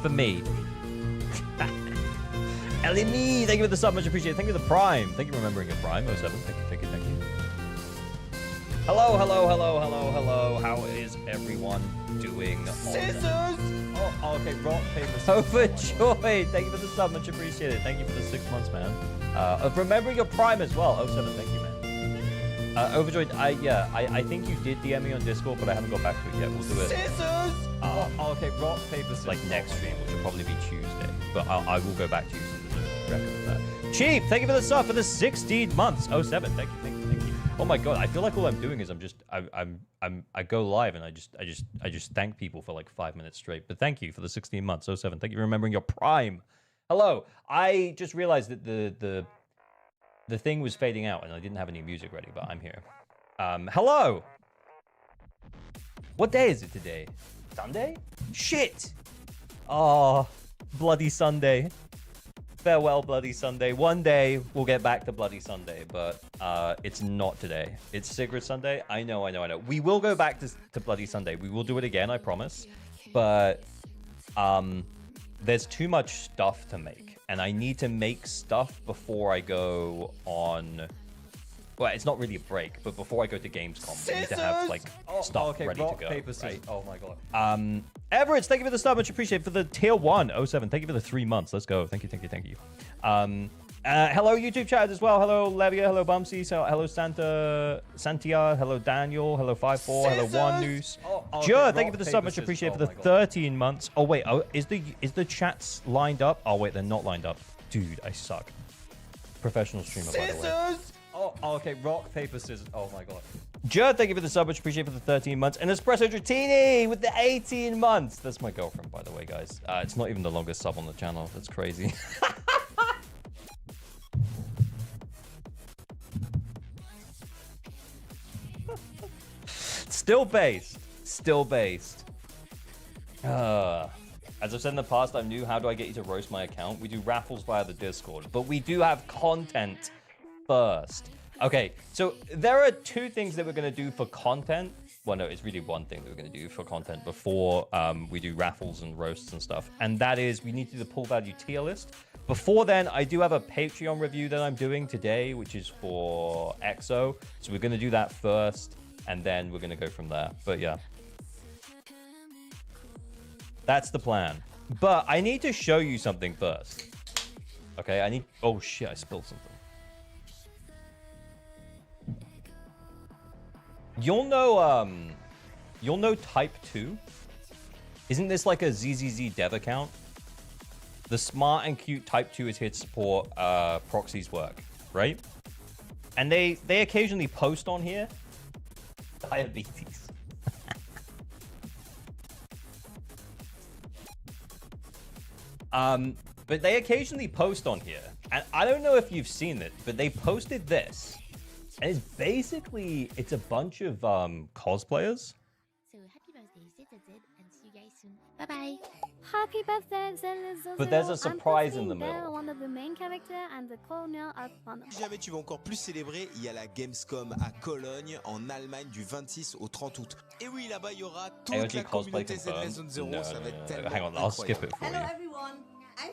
for me. Ellie, thank you for the sub, much appreciated. Thank you for the prime. Thank you for remembering your prime. 07, thank you, thank you, thank you. Hello, hello, hello, hello, hello. How is everyone doing? Scissors! Oh, okay, rock, paper, scissors. Overjoyed. Thank you for the sub, much appreciated. Thank you for the 6 months, man. Of remembering your prime as well. 07, thank you, man. Overjoyed, I think you did DM me on Discord, but I haven't got back to it yet. We'll do it. Scissors! Okay, rock, paper, scissors. Like next stream, which will probably be Tuesday. But I will go back to you as soon as there's a record of that. Cheap, thank you for the sub for the 16 months. 07, thank you, thank you, thank you. Oh my god, I feel like all I'm doing is I go live and I just thank people for like 5 minutes straight. But thank you for the 16 months. 07, thank you for remembering your prime. Hello, I just realized that the thing was fading out and I didn't have any music ready, but I'm here. Hello! What day is it today? Sunday? Shit! Oh, bloody Sunday. Farewell, bloody Sunday. One day we'll get back to bloody Sunday, but it's not today. It's Sigrid Sunday. I know. We will go back to bloody Sunday. We will do it again, I promise. But there's too much stuff to make. And I need to make stuff before I go on... Well, it's not really a break, but before I go to Gamescom, I need to have, like, stuff ready to go. Paper, right? Oh, my God. Everett, thank you for the sub. Much appreciated. For the tier 1, 07, thank you for the 3 months. Let's go. Thank you, thank you, thank you. Hello, YouTube chat as well. Hello, Levia. Hello, Bumsy. So, hello, Santia. Hello, Daniel. Hello, 54. Hello, One Noose. Jur, thank you for the sub. Much appreciated. For the 13 months. Oh, wait. Oh, is the chats lined up? Oh, wait. They're not lined up. Dude, I suck. Professional streamer, by the way. Oh, okay. Rock, paper, scissors. Oh, my God. Jur, thank you for the sub. Much appreciated for the 13 months. And Espresso Dratini with the 18 months. That's my girlfriend, by the way, guys. It's not even the longest sub on the channel. That's crazy. Still based. Still based. As I've said in the past, I'm new. How do I get you to roast my account? We do raffles via the Discord, but we do have content first. Okay, so there are 2 things that we're going to do for content. Well, no, it's really one thing that we're going to do for content before we do raffles and roasts and stuff. And that is we need to do the pull value tier list. Before then, I do have a Patreon review that I'm doing today, which is for EXO. So we're going to do that first, and then we're going to go from there. But yeah. That's the plan. But I need to show you something first. Okay, I need... Oh, shit, I spilled something. You'll know Type 2? Isn't this like a ZZZ dev account? The smart and cute Type 2 is here to support Proxy's work, right? And they occasionally post on here. Diabetes. But they occasionally post on here. And I don't know if you've seen it, but they posted this. And it's basically, it's a bunch of cosplayers. So happy birthday, ZZZ, and see you guys soon. Bye-bye. Happy birthday, ZZZ. But there's a surprise in the middle. One of the main character and the corner of one. Si jamais tu veux encore plus célébrer, il y a la Gamescom à Cologne, en Allemagne, du 26 au 30 août. Et oui, là-bas, il y aura toute la communauté ZZZ. Ça va être tellement Hang on, I'll skip it for Hello you. everyone.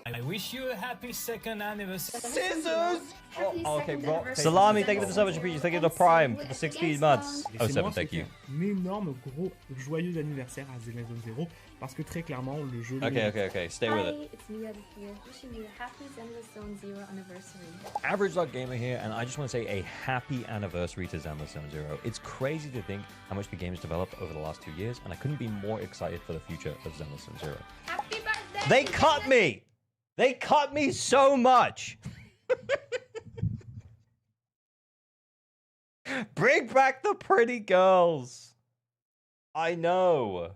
I wish you a happy 2nd anniversary. Scissors! Okay, Salami, thank you for the so much appreciation. Thank you to Prime for the 16 months. Oh, 7, thank you. Un énorme gros joyeux anniversaire à ZZZ parce que très clairement le jeu. Okay, stay with it. It's Mia here, wishing you a happy Zenless Zone Zero anniversary. Average.gamer here, and I just want to say a happy anniversary to Zenless Zone Zero. It's crazy to think how much the game has developed over the last 2 years, and I couldn't be more excited for the future of Zenless Zone Zero. Happy birthday! They cut me! They cut me so much! Bring back the pretty girls! I know.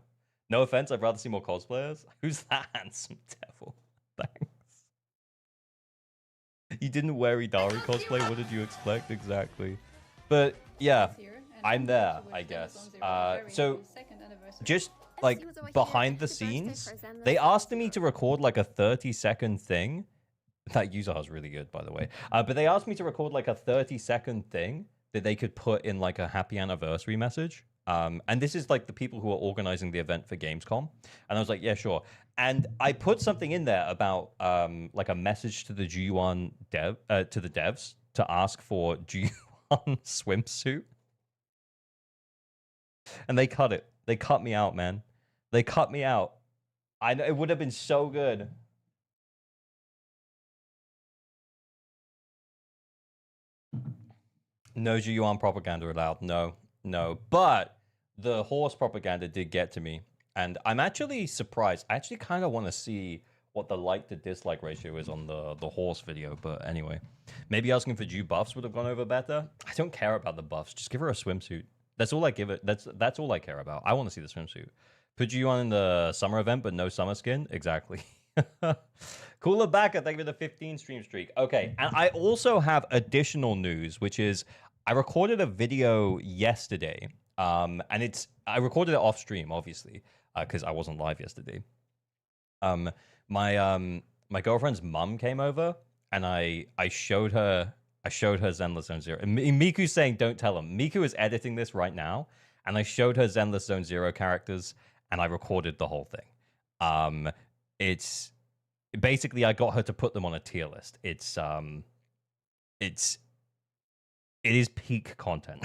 No offense, I'd rather see more cosplayers. Who's that handsome devil? Thanks. You didn't wear Idari cosplay? What did you expect exactly? But yeah, I'm there, I guess. So just like behind the scenes, they asked me to record like a 30-second thing. That user was really good, by the way. But they asked me to record like a 30-second thing that they could put in like a happy anniversary message. And this is like the people who are organizing the event for Gamescom. And I was like, yeah, sure. And I put something in there about like a message to the G1 to the devs to ask for G1 swimsuit. And they cut it. They cut me out, man. They cut me out. I know it would have been so good. No G1 propaganda allowed. No, no. But the horse propaganda did get to me. And I'm actually surprised. I actually kind of want to see what the like to dislike ratio is on the horse video. But anyway, maybe asking for Jew buffs would have gone over better. I don't care about the buffs. Just give her a swimsuit. That's all I give it. That's all I care about. I want to see the swimsuit. Put you on in the summer event, but no summer skin. Exactly. Cooler Backer, thank you for the 15 stream streak. Okay, and I also have additional news, which is I recorded a video yesterday. And I recorded it off stream, obviously, because I wasn't live yesterday. My girlfriend's mum came over, and I showed her Zenless Zone Zero. And Miku's saying, "Don't tell him." Miku is editing this right now, and I showed her Zenless Zone Zero characters, and I recorded the whole thing. It's basically I got her to put them on a tier list. It is peak content.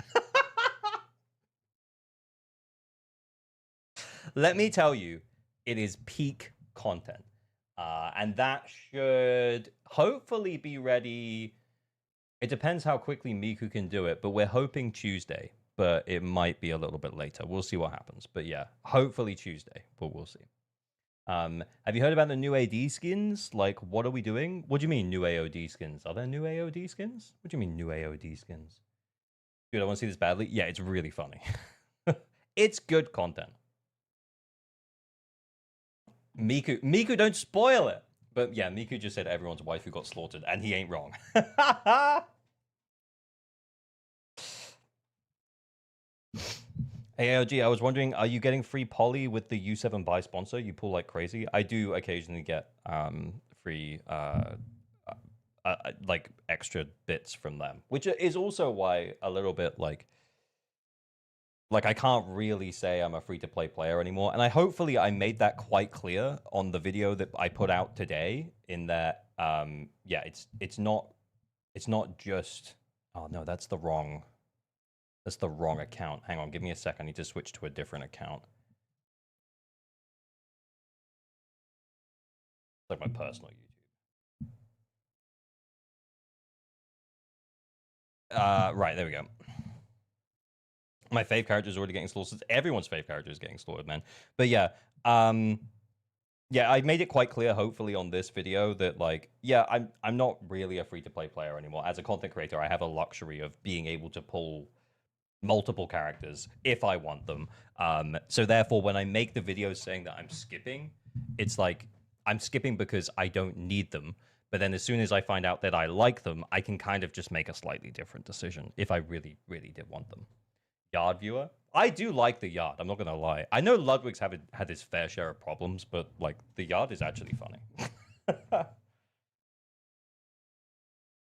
Let me tell you, it is peak content. And that should hopefully be ready. It depends how quickly Miku can do it, but we're hoping Tuesday. But it might be a little bit later. We'll see what happens. But yeah, hopefully Tuesday, but we'll see. Have you heard about the new AD skins? Like, what are we doing? What do you mean new AOD skins? Are there new AOD skins? What do you mean new AOD skins? Dude, I want to see this badly. Yeah, it's really funny. It's good content. Miku, don't spoil it. But yeah, Miku just said everyone's waifu got slaughtered, and he ain't wrong. AOG, I was wondering, are you getting free poly with the U7 buy sponsor? You pull like crazy. I do occasionally get free like extra bits from them, which is also why a little bit like I can't really say I'm a free-to-play player anymore. And hopefully I made that quite clear on the video that I put out today in that, yeah, it's not just, oh no, that's the wrong account. Hang on, give me a sec. I need to switch to a different account. It's like my personal YouTube. Right, there we go. My fave character is already getting slaughtered. Everyone's fave character is getting slaughtered, man. But yeah, yeah, I made it quite clear, hopefully, on this video that, like, yeah, I'm not really a free-to-play player anymore. As a content creator, I have a luxury of being able to pull multiple characters if I want them. So therefore, when I make the videos saying that I'm skipping, it's like I'm skipping because I don't need them. But then as soon as I find out that I like them, I can kind of just make a slightly different decision if I really, really did want them. Yard viewer? I do like the Yard, I'm not going to lie. I know Ludwig's had his fair share of problems, but like the Yard is actually funny.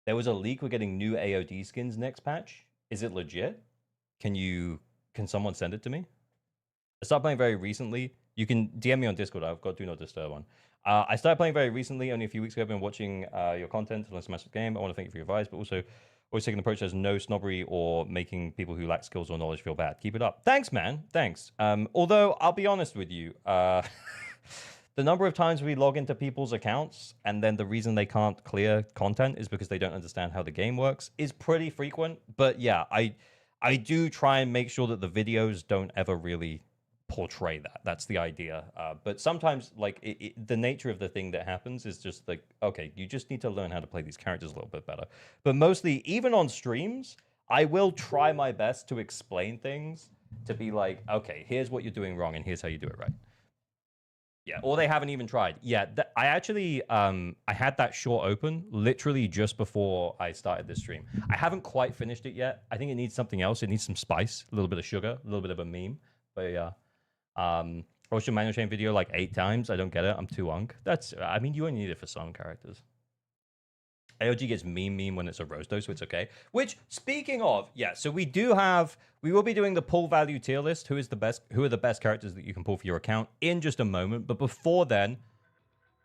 There was a leak we're getting new AOD skins next patch. Is it legit? Can someone send it to me? I started playing very recently. You can DM me on Discord. I've got Do Not Disturb on. I started playing very recently, only a few weeks ago. I've been watching your content to learn some massive game. I want to thank you for your advice, but also always taking the approach as no snobbery or making people who lack skills or knowledge feel bad. Keep it up. Thanks, man. Thanks. Although, I'll be honest with you. The number of times we log into people's accounts and then the reason they can't clear content is because they don't understand how the game works is pretty frequent. But yeah, I do try and make sure that the videos don't ever really portray that. That's the idea. But sometimes, like, the nature of the thing that happens is just like, okay, you just need to learn how to play these characters a little bit better. But mostly, even on streams, I will try my best to explain things to be like, okay, here's what you're doing wrong and here's how you do it right. Yeah, or they haven't even tried. Yeah, I actually, I had that short open literally just before I started this stream. I haven't quite finished it yet. I think it needs something else. It needs some spice, a little bit of sugar, a little bit of a meme. But yeah, I watched your manual chain video like 8 times. I don't get it. I'm too unk. I mean, you only need it for some characters. AOG gets meme when it's a roasto, so it's okay. Which, speaking of, yeah, so we will be doing the pull value tier list. Who are the best characters that you can pull for your account in just a moment. But before then,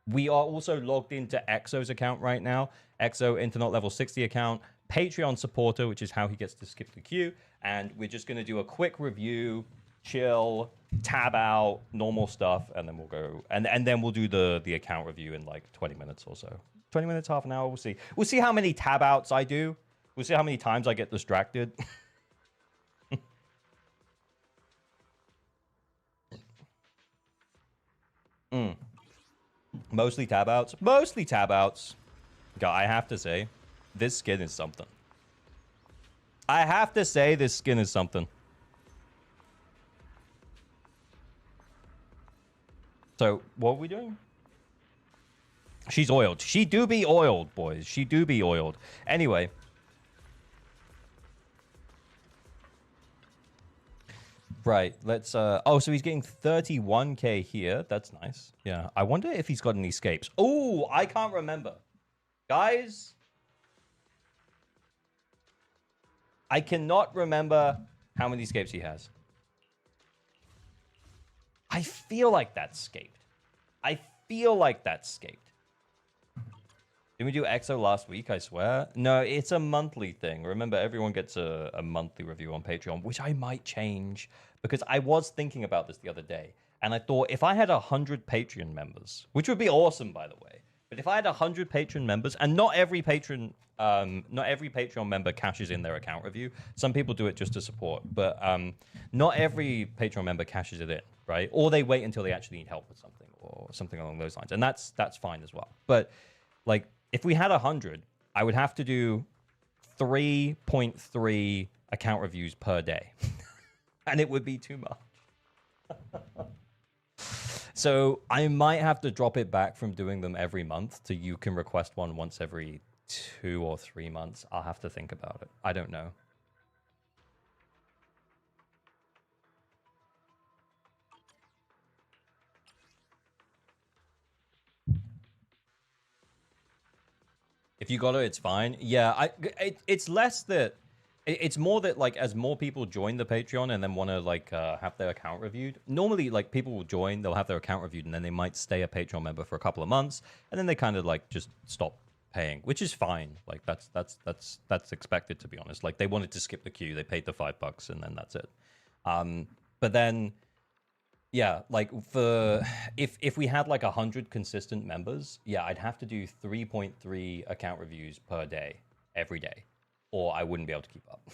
We are also logged into Exo's account right now. Exo, Internet Level 60 account, Patreon supporter, which is how he gets to skip the queue. And we're just going to do a quick review, chill, tab out, normal stuff, and then we'll go. And then we'll do the account review in like 20 minutes or so. 20 minutes, half an hour, we'll see. We'll see how many tab outs I do. We'll see how many times I get distracted. Mostly tab outs. Mostly tab outs. God, I have to say, this skin is something. I have to say, this skin is something. So, what are we doing? She's oiled. She do be oiled, boys. She do be oiled. Anyway. Right, let's, oh, so he's getting 31k here. That's nice. Yeah, I wonder if he's got any escapes. Oh, I can't remember. Guys, I cannot remember how many escapes he has. I feel like that's escaped. I feel like that's escaped. Didn't we do EXO last week, I swear? No, it's a monthly thing. Remember, everyone gets a monthly review on Patreon, which I might change. Because I was thinking about this the other day. And I thought, if I had 100 Patreon members, which would be awesome, by the way. But if I had 100 Patreon members, and not every Patreon member cashes in their account review. Some people do it just to support. But not every Patreon member cashes it in, right? Or they wait until they actually need help with something. Or something along those lines. And that's fine as well. But, like, if we had 100, I would have to do 3.3 account reviews per day. And it would be too much. So I might have to drop it back from doing them every month to you can request one once every 2 or 3 months. I'll have to think about it. I don't know. If you got it, it's fine. Yeah, it's less that... It's more that, like, as more people join the Patreon and then want to, like, have their account reviewed, normally, like, people will join, they'll have their account reviewed, and then they might stay a Patreon member for a couple of months, and then they kind of, like, just stop paying, which is fine. Like, that's expected, to be honest. Like, they wanted to skip the queue, they paid the $5, and then that's it. But then, yeah, like, if we had, like, 100 consistent members, yeah, I'd have to do 3.3 account reviews per day, every day. Or I wouldn't be able to keep up.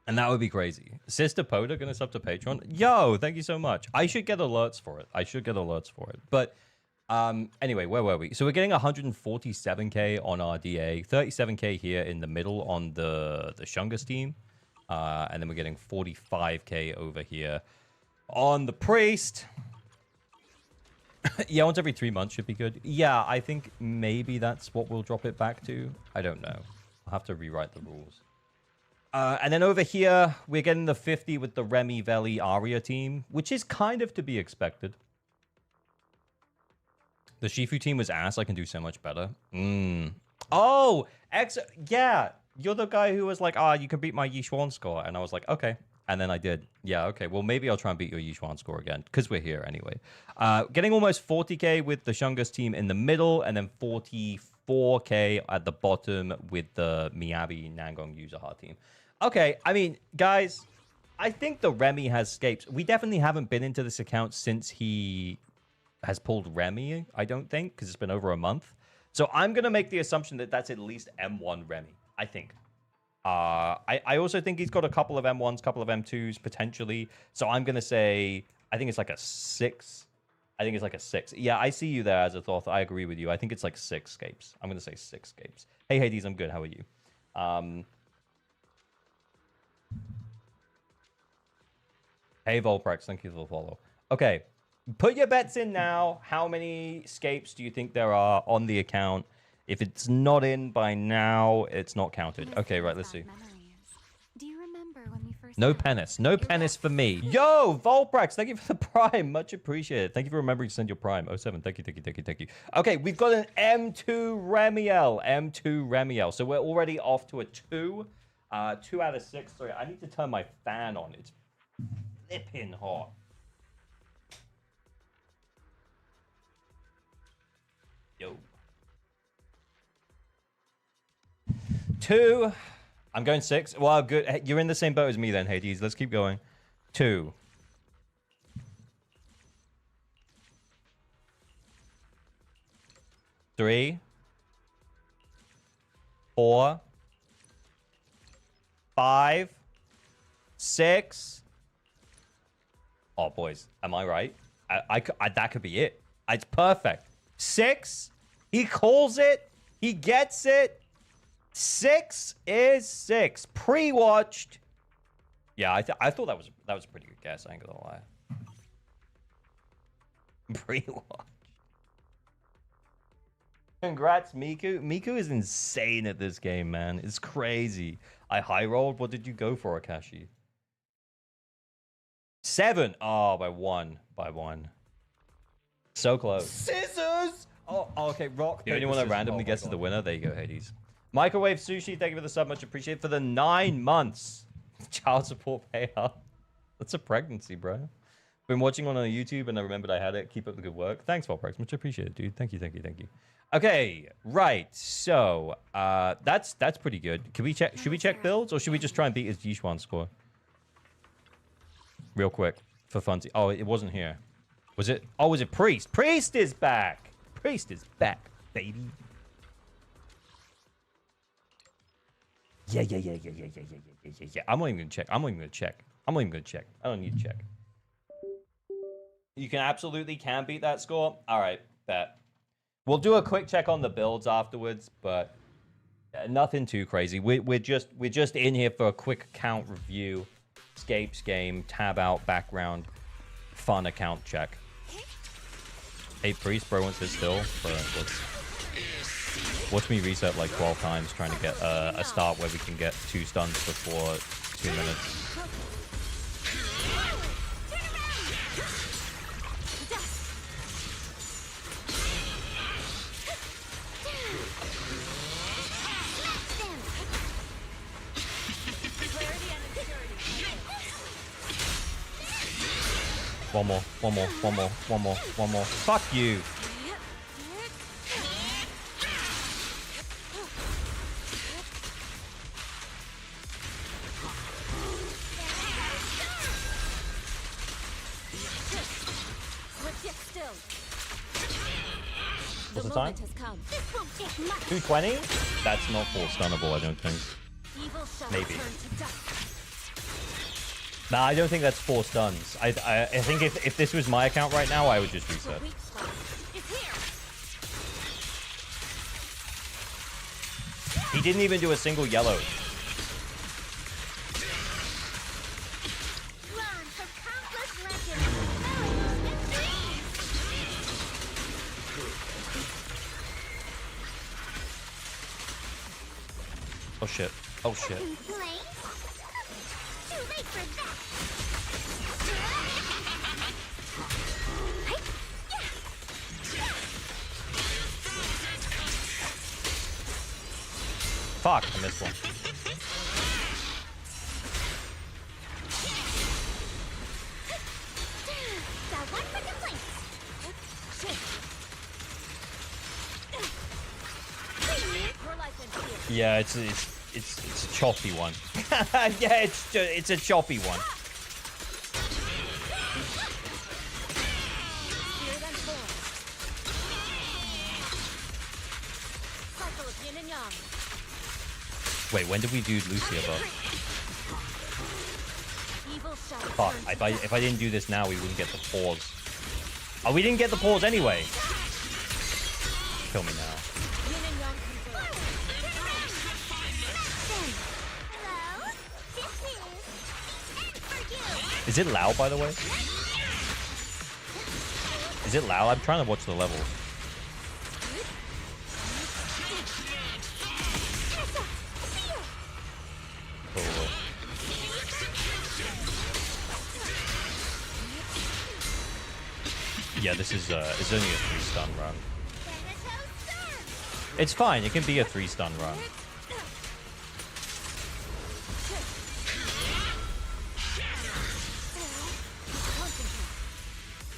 And that would be crazy. Sister Poda gonna sub to Patreon? Yo, thank you so much. I should get alerts for it. But anyway, where were we? So we're getting 147k on our DA, 37k here in the middle on the Shungus team. And then we're getting 45k over here on the Priest. Yeah, once every 3 months should be good. Yeah, I think maybe that's what we'll drop it back to. I don't know. I'll have to rewrite the rules. And then over here, we're getting the 50 with the Remy, Veli, Aria team, which is kind of to be expected. The Shifu team was ass. I can do so much better. Oh, yeah. You're the guy who was like, you can beat my Yishuan score. And I was like, okay. And then I did. Yeah, okay. Well, maybe I'll try and beat your Yishuan score again, because we're here anyway. Getting almost 40k with the Shungus team in the middle, and then 44k at the bottom with the Miyabi Nangong Yuzaha team. Okay, I mean, guys, I think the Remy has escaped. We definitely haven't been into this account since he has pulled Remy, I don't think, because it's been over a month. So I'm going to make the assumption that that's at least M1 Remy, I think. I also think he's got a couple of M1s, couple of M2s, potentially. So I'm going to say, I think it's like a 6. I think it's like a 6. Yeah, I see you there as a thought. I agree with you. I think it's like 6 escapes. I'm going to say 6 escapes. Hey, Hades, I'm good. How are you? Hey, Volprex, thank you for the follow. Okay, put your bets in now. How many escapes do you think there are on the account? If it's not in by now, it's not counted. Okay, right, let's see. Do you remember when we first No penis. No penis for me. Yo, Volprex, thank you for the prime. Much appreciated. Thank you for remembering to send your prime. 07, thank you. Okay, we've got an M2 Remiel. M2 Remiel. So we're already off to a 2. 2 out of 6. Sorry, I need to turn my fan on. It's flipping hot. Yo. 2. I'm going 6. Well, good. Hey, you're in the same boat as me then, Hades. Let's keep going. 2. 3. 4. 5. 6. Oh, boys. Am I right? I that could be it. It's perfect. 6. He calls it. He gets it. 6 is 6. Pre-watched. Yeah, I thought that was a pretty good guess. I ain't gonna lie. Pre-watched. Congrats, Miku. Miku is insane at this game, man. It's crazy. I high rolled. What did you go for, Akashi? 7. Oh, by 1. By 1. So close. Scissors! Oh, okay. Rock. The only one that randomly guesses the winner. There you go, Hades. Microwave Sushi, thank you for the sub. Much appreciated. For the 9 months. Child support payout. That's a pregnancy, bro. Been watching on YouTube and I remembered I had it. Keep up the good work. Thanks, Volprex. Much appreciated, dude. Thank you, thank you, thank you. Okay, right. So, that's pretty good. Can we check? Should we check builds or should we just try and beat his G1 score? Real quick for fun. Oh, it wasn't here. Was it? Oh, was it Priest? Priest is back. Priest is back, baby. Yeah. I'm not even gonna check. I'm not even gonna check. I'm not even gonna check. I don't need to check. You can absolutely beat that score. All right, bet. We'll do a quick check on the builds afterwards, but nothing too crazy. We're just in here for a quick account review, escapes game, tab out, background, fun account check. Hey, Priest, bro, wants his still. Watch me reset like 12 times trying to get a start where we can get 2 stuns before 2 minutes. One more. Fuck you. What's the time? 220? That's not full stunnable, I don't think. Maybe. Nah, I don't think that's 4 stuns. I think if this was my account right now, I would just reset. He didn't even do a single yellow. Oh shit. Oh shit. Fuck, I missed one. Yeah, it's a choppy one. Yeah, it's a choppy one. Wait, when did we do Lucia buff? Fuck, if I didn't do this now, we wouldn't get the pause. Oh, we didn't get the pause anyway. Kill me now. Is it loud, by the way? Is it loud? I'm trying to watch the levels. Yeah, this is it's only a 3-stun run. It's fine, it can be a 3-stun run.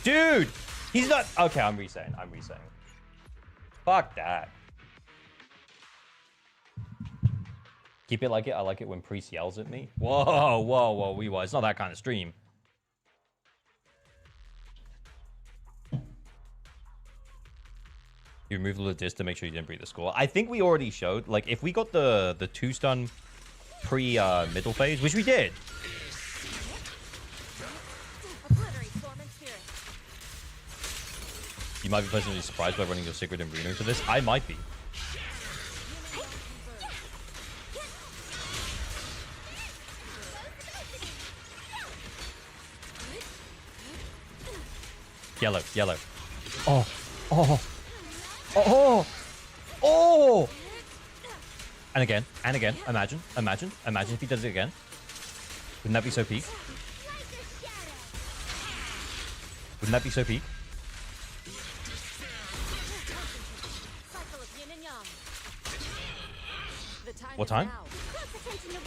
Dude! He's not... Okay, I'm resetting. Fuck that. Keep it like it. I like it when Priest yells at me. Whoa, whoa, whoa, whoa. It's not that kind of stream. You remove the disc to make sure you didn't break the score. I think we already showed, like, if we got the 2-stun pre middle phase, which we did. You might be pleasantly surprised by running your Sigrid and Bruno into this. I might be. Yellow, yellow. Oh, oh, oh, oh. And again, and again. Imagine if he does it again. Wouldn't that be so peak? Wouldn't that be so peak? What time?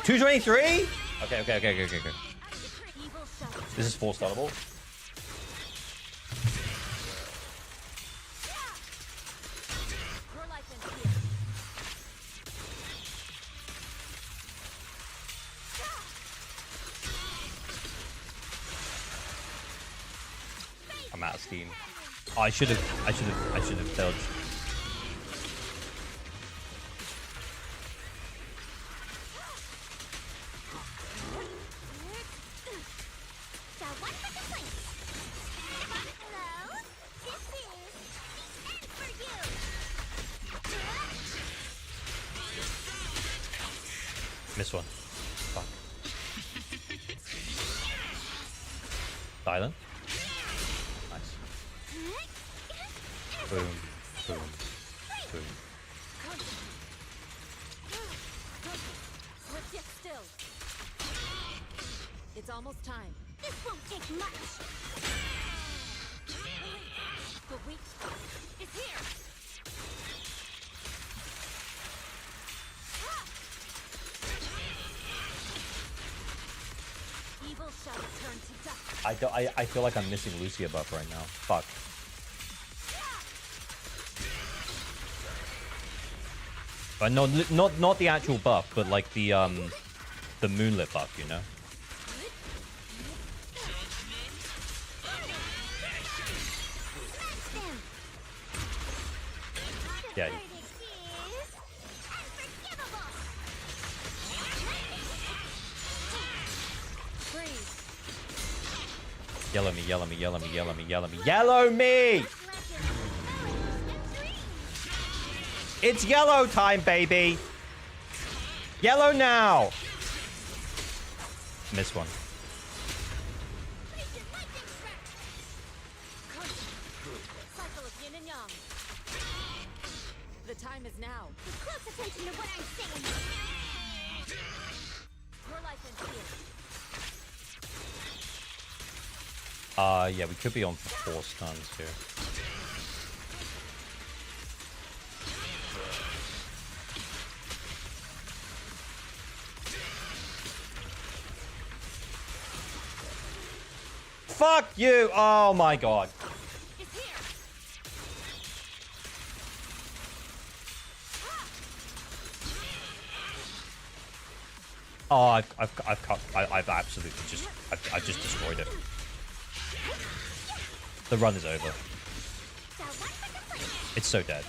2:23? Okay. This is 4-starable. I'm out of steam. Oh, I should have dodged. Miss one. Fuck. Silent. Nice. Boom. Boom. Boom. Sit still. It's almost time. This won't take much. The weak spot is here. Evil shall turn to dust. I feel like I'm missing Lucia buff right now. Fuck. But not the actual buff, but like the moonlit buff, you know? Yeah. Yellow me, yellow me, yellow me, yellow me, yellow me, yellow me! It's yellow time, baby! Yellow now! Miss one. Cycle of yin and yang. The time is now. Pay close attention to what I'm saying. Your life ends here. Yeah, we could be on 4 stuns here. Fuck you! Oh my god. Oh, I've absolutely just, I've just destroyed it. The run is over. It's so dead.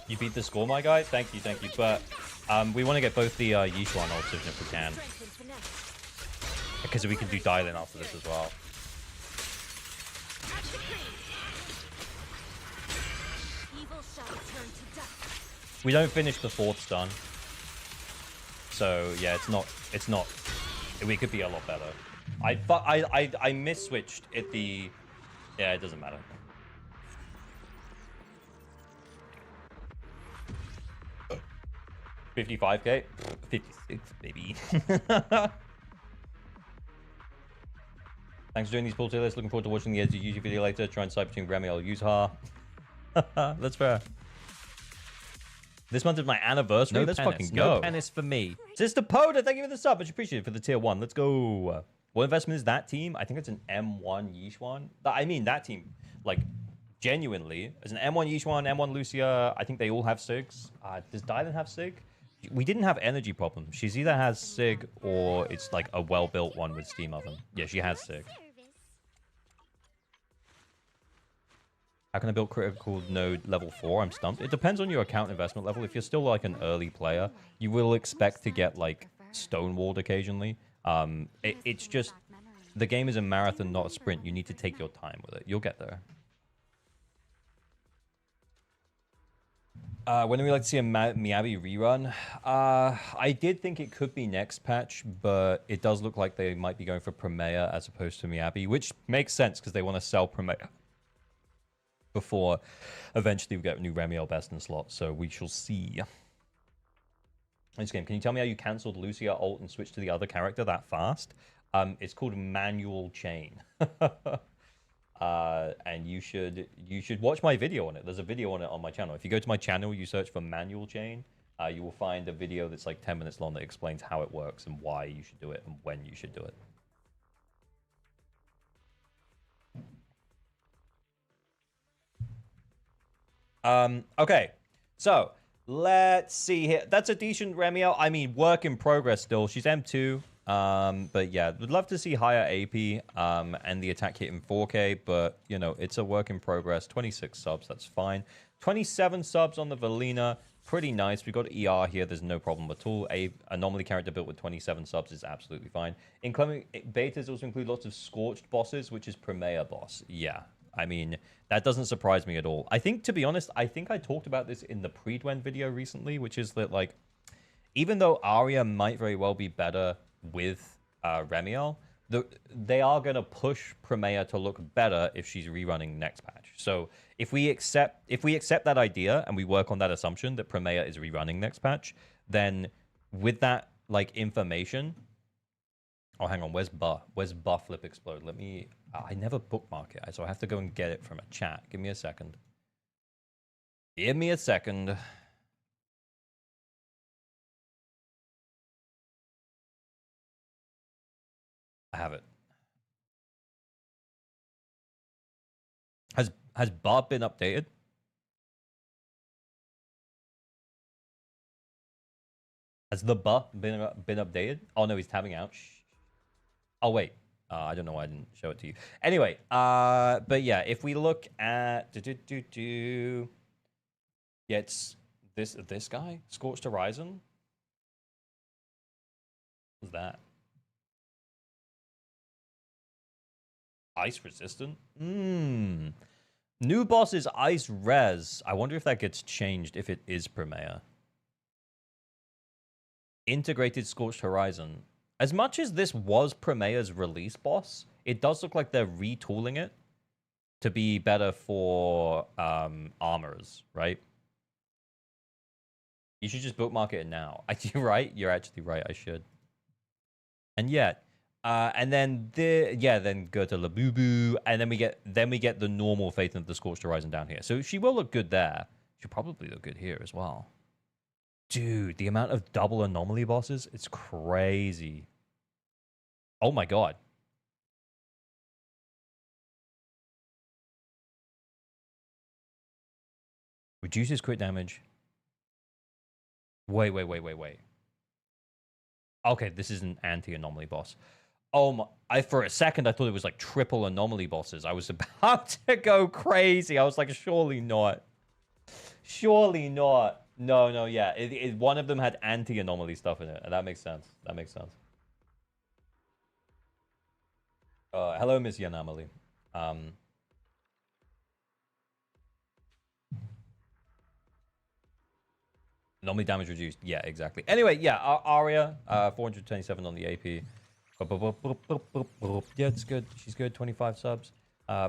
You beat the score, my guy? Thank you, thank you. But we want to get both the Yishuan ults if we can. Because we can do Dylan after this as well. We don't finish the 4th stun. So yeah, it's not we could be a lot better. I miss-switched at the, yeah, it doesn't matter. $55K? 56 maybe. Thanks for doing these pull tier lists. Looking forward to watching the YouTube video later. Try and decide between Grammy or use her. That's fair. This month is my anniversary. Let's fucking go. No penis for me. Sister Poda, thank you for the sub. Much appreciated for the tier 1. Let's go. What investment is that team? I think it's an M1 Yishuan. I mean, that team, like, genuinely, as an M1 Yishuan, M1 Lucia, I think they all have SIGs. Does Dylan have SIG? We didn't have energy problems. She's either has SIG or it's like a well-built one with Steam Oven. Yeah, she has SIG. How can I build critical node level 4? I'm stumped. It depends on your account investment level. If you're still like an early player, you will expect to get like stonewalled occasionally. It's just, the game is a marathon, not a sprint. You need to take your time with it. You'll get there. When do we like to see a Miyabi rerun? I did think it could be next patch, but it does look like they might be going for Promea as opposed to Miyabi, which makes sense because they want to sell Promea before eventually we get a new Remiel best in slot, so we shall see. This game, can you tell me how you cancelled Lucia ult and switched to the other character that fast? It's called manual chain. And you should watch my video on it. There's a video on it on my channel. If you go to my channel, you search for manual chain, you will find a video that's like 10 minutes long that explains how it works and why you should do it and when you should do it. Okay, so let's see here. That's a decent Remiel. I mean, work in progress still. She's M2. But yeah, would love to see higher AP and the attack hit in 4K, but you know, it's a work in progress. 26 subs, that's fine. 27 subs on the Valina, pretty nice. We got ER here, there's no problem at all. A anomaly character built with 27 subs is absolutely fine. Incoming betas also include lots of scorched bosses, which is Promea boss. Yeah, I mean, that doesn't surprise me at all. I think, to be honest, I think I talked about this in the pre-Dwen video recently, which is that, like, even though Arya might very well be better with Remiel, they are going to push Promea to look better if she's rerunning next patch. So if we accept that idea and we work on that assumption that Promea is rerunning next patch, then with that like information, oh hang on, where's Flip Explode? Let me, I never bookmark it, so I have to go and get it from a chat. Give me a second. Give me a second. I have it. Has Bob been updated? Has the buff been updated? Oh no, he's tabbing out. Oh wait, I don't know why I didn't show it to you. Anyway, but yeah, if we look at yeah, it's this guy, Scorched Horizon. What's that? Ice resistant? New boss is ice res. I wonder if that gets changed if it is Promea. Integrated Scorched Horizon. As much as this was Promea's release boss, it does look like they're retooling it to be better for armors, right? You should just bookmark it now. You're right. You're actually right. I should. And yet, and then then go to Labubu, and then we get the normal Faith of the Scorched Horizon down here. So she will look good there. She'll probably look good here as well. Dude, the amount of double anomaly bosses, it's crazy. Oh my god. Reduces crit damage. Wait. Okay, this is an anti-anomaly boss. Oh my, for a second I thought it was like triple anomaly bosses. I was about to go crazy. I was like, surely not. Surely not. No, yeah. One of them had anti-anomaly stuff in it, and that makes sense. That makes sense. Hello, Miss Yanomaly. Anomaly damage reduced. Yeah, exactly. Anyway, yeah, Arya, 427 on the AP. Yeah, it's good. She's good. 25 subs.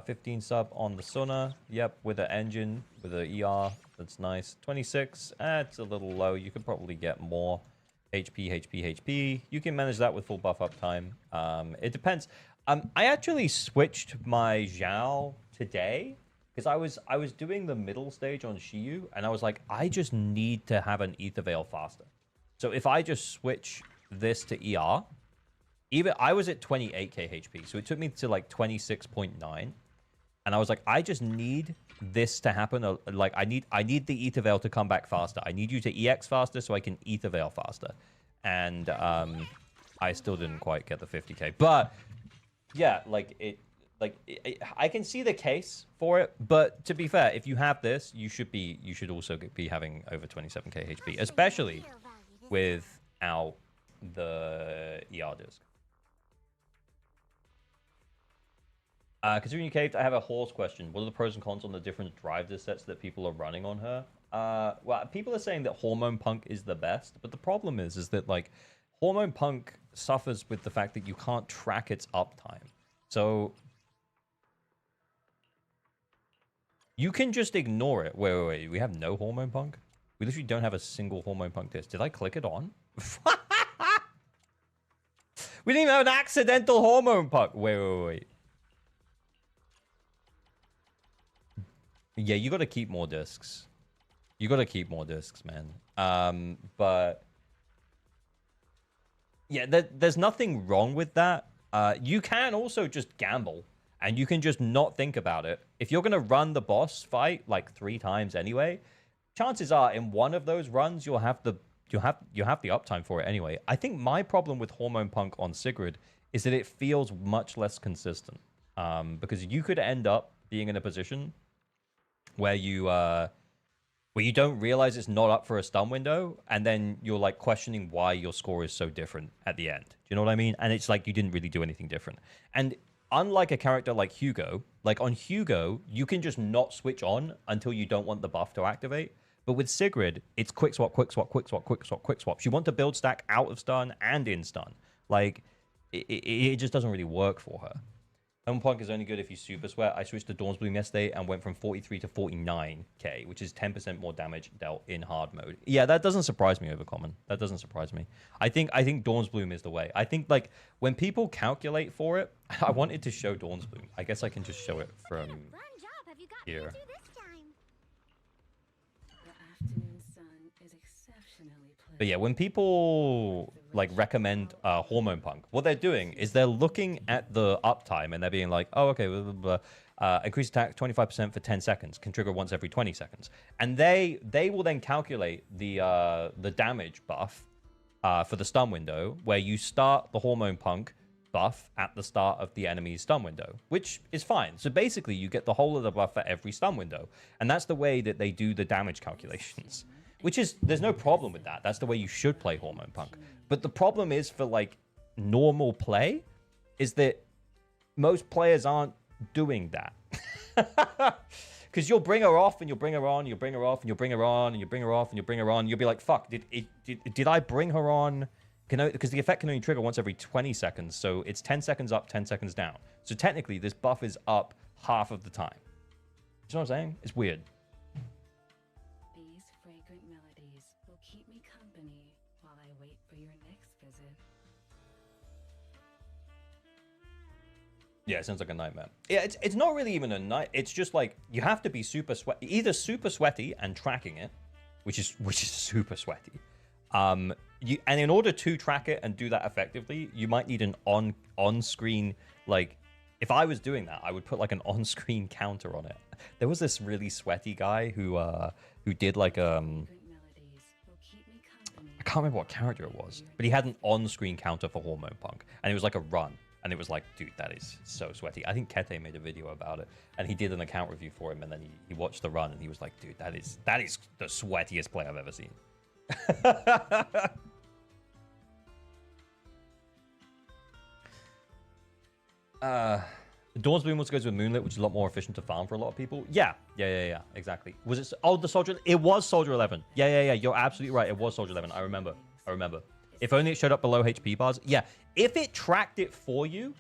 15 sub on the Sona. Yep, with the engine, with the ER. That's nice. 26. It's a little low. You could probably get more. HP. You can manage that with full buff up time. It depends. I actually switched my Zhao today Because I was doing the middle stage on Shiyu, and I was like, I just need to have an Ether Veil faster. So if I just switch this to ER, even I was at 28k HP, so it took me to like 26.9, and I was like, I just need this to happen. Like I need the Ether Veil to come back faster. I need you to EX faster so I can Ether Veil faster. And I still didn't quite get the 50k, but yeah, I can see the case for it, but to be fair, if you have this, you should also be having over 27k HP, especially without the ER disc. Considering you caved, I have a horse question. What are the pros and cons on the different drive sets that people are running on her? Well, people are saying that Hormone Punk is the best, but the problem is that like Hormone Punk suffers with the fact that you can't track its uptime. So you can just ignore it. Wait. We have no Hormone Punk? We literally don't have a single Hormone Punk disc. Did I click it on? We didn't even have an accidental Hormone Punk. Wait. Yeah, you got to keep more discs. You got to keep more discs, man. But yeah, there's nothing wrong with that. You can also just gamble. And you can just not think about it. If you're going to run the boss fight like 3 times anyway, chances are in one of those runs you'll have the uptime for it anyway. I think my problem with Hormone Punk on Sigrid is that it feels much less consistent. Because you could end up being in a position where you don't realize it's not up for a stun window, and then you're like questioning why your score is so different at the end. Do you know what I mean? And it's like you didn't really do anything different. And unlike a character like Hugo, like on Hugo, you can just not switch on until you don't want the buff to activate. But with Sigrid, it's quick swap, quick swap, quick swap, quick swap, quick swap. You want to build stack out of stun and in stun. Like, it just doesn't really work for her. Hormone Punk is only good if you super sweat. I switched to Dawn's Bloom yesterday and went from 43 to 49k, which is 10% more damage dealt in hard mode. Yeah, that doesn't surprise me, Overcommon. That doesn't surprise me. I think Dawn's Bloom is the way. I think like when people calculate for it, I wanted to show Dawn's Bloom. I guess I can just show it from here. But yeah, when people like recommend Hormone Punk, what they're doing is they're looking at the uptime and they're being like, oh, okay, blah, blah, blah. Increase attack 25% for 10 seconds, can trigger once every 20 seconds. And they will then calculate the damage buff for the stun window, where you start the Hormone Punk buff at the start of the enemy's stun window, which is fine. So basically, you get the whole of the buff for every stun window. And that's the way that they do the damage calculations. Which is, there's no problem with that. That's the way you should play Hormone Punk. But the problem is for like normal play is that most players aren't doing that. Because you'll bring her off and you'll bring her on, you'll bring her off and you'll bring her on and you'll bring her off and you'll bring her on. You'll be like, fuck, did I bring her on? Because the effect can only trigger once every 20 seconds. So it's 10 seconds up, 10 seconds down. So technically this buff is up half of the time. You know what I'm saying? It's weird. Yeah, it sounds like a nightmare. Yeah, it's not really even a night. It's just like you have to be super sweaty, either super sweaty and tracking it, which is super sweaty. And in order to track it and do that effectively, you might need an on-screen, like, if I was doing that, I would put like an on-screen counter on it. There was this really sweaty guy who did like I can't remember what character it was, but he had an on-screen counter for Hormone Punk, and it was like a run. And it was like, dude, that is so sweaty. I think Kete made a video about it, and he did an account review for him, and then he watched the run, and he was like, dude, that is the sweatiest play I've ever seen. Dawn's Bloom also goes with Moonlit, which is a lot more efficient to farm for a lot of people. Yeah, exactly. Was it? Oh, the Soldier. It was Soldier 11. Yeah. You're absolutely right. It was Soldier 11. I remember. If only it showed up below HP bars. Yeah, if it tracked it for you,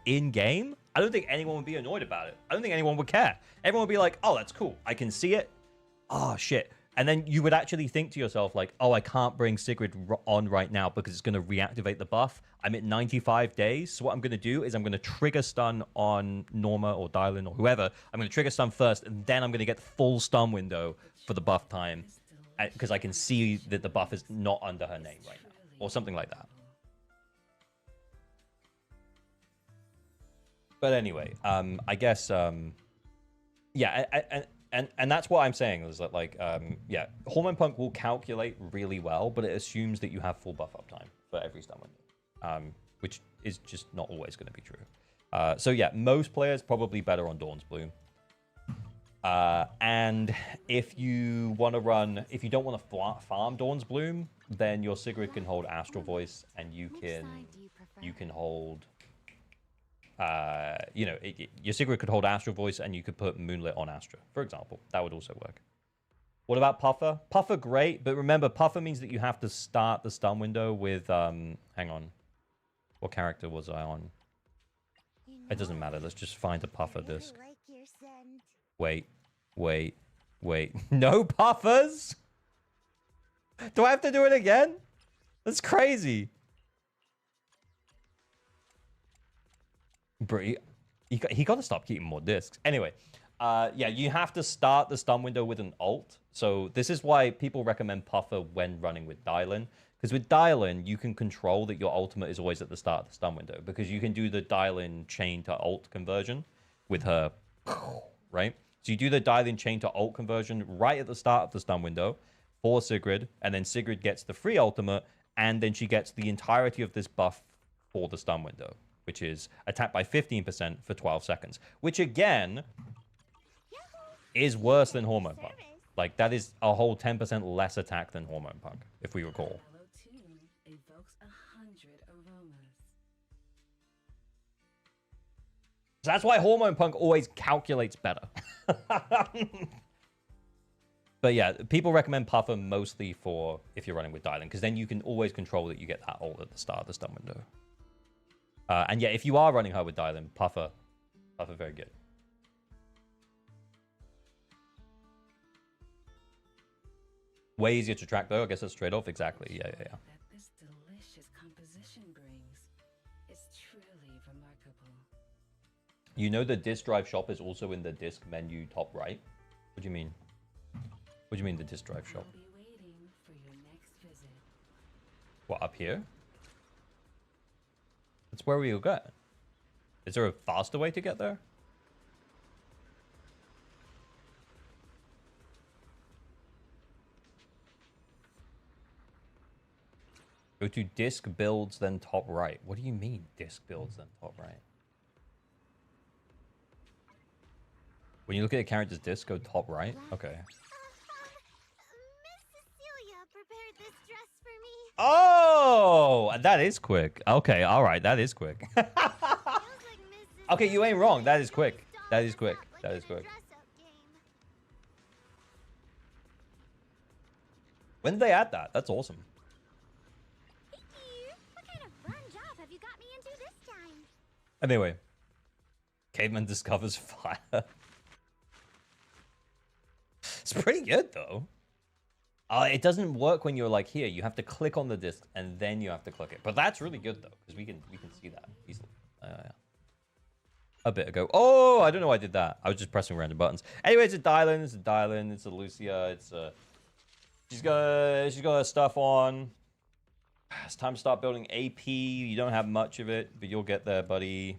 in game, I don't think anyone would be annoyed about it. I don't think anyone would care. Everyone would be like, oh, that's cool. I can see it. Oh, shit. And then you would actually think to yourself, like, oh, I can't bring Sigrid on right now because it's going to reactivate the buff. I'm at 95 days. So what I'm going to do is I'm going to trigger stun on Norma or Dylan or whoever. I'm going to trigger stun first, and then I'm going to get the full stun window for the buff time because I can see that the buff is not under her name right now or something like that. But anyway, I guess, yeah, and that's what I'm saying is that, like, yeah, Hormone Punk will calculate really well, but it assumes that you have full buff uptime for every stun window, which is just not always going to be true. So yeah, most players probably better on Dawn's Bloom. And if you want to run, if you don't want to farm Dawn's Bloom, then your Sigrid can hold Astral Voice, and you can hold. You know, your Sigrid could hold Astral Voice, and you could put Moonlit on Astra, for example. That would also work. What about Puffer? Puffer, great, but remember, Puffer means that you have to start the stun window with, hang on. What character was I on? It doesn't matter. Let's just find a Puffer disc. Wait. No Puffers? Do I have to do it again? That's crazy. Bro, he got to stop keeping more discs. Anyway, yeah, you have to start the stun window with an ult. So this is why people recommend Puffer when running with Dylan. Because with Dylan, you can control that your ultimate is always at the start of the stun window. Because you can do the Dylan chain to ult conversion with her, right? So you do the Dylan chain to ult conversion right at the start of the stun window for Sigrid. And then Sigrid gets the free ultimate. And then she gets the entirety of this buff for the stun window, which is attack by 15% for 12 seconds, which again is worse than Hormone Punk. Like, that is a whole 10% less attack than Hormone Punk, if we recall. So that's why Hormone Punk always calculates better. But yeah, people recommend Puffer mostly for if you're running with Dylan, because then you can always control that you get that ult at the start of the stun window. And yeah, if you are running her with Dylan, Puffer very good. Way easier to track though. I guess that's straight off. Exactly. Yeah. That this delicious composition brings is truly remarkable. You know the disk drive shop is also in the disk menu top right. What do you mean? What do you mean the disk drive shop? I'll be waiting for your next visit. What, up here? That's where we'll get. Is there a faster way to get there? Go to disk builds, then top right. What do you mean, disk builds, then top right? When you look at a character's disk, go top right? Okay. Miss Cecilia prepared this dress for me. Oh, that is quick. Okay, all right, that is quick. Feels like Mrs. Okay, you ain't wrong. That is quick. That is quick. That is quick. Dress-up game. When did they add that? That's awesome. Thank you. What kind of fun job have you got me into this time? Anyway, Caveman discovers fire. It's pretty good though. It doesn't work when you're like here. You have to click on the disc and then you have to click it. But that's really good though, because we can see that easily. Yeah. A bit ago. Oh, I don't know why I did that. I was just pressing random buttons. Anyway, it's a Dylan. It's a Dylan. It's a Lucia. It's a. She's got her stuff on. It's time to start building AP. You don't have much of it, but you'll get there, buddy.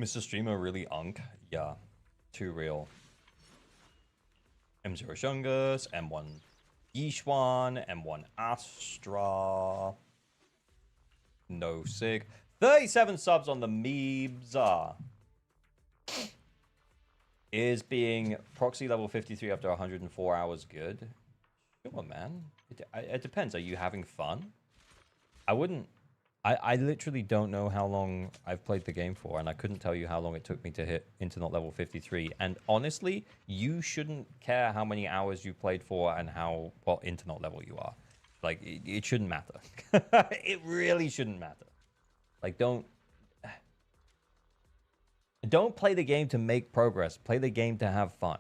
Mr. Streamer really unk. Yeah, too real. M0 Shungus, M1 Yishwan, M1 Astra. No Sig. 37 subs on the Meebs. Is being proxy level 53 after 104 hours good? Sure, man. It depends. Are you having fun? I wouldn't. I literally don't know how long I've played the game for, and I couldn't tell you how long it took me to hit Internet level 53. And honestly, you shouldn't care how many hours you played for and what Internet level you are. Like, it shouldn't matter. It really shouldn't matter. Like, don't Don't play the game to make progress. Play the game to have fun.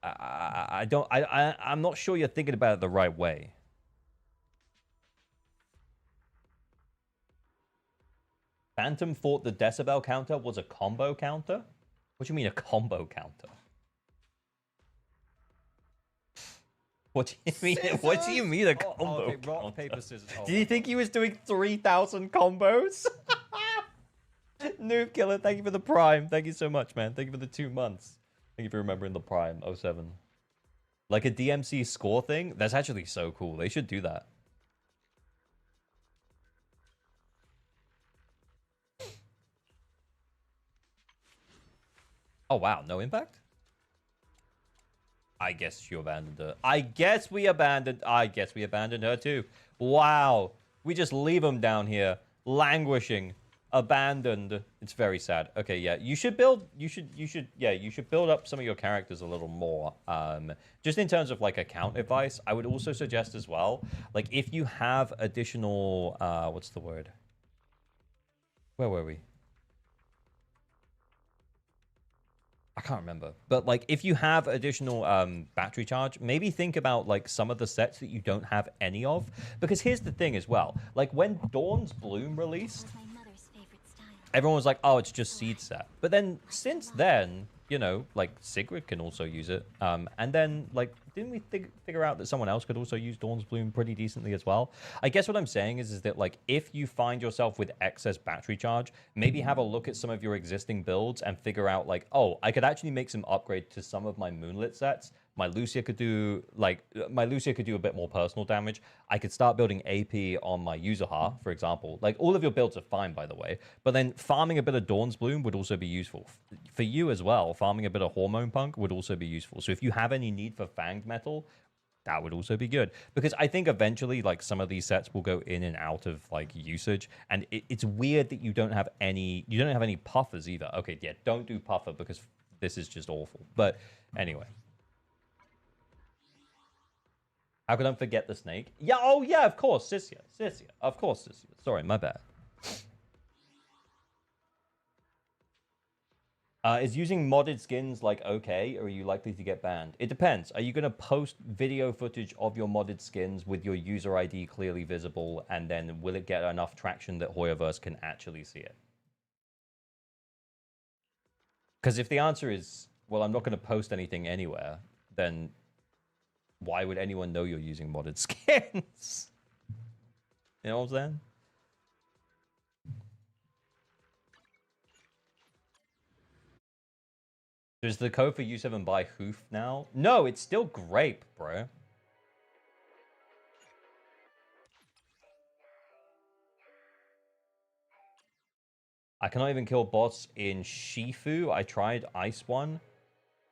I'm not sure you're thinking about it the right way. Phantom thought the decibel counter was a combo counter? What do you mean a combo counter? What do you mean? Scissors! What do you mean a combo okay, rock, counter? paper, scissors. Oh, Do you think he was doing 3,000 combos? Noob Killer, thank you for the Prime. Thank you so much, man. Thank you for the 2 months. Thank you for remembering the Prime 07. Like a DMC score thing? That's actually so cool. They should do that. Oh, wow. No impact? I guess you abandoned her. I guess we abandoned her too. Wow. We just leave them down here, languishing, abandoned. It's very sad. Okay, yeah. You should build up some of your characters a little more. Just in terms of like account advice, I would also suggest as well, like if you have additional what's the word? Where were we? I can't remember. But like if you have additional battery charge, maybe think about like some of the sets that you don't have any of. Because here's the thing as well. Like when Dawn's Bloom released, everyone was like, oh, it's just seed set. But then since then, you know, like Sigrid can also use it. And then like, didn't we figure out that someone else could also use Dawn's Bloom pretty decently as well? I guess what I'm saying is that like, if you find yourself with excess battery charge, maybe have a look at some of your existing builds and figure out like, oh, I could actually make some upgrade to some of my Moonlit sets. My Lucia could do a bit more personal damage. I could start building AP on my Yuzuha, for example. Like all of your builds are fine, by the way. But then farming a bit of Dawn's Bloom would also be useful. For you as well, farming a bit of Hormone Punk would also be useful. So if you have any need for Fanged Metal, that would also be good. Because I think eventually, like, some of these sets will go in and out of, like, usage. And it's weird that you don't have any puffers either. Okay, yeah, don't do puffer because this is just awful. But anyway. How could I forget the snake? Yeah, oh yeah, of course, Sissia. Of course, Sissia. Sorry, my bad. Is using modded skins like okay, or are you likely to get banned? It depends. Are you going to post video footage of your modded skins with your user ID clearly visible, and then will it get enough traction that Hoyoverse can actually see it? Because if the answer is, well, I'm not going to post anything anywhere, then why would anyone know you're using modded skins? You know what I'm saying? Does the code for U7 buy Hoof now? No, it's still Grape, bro. I cannot even kill boss in Shifu. I tried Ice One,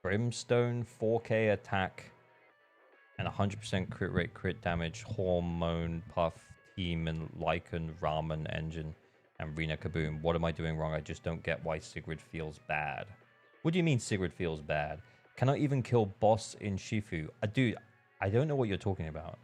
Brimstone, 4K attack, and 100% crit rate, crit damage, Hormone, Puff, Team, and Lycan, Ramen, Engine, and Rena Kaboom. What am I doing wrong? I just don't get why Sigrid feels bad. What do you mean Sigrid feels bad? Cannot even kill boss in Shifu. Dude, I don't know what you're talking about.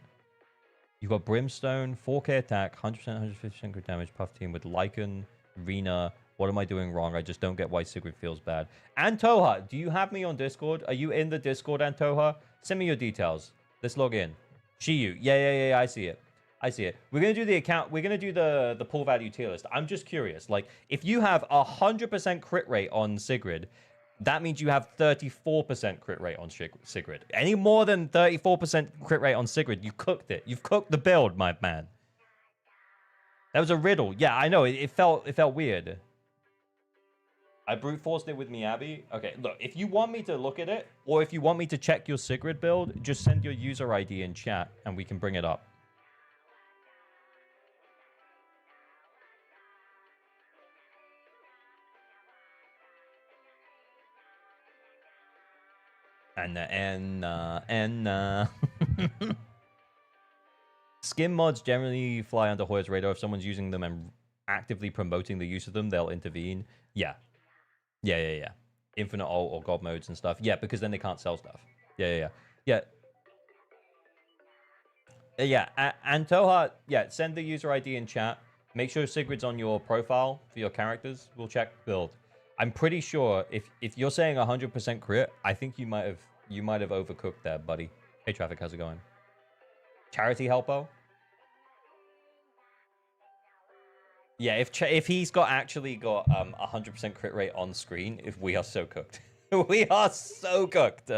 You got Brimstone, 4K attack, 100%, 150% crit damage, Puff Team with Lycan, Rena. What am I doing wrong? I just don't get why Sigrid feels bad. Antoha, do you have me on Discord? Are you in the Discord, Antoha? Send me your details. Let's log in. Shiyu. Yeah, I see it. We're going to do the account. We're going to do the pull value tier list. I'm just curious. Like, if you have 100% crit rate on Sigrid, that means you have 34% crit rate on Sigrid. Any more than 34% crit rate on Sigrid, you cooked it. You've cooked the build, my man. That was a riddle. Yeah, I know. It felt weird. I brute forced it with Miyabi. Okay, look, if you want me to look at it, or if you want me to check your Sigrid build, just send your user ID in chat, and we can bring it up. Skin mods generally fly under Hoya's radar. If someone's using them and actively promoting the use of them, they'll intervene. Yeah. Infinite ult or god modes and stuff. Yeah, because then they can't sell stuff. Yeah. Antoha, yeah, send the user ID in chat. Make sure Sigrid's on your profile for your characters. We'll check build. I'm pretty sure if you're saying 100% crit, I think you might have overcooked there, buddy. Hey, Traffic, how's it going? Charity Helpo? Yeah, if he's actually got 100% crit rate on screen, if we are so cooked. We are so cooked.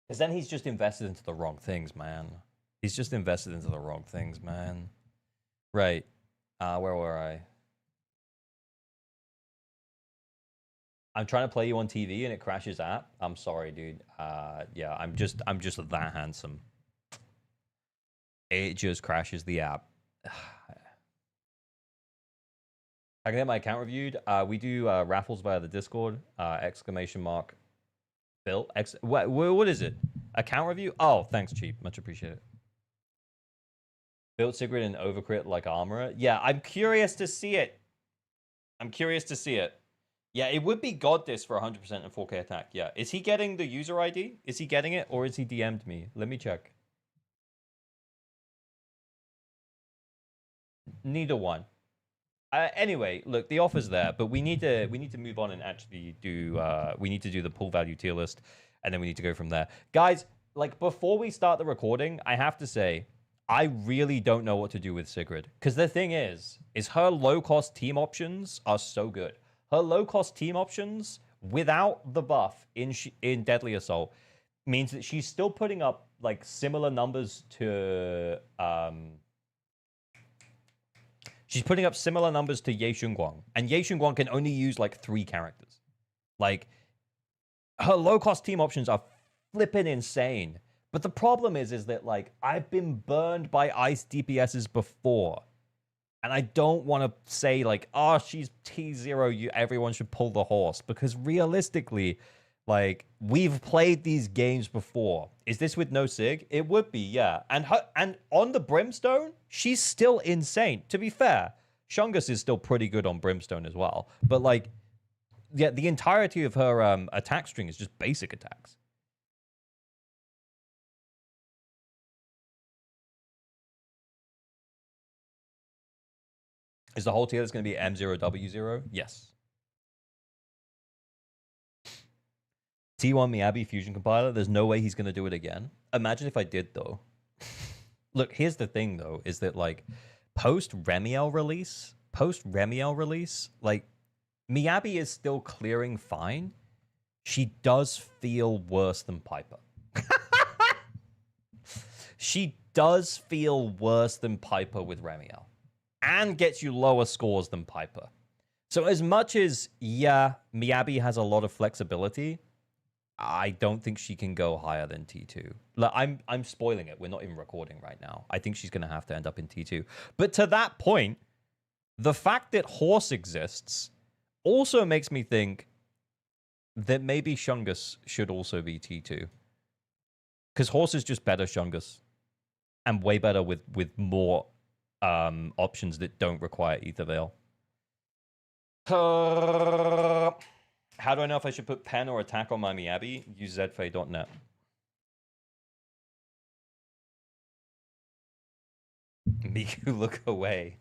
Because then he's just invested into the wrong things, man. He's just invested into the wrong things, man. Right. Where were I? I'm trying to play you on TV and it crashes app. I'm sorry, dude. Yeah, I'm just that handsome. It just crashes the app. I can get my account reviewed. We do raffles via the Discord. Exclamation mark. Bill. What is it? Account review? Oh, thanks, Cheap. Much appreciated. Built Sigrid and overcrit like Armorer. Yeah, I'm curious to see it. I'm curious to see it. Yeah, it would be Goddess for 100% and 4K attack. Yeah. Is he getting the user ID? Is he getting it or is he DM'd me? Let me check. Neither one. Anyway, look, the offer's there, but we need to move on and actually do we need to do the pull value tier list, and then we need to go from there. Guys, like before we start the recording, I have to say, I really don't know what to do with Sigrid. Because the thing is her low-cost team options are so good. Her low-cost team options, without the buff in Deadly Assault, means that she's still putting up like similar numbers to she's putting up similar numbers to Ye Shunguang. And Ye Shunguang can only use like 3 characters. Like, her low-cost team options are flipping insane. But the problem is that, like, I've been burned by ice DPSs before. And I don't want to say, like, oh, she's T0, everyone should pull the horse. Because realistically, like, we've played these games before. Is this with no Sig? It would be, yeah. And on the Brimstone, she's still insane. To be fair, Shungus is still pretty good on Brimstone as well. But, like, yeah, the entirety of her attack string is just basic attacks. Is the whole tier that's going to be M0W0? Yes. T1 Miyabi Fusion Compiler, there's no way he's going to do it again. Imagine if I did, though. Look, here's the thing, though, is that, like, post-Remiel release, like, Miyabi is still clearing fine. She does feel worse than Piper. She does feel worse than Piper with Remiel. And gets you lower scores than Piper. So as much as, yeah, Miyabi has a lot of flexibility, I don't think she can go higher than T2. Look, I'm spoiling it. We're not even recording right now. I think she's going to have to end up in T2. But to that point, the fact that Horse exists also makes me think that maybe Shungus should also be T2. Because Horse is just better Shungus. And way better with more options that don't require Ether Veil. How do I know if I should put pen or attack on my Miyabi? Use zfei.net. Miku, look away.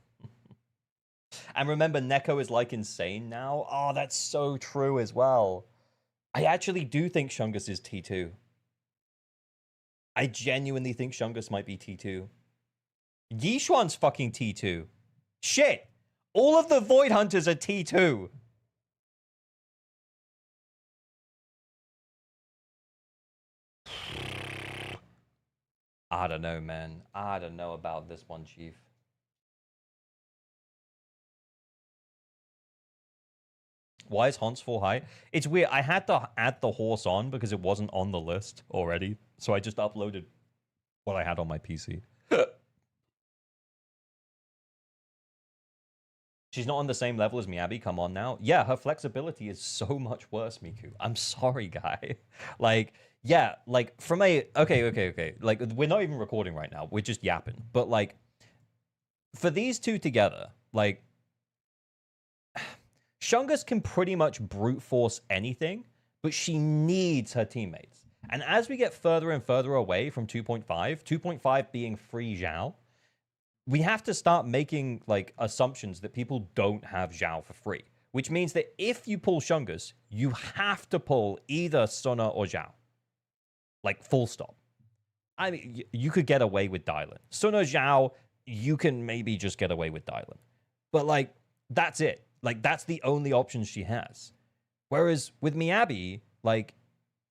And remember, Neko is like insane now. Oh, that's so true as well. I actually do think Shungus is T2. I genuinely think Shungus might be T2. Yishuan's fucking T2. Shit! All of the Void Hunters are T2. I don't know, man. I don't know about this one, Chief. Why is Hans full high? It's weird. I had to add the horse on because it wasn't on the list already. So I just uploaded what I had on my PC. She's not on the same level as Miyabi. Come on now. Yeah, her flexibility is so much worse, Miku. I'm sorry, guy. Like, yeah, like from a... Okay. Like, we're not even recording right now. We're just yapping. But, like, for these two together, like, Shungus can pretty much brute force anything, but she needs her teammates. And as we get further and further away from 2.5, 2.5 being free Zhao, we have to start making like assumptions that people don't have Zhao for free. Which means that if you pull Shungus, you have to pull either Suna or Zhao. Like, full stop. I mean, you could get away with Dylan. Suna, Zhao, you can maybe just get away with Dylan. But, like, that's it. Like, that's the only option she has. Whereas with Miyabi, like,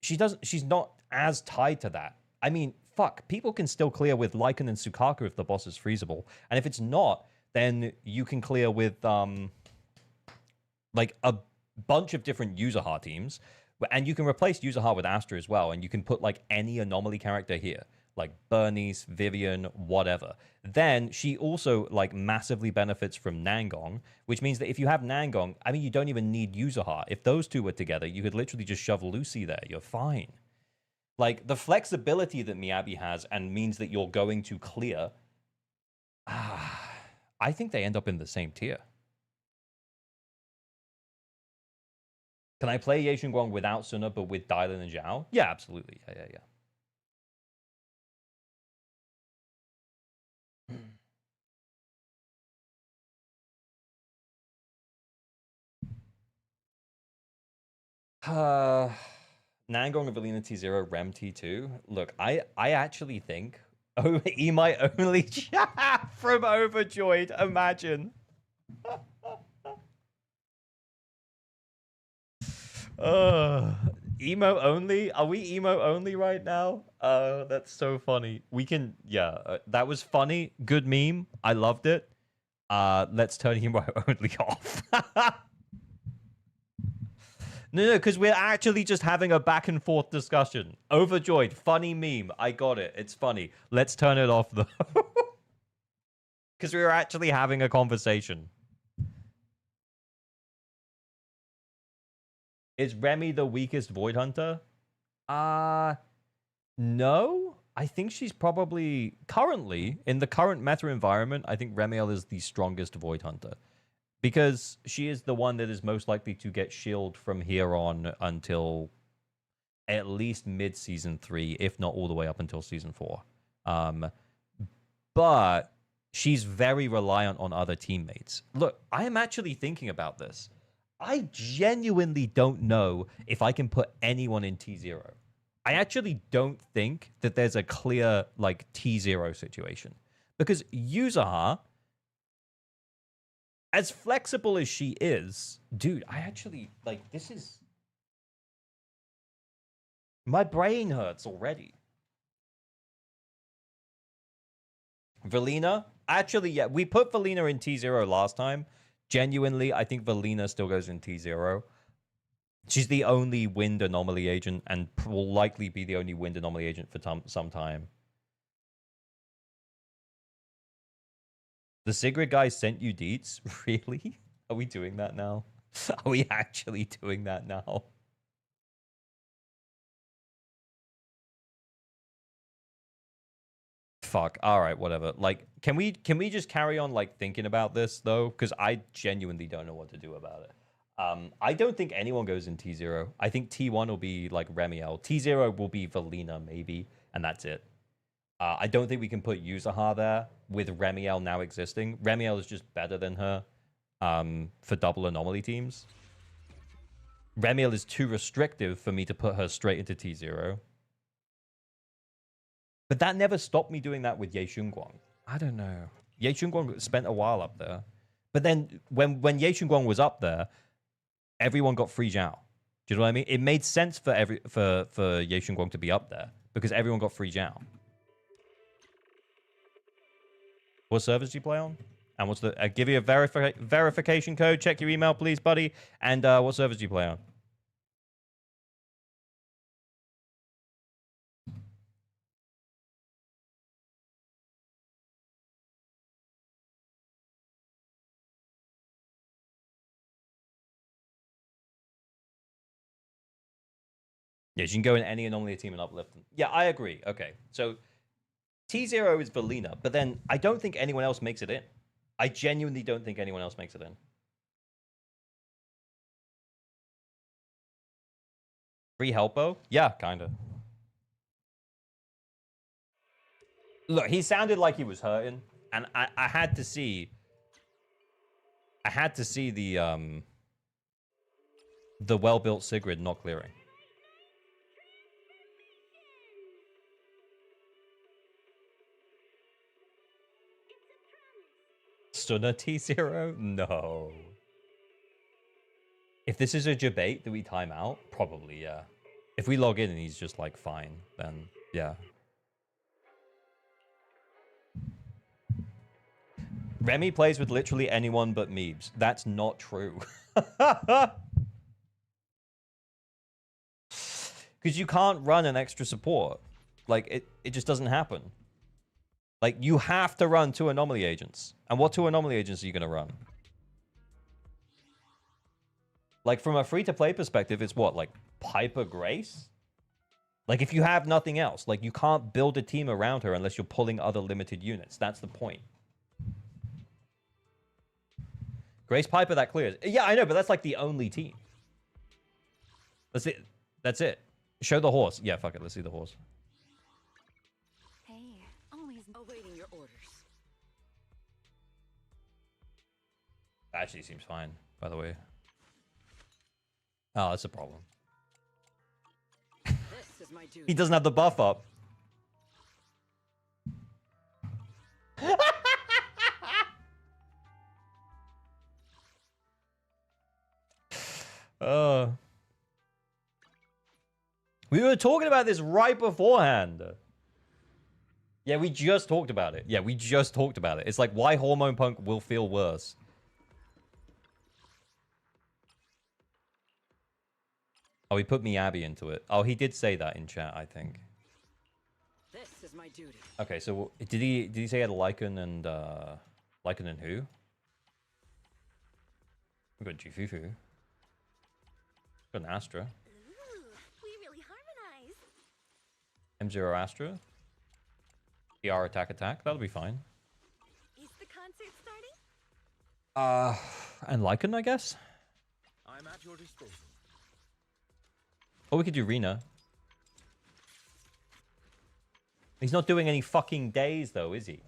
she's not as tied to that. I mean, fuck, people can still clear with Lycan and Sukaku if the boss is freezable. And if it's not, then you can clear with, like a bunch of different Yuzuha teams, and you can replace Yuzuha with Astra as well, and you can put like any anomaly character here, like Bernice, Vivian, whatever. Then she also like massively benefits from Nangong, which means that if you have Nangong, I mean, you don't even need Yuzuha. If those two were together, you could literally just shove Lucy there. You're fine. Like the flexibility that Miyabi has and means that you're going to clear. I think they end up in the same tier. Can I play Ye Guang without Suna, but with Dylan and Zhao? Yeah, absolutely. Yeah. Nangong and Valina T0, Rem T2. Look, I actually think... Oh, he might only chat from Overjoyed. Imagine. Emo only? Are we emo only right now? That's so funny. We can, yeah, that was funny. Good meme. I loved it. Let's turn emo only off. No, because we're actually just having a back and forth discussion. Overjoyed, funny meme. I got it. It's funny. Let's turn it off though. Because we were actually having a conversation. Is Remy the weakest Void Hunter? No. I think she's probably, currently, in the current meta environment, I think Remiel is the strongest Void Hunter. Because she is the one that is most likely to get shield from here on until at least mid-season 3, if not all the way up until season 4. But she's very reliant on other teammates. Look, I am actually thinking about this. I genuinely don't know if I can put anyone in T0. I actually don't think that there's a clear, like, T0 situation. Because Yuzuha, as flexible as she is, dude, I actually, like, this is... My brain hurts already. Valina? Actually, yeah, we put Valina in T0 last time. Genuinely, I think Valina still goes in T0. She's the only wind anomaly agent and will likely be the only wind anomaly agent for some time. The Sigrid guy sent you deets? Really? Are we doing that now? Are we actually doing that now? Fuck. All right, whatever. Like, can we just carry on like thinking about this though? Because I genuinely don't know what to do about it. I don't think anyone goes in T0. I think T1 will be like Remiel. T0 will be Valina maybe, and that's it. I don't think we can put Yuzuha there with Remiel now existing. Remiel is just better than her for double anomaly teams. Remiel is too restrictive for me to put her straight into T0. But that never stopped me doing that with Ye Guang. I don't know. Ye Guang spent a while up there. But then when Ye Guang was up there, everyone got free Zhao. Do you know what I mean? It made sense for Ye Guang to be up there because everyone got free Zhao. What servers do you play on? And what's the... give you a verification code. Check your email, please, buddy. And what servers do you play on? Yes, you can go in any anomaly team and uplift them. Yeah, I agree. Okay, so T0 is Valina, but then I don't think anyone else makes it in. I genuinely don't think anyone else makes it in. Free Helpo? Yeah, kind of. Look, he sounded like he was hurting, and I had to see. I had to see the well-built Sigrid not clearing. Stunner T0? No. If this is a debate, do we time out? Probably, yeah. If we log in and he's just like fine, then yeah. Remy plays with literally anyone but Meebs. That's not true. Because you can't run an extra support. Like, it just doesn't happen. Like, you have to run 2 anomaly agents. And what 2 anomaly agents are you going to run? Like, from a free-to-play perspective, it's what? Like, Piper Grace? Like, if you have nothing else, like, you can't build a team around her unless you're pulling other limited units. That's the point. Grace Piper, that clears. Yeah, I know, but that's, like, the only team. That's it. That's it. Show the horse. Yeah, fuck it. Let's see the horse. Hey, always Awaiting your orders. Actually seems fine, by the way. Oh, that's a problem. This is my duty. He doesn't have the buff up. We were talking about this right beforehand. Yeah, we just talked about it. Yeah, we just talked about it. It's like why Hormone Punk will feel worse. Oh, he put Miyabi into it. Oh, he did say that in chat, I think. This is my duty. Okay, so did he say he had Lycan and who? We got Jufufu. Got an Astra. Ooh, we really harmonize. M0 Astra. PR attack. That'll be fine. Is the concert starting? And Lycan, I guess. I'm at your disposal. Or we could do Rena. He's not doing any fucking days, though, is he?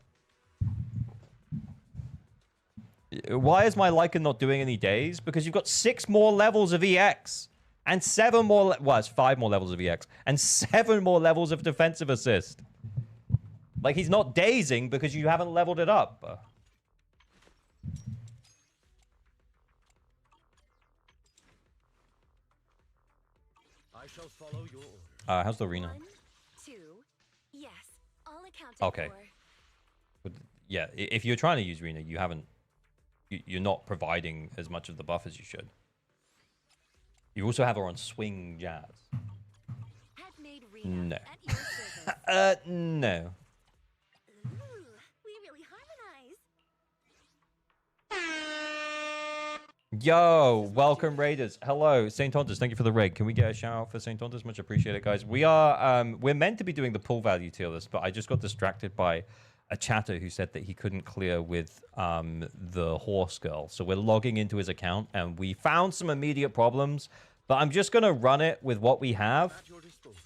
Why is my Lycan not doing any days? Because you've got 6 more levels of EX. And 7 more... Well, it's 5 more levels of EX. And 7 more levels of defensive assist. Like, he's not dazing because you haven't leveled it up. I shall follow your orders. How's the arena? 1, 2, yes, all accounted Okay. for. Yeah, if you're trying to use Rena, you haven't... You're not providing as much of the buff as you should. You also have her on Swing Jazz. Have made Rena No. at your service. No. Ooh, we really harmonize. Yo, welcome Raiders. Hello, St. Tontus. Thank you for the raid. Can we get a shout out for St. Tontus? Much appreciated, guys. We are we're meant to be doing the pull value tier list, but I just got distracted by a chatter who said that he couldn't clear with the horse girl. So we're logging into his account and we found some immediate problems, but I'm just gonna run it with what we have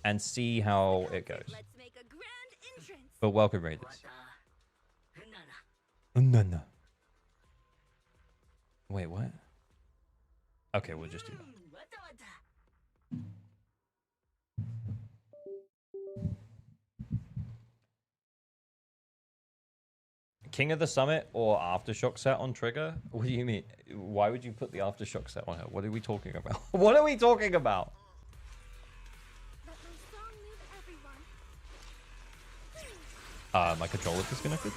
and see how it goes. Let's make a grand entrance. But welcome Raiders. Nana. No. Wait, what? Okay, we'll just do that. King of the Summit or Aftershock set on Trigger? What do you mean? Why would you put the Aftershock set on her? What are we talking about? What are we talking about? Let my song move everyone. My controller disconnected?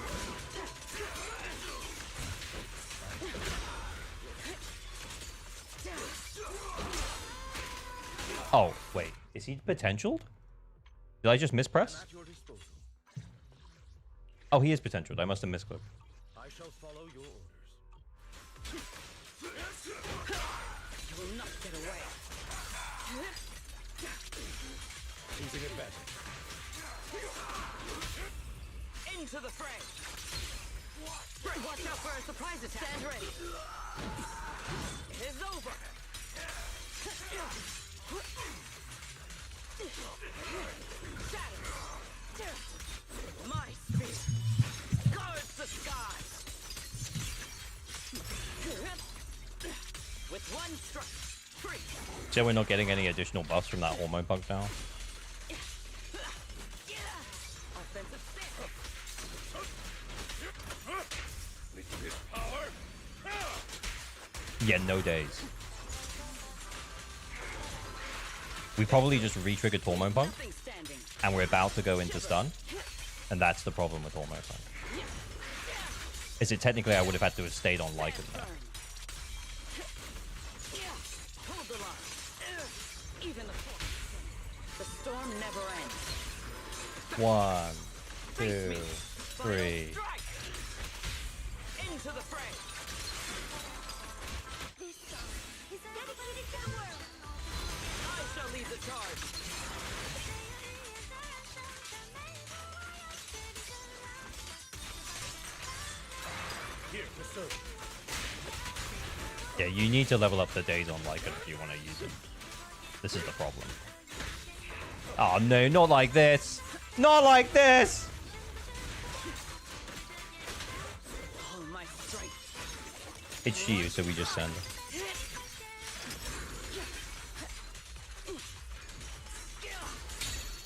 Oh, wait. Is he potentialed? Did I just mispress? At your disposal. Oh, he is potentialed. I must have misclicked. I shall follow your orders. You will not get away. Choosing it better. Into the fray. Watch out for a surprise attack. Stand ready. It is over. Shatter. My speed. One strike. Free. So we're not getting any additional buffs from that hormone punk now. Offensive stance. Yeah, no days. We probably just re-triggered hormone punk, Nothing standing. and we're about to go into stun, and that's the problem with hormone punk. Is it technically I would have had to have stayed on Lycan there. Hold the line. Even the storm never ends. 1, 2, 3. Strike. Into the fray. This song is dedicated to the world. I shall lead the charge. Yeah, you need to level up the days on Lycan if you want to use it. This is the problem. Oh no, not like this! Not like this! All my strength. It's you, so we just send.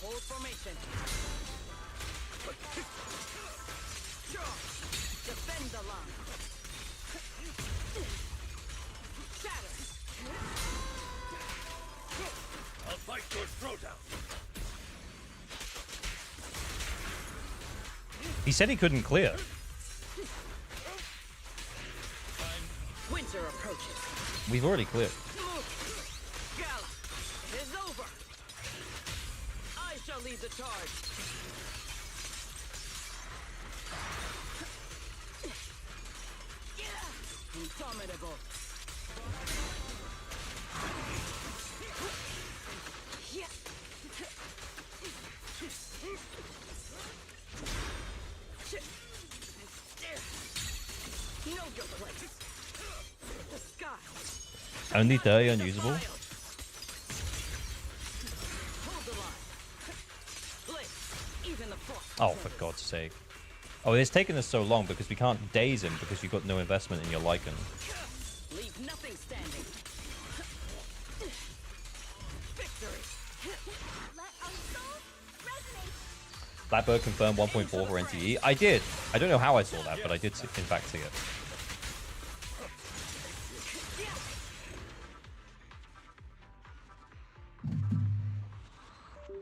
Hold formation. Defend the line. Shatter. I'll fight your throat out. He said he couldn't clear. Winter approaches. We've already cleared. Gala, it is over. I shall lead the charge. Indomitable. Know your place. The sky. Only 30 unusable? Hold the line. Blitz. Even the frost. Oh, for God's sake. Oh, it's taken us so long because we can't daze him because you've got no investment in your Lycan. Leave nothing standing. Victory. Let our souls resonate. Blackbird confirmed 1.4 for NTE. I did. I don't know how I saw that, but I did in fact see it.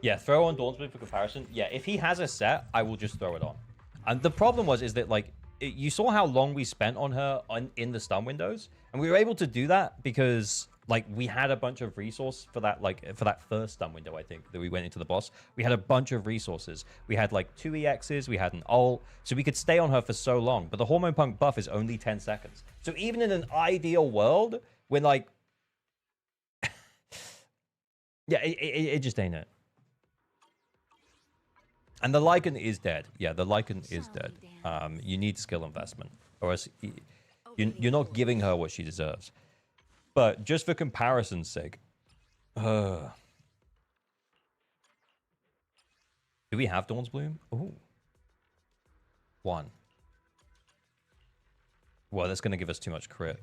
Yeah, throw on Dawnsplit for comparison. Yeah, if he has a set, I will just throw it on. And the problem is that, like, you saw how long we spent on her in the stun windows, and we were able to do that because, like, we had a bunch of resource for that, like, for that first stun window, I think, that we went into the boss. We had a bunch of resources. We had, like, 2 EXs, we had an ult, so we could stay on her for so long. But the Hormone Punk buff is only 10 seconds. So even in an ideal world, when, like... yeah, it just ain't it. And the Lycan is dead. Yeah, the Lycan is dead. You need skill investment, or else you're not giving her what she deserves. But just for comparison's sake, do we have Dawn's Bloom? Ooh, 1. Well, that's going to give us too much crit.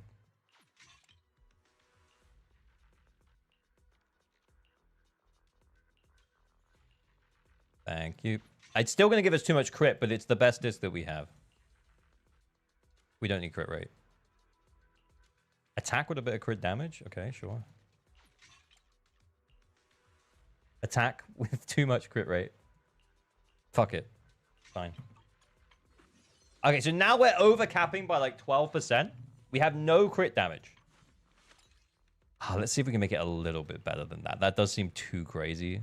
Thank you. It's still going to give us too much crit, but it's the best disc that we have. We don't need crit rate. Attack with a bit of crit damage? Okay, sure. Attack with too much crit rate. Fuck it. Fine. Okay, so now we're overcapping by like 12%. We have no crit damage. Let's see if we can make it a little bit better than that. That does seem too crazy. A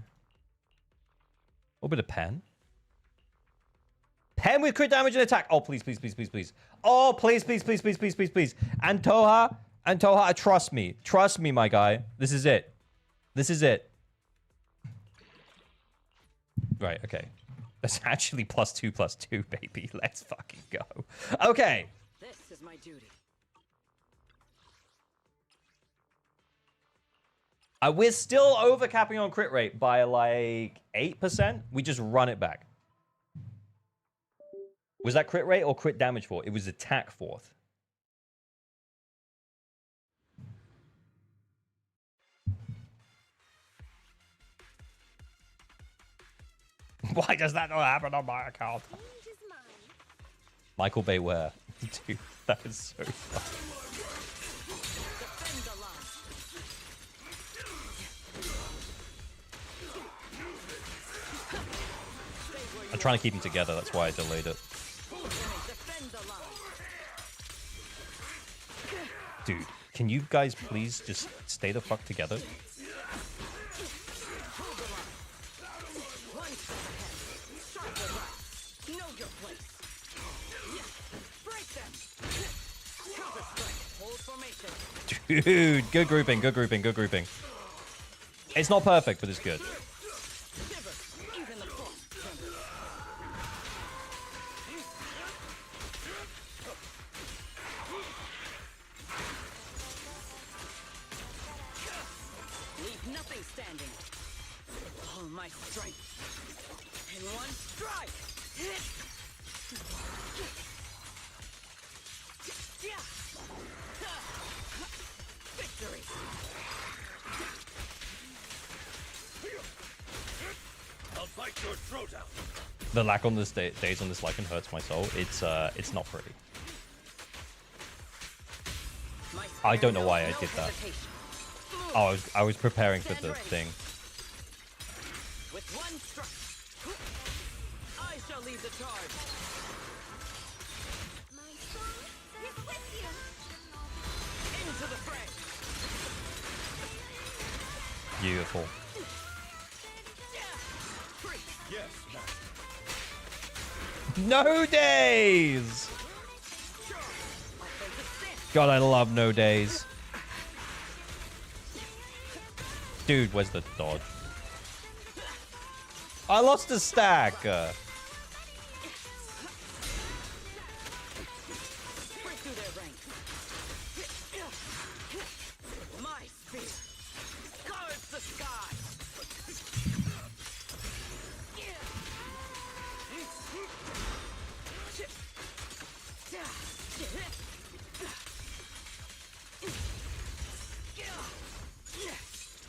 little bit of pen. Pen with crit damage and attack. Oh, please, please, please, please, please. Oh, please, please, please, please, please, please, please. And Toha, trust me. Trust me, my guy. This is it. This is it. Right, okay. That's actually +2/+2, baby. Let's fucking go. Okay. This is my duty. We're still overcapping on crit rate by like 8%. We just run it back. Was that crit rate or crit damage 4? It was attack 4th. Why does that not happen on my account? Michael Bay where? Dude, that is so funny. I'm trying to keep them together, that's why I delayed it. Dude, can you guys please just stay the fuck together? Dude, good grouping, good grouping, good grouping. It's not perfect, but it's good. Leave nothing standing. All my strength. In one strike. Victory. I'll fight your throat out. The lack on this days on this lichen hurts my soul. It's not pretty. I don't know why I did that. Oh, I was preparing for the thing. With one strike, I shall lead the charge. My soul is with you. Into the fray. Beautiful. Yes, No days! God, I love no days. Dude, where's the dodge? I lost a stack. Break through their ranks. My spear guards the sky.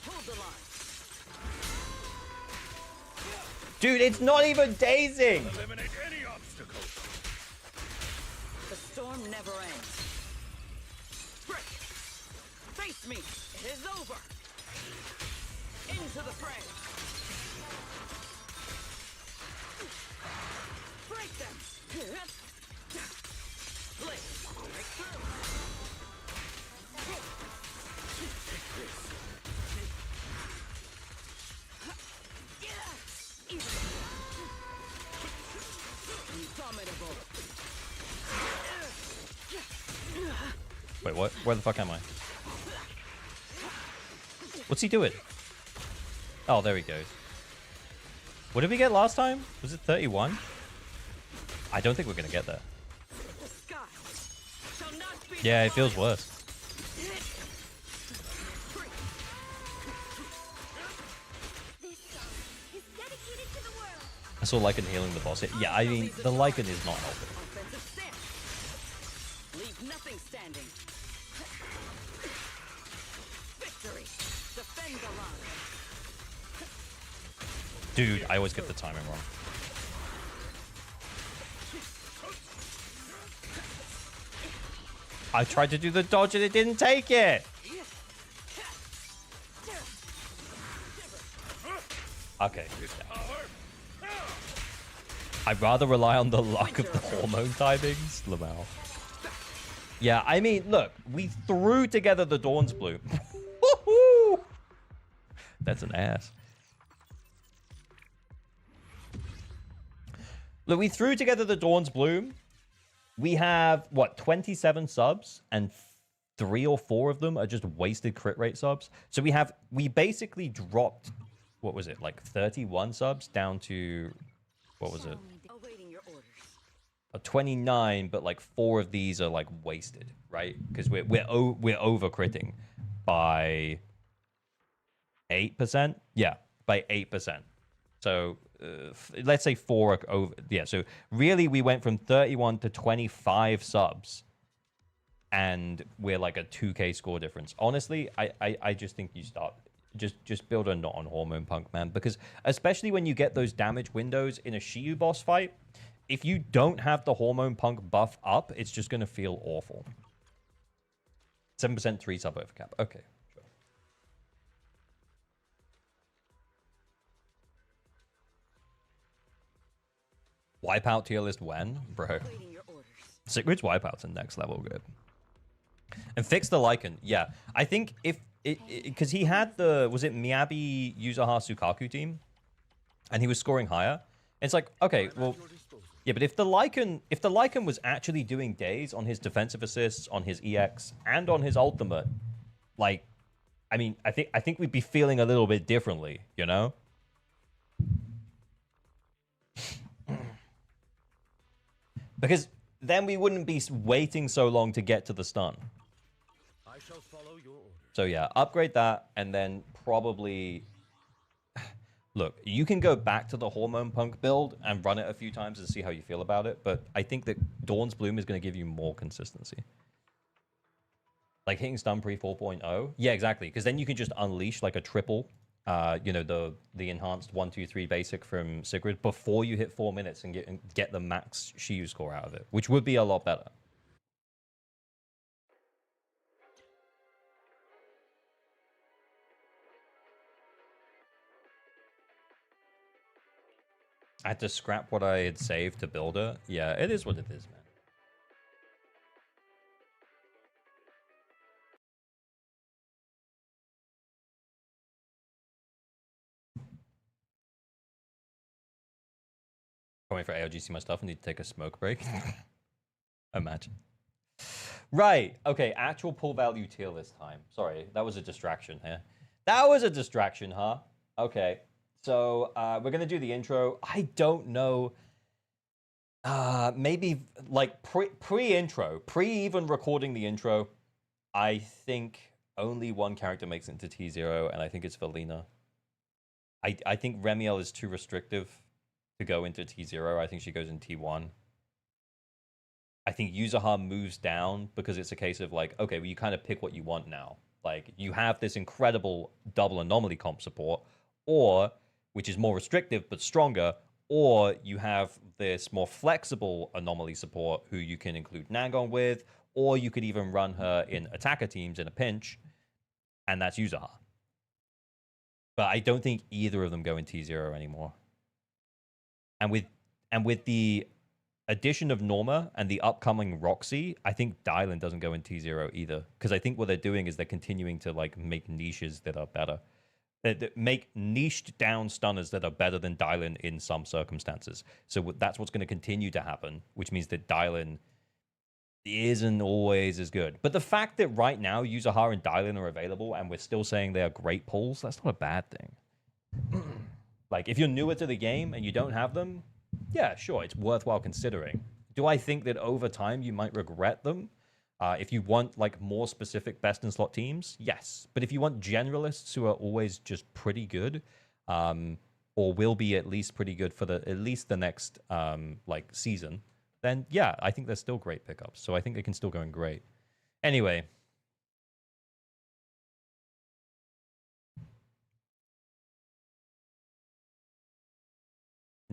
Hold the line. Dude, it's not even dazing. eliminate any obstacle. The storm never ends. Break. Face me. It is over. Into the fray. Break them. Blade. Break through. Indomitable. Wait, what? Where the fuck am I? What's he doing? Oh, there he goes. What did we get last time? Was it 31? I don't think we're gonna get there. The sky shall not be Yeah, it feels worse. This song is dedicated to the world. I saw Lycan healing the boss. Yeah, I mean, the Lycan is not helping. offensive stance. Leave nothing standing. Victory. Defend the line. Dude, I always get the timing wrong. I tried to do the dodge and it didn't take it. Okay. I'd rather rely on the luck of the hormone timings, Lamau. Yeah, I mean, look, we threw together the Dawn's Bloom. Woohoo! That's an ass. Look, we threw together the Dawn's Bloom. We have, what, 27 subs, and 3 or 4 of them are just wasted crit rate subs. So we basically dropped, what was it, like 31 subs down to, what was it? Awaiting your orders. 29, but like 4 of these are like wasted, right? Because we're over critting by 8%. Yeah, by 8%. So let's say 4 are over. Yeah, so really we went from 31 to 25 subs, and we're like a 2K score difference. Honestly, I just think you start. just build a not on hormone punk, man. Because especially when you get those damage windows in a Shiyu boss fight, if you don't have the hormone punk buff up, it's just gonna feel awful. 7% 3 sub overcap. Okay, sure. Wipeout tier list when, bro? Sigrid's wipeouts are next level good. And fix the Lycan. Yeah, I think if because he had the, was it Miyabi Yuzaha Sukaku team, and he was scoring higher. It's like, okay, well, yeah, but if the Lycan was actually doing days on his defensive assists, on his EX, and on his ultimate, like, I mean, I think we'd be feeling a little bit differently, you know? Because then we wouldn't be waiting so long to get to the stun. I shall follow your orders. So yeah, upgrade that, and then probably... Look, you can go back to the Hormone Punk build and run it a few times and see how you feel about it, but I think that Dawn's Bloom is going to give you more consistency. Like hitting stun pre 4.0? Yeah, exactly, because then you can just unleash like a triple, you know, the enhanced 1, 2, 3 basic from Sigrid before you hit 4 minutes and get the max Shiyu score out of it, which would be a lot better. I had to scrap what I had saved to build it. Yeah, it is what it is, man. Coming for AOG, see my stuff and need to take a smoke break. Imagine. Right. Okay, actual pull value tier list time. Sorry, that was a distraction here. That was a distraction, huh? Okay. So we're going to do the intro. I don't know. Maybe like pre-intro, pre-even recording the intro, I think only one character makes it into T0, and I think it's Valina. I think Remiel is too restrictive to go into T0. I think she goes in T1. I think Yuzaha moves down because it's a case of like, okay, well, you kind of pick what you want now. Like, you have this incredible double anomaly comp support, or... which is more restrictive but stronger, or you have this more flexible anomaly support who you can include Nagon with, or you could even run her in attacker teams in a pinch, and that's Yuzaha. But I don't think either of them go in T0 anymore. And with the addition of Norma and the upcoming Roxy, I think Dylan doesn't go in T0 either, because I think what they're doing is they're continuing to like make niches that are better. That make niched down stunners that are better than Dylan in some circumstances. So that's what's going to continue to happen, which means that Dylan isn't always as good. But the fact that right now Yuzaha and Dylan are available and we're still saying they are great pulls, that's not a bad thing. Like, if you're newer to the game and you don't have them, yeah, sure, it's worthwhile considering. Do I think that over time you might regret them? If you want like more specific best in slot teams, yes. But if you want generalists who are always just pretty good, or will be at least pretty good for at least the next like season, then yeah, I think they're still great pickups. So I think they can still go in great. Anyway.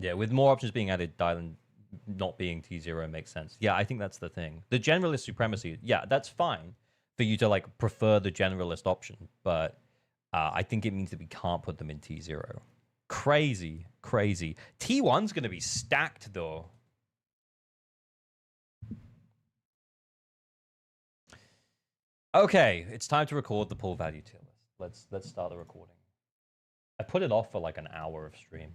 Yeah, with more options being added, Dylan not being T0 makes sense. Yeah, I think that's the thing. The generalist supremacy, yeah, that's fine for you to like prefer the generalist option, but I think it means that we can't put them in T0. Crazy, crazy. T1's going to be stacked though. Okay, it's time to record the pull value tier list. Let's start the recording. I put it off for like an hour of stream.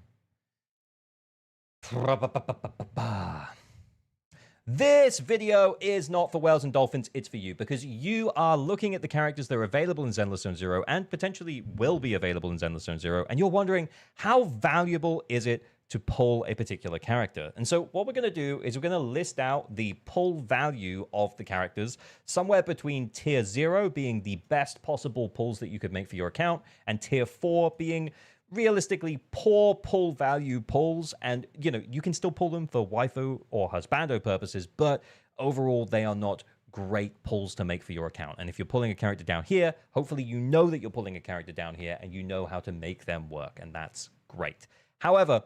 This video is not for whales and dolphins, it's for you, because you are looking at the characters that are available in Zenless Zone Zero and potentially will be available in Zenless Zone Zero, and you're wondering, how valuable is it to pull a particular character? And so what we're going to do is we're going to list out the pull value of the characters, somewhere between tier 0 being the best possible pulls that you could make for your account, and tier 4 being realistically poor pull value pulls. And you know, you can still pull them for waifu or husbando purposes, but overall they are not great pulls to make for your account. And if you're pulling a character down here, hopefully you know that you're pulling a character down here and you know how to make them work, and that's great. However,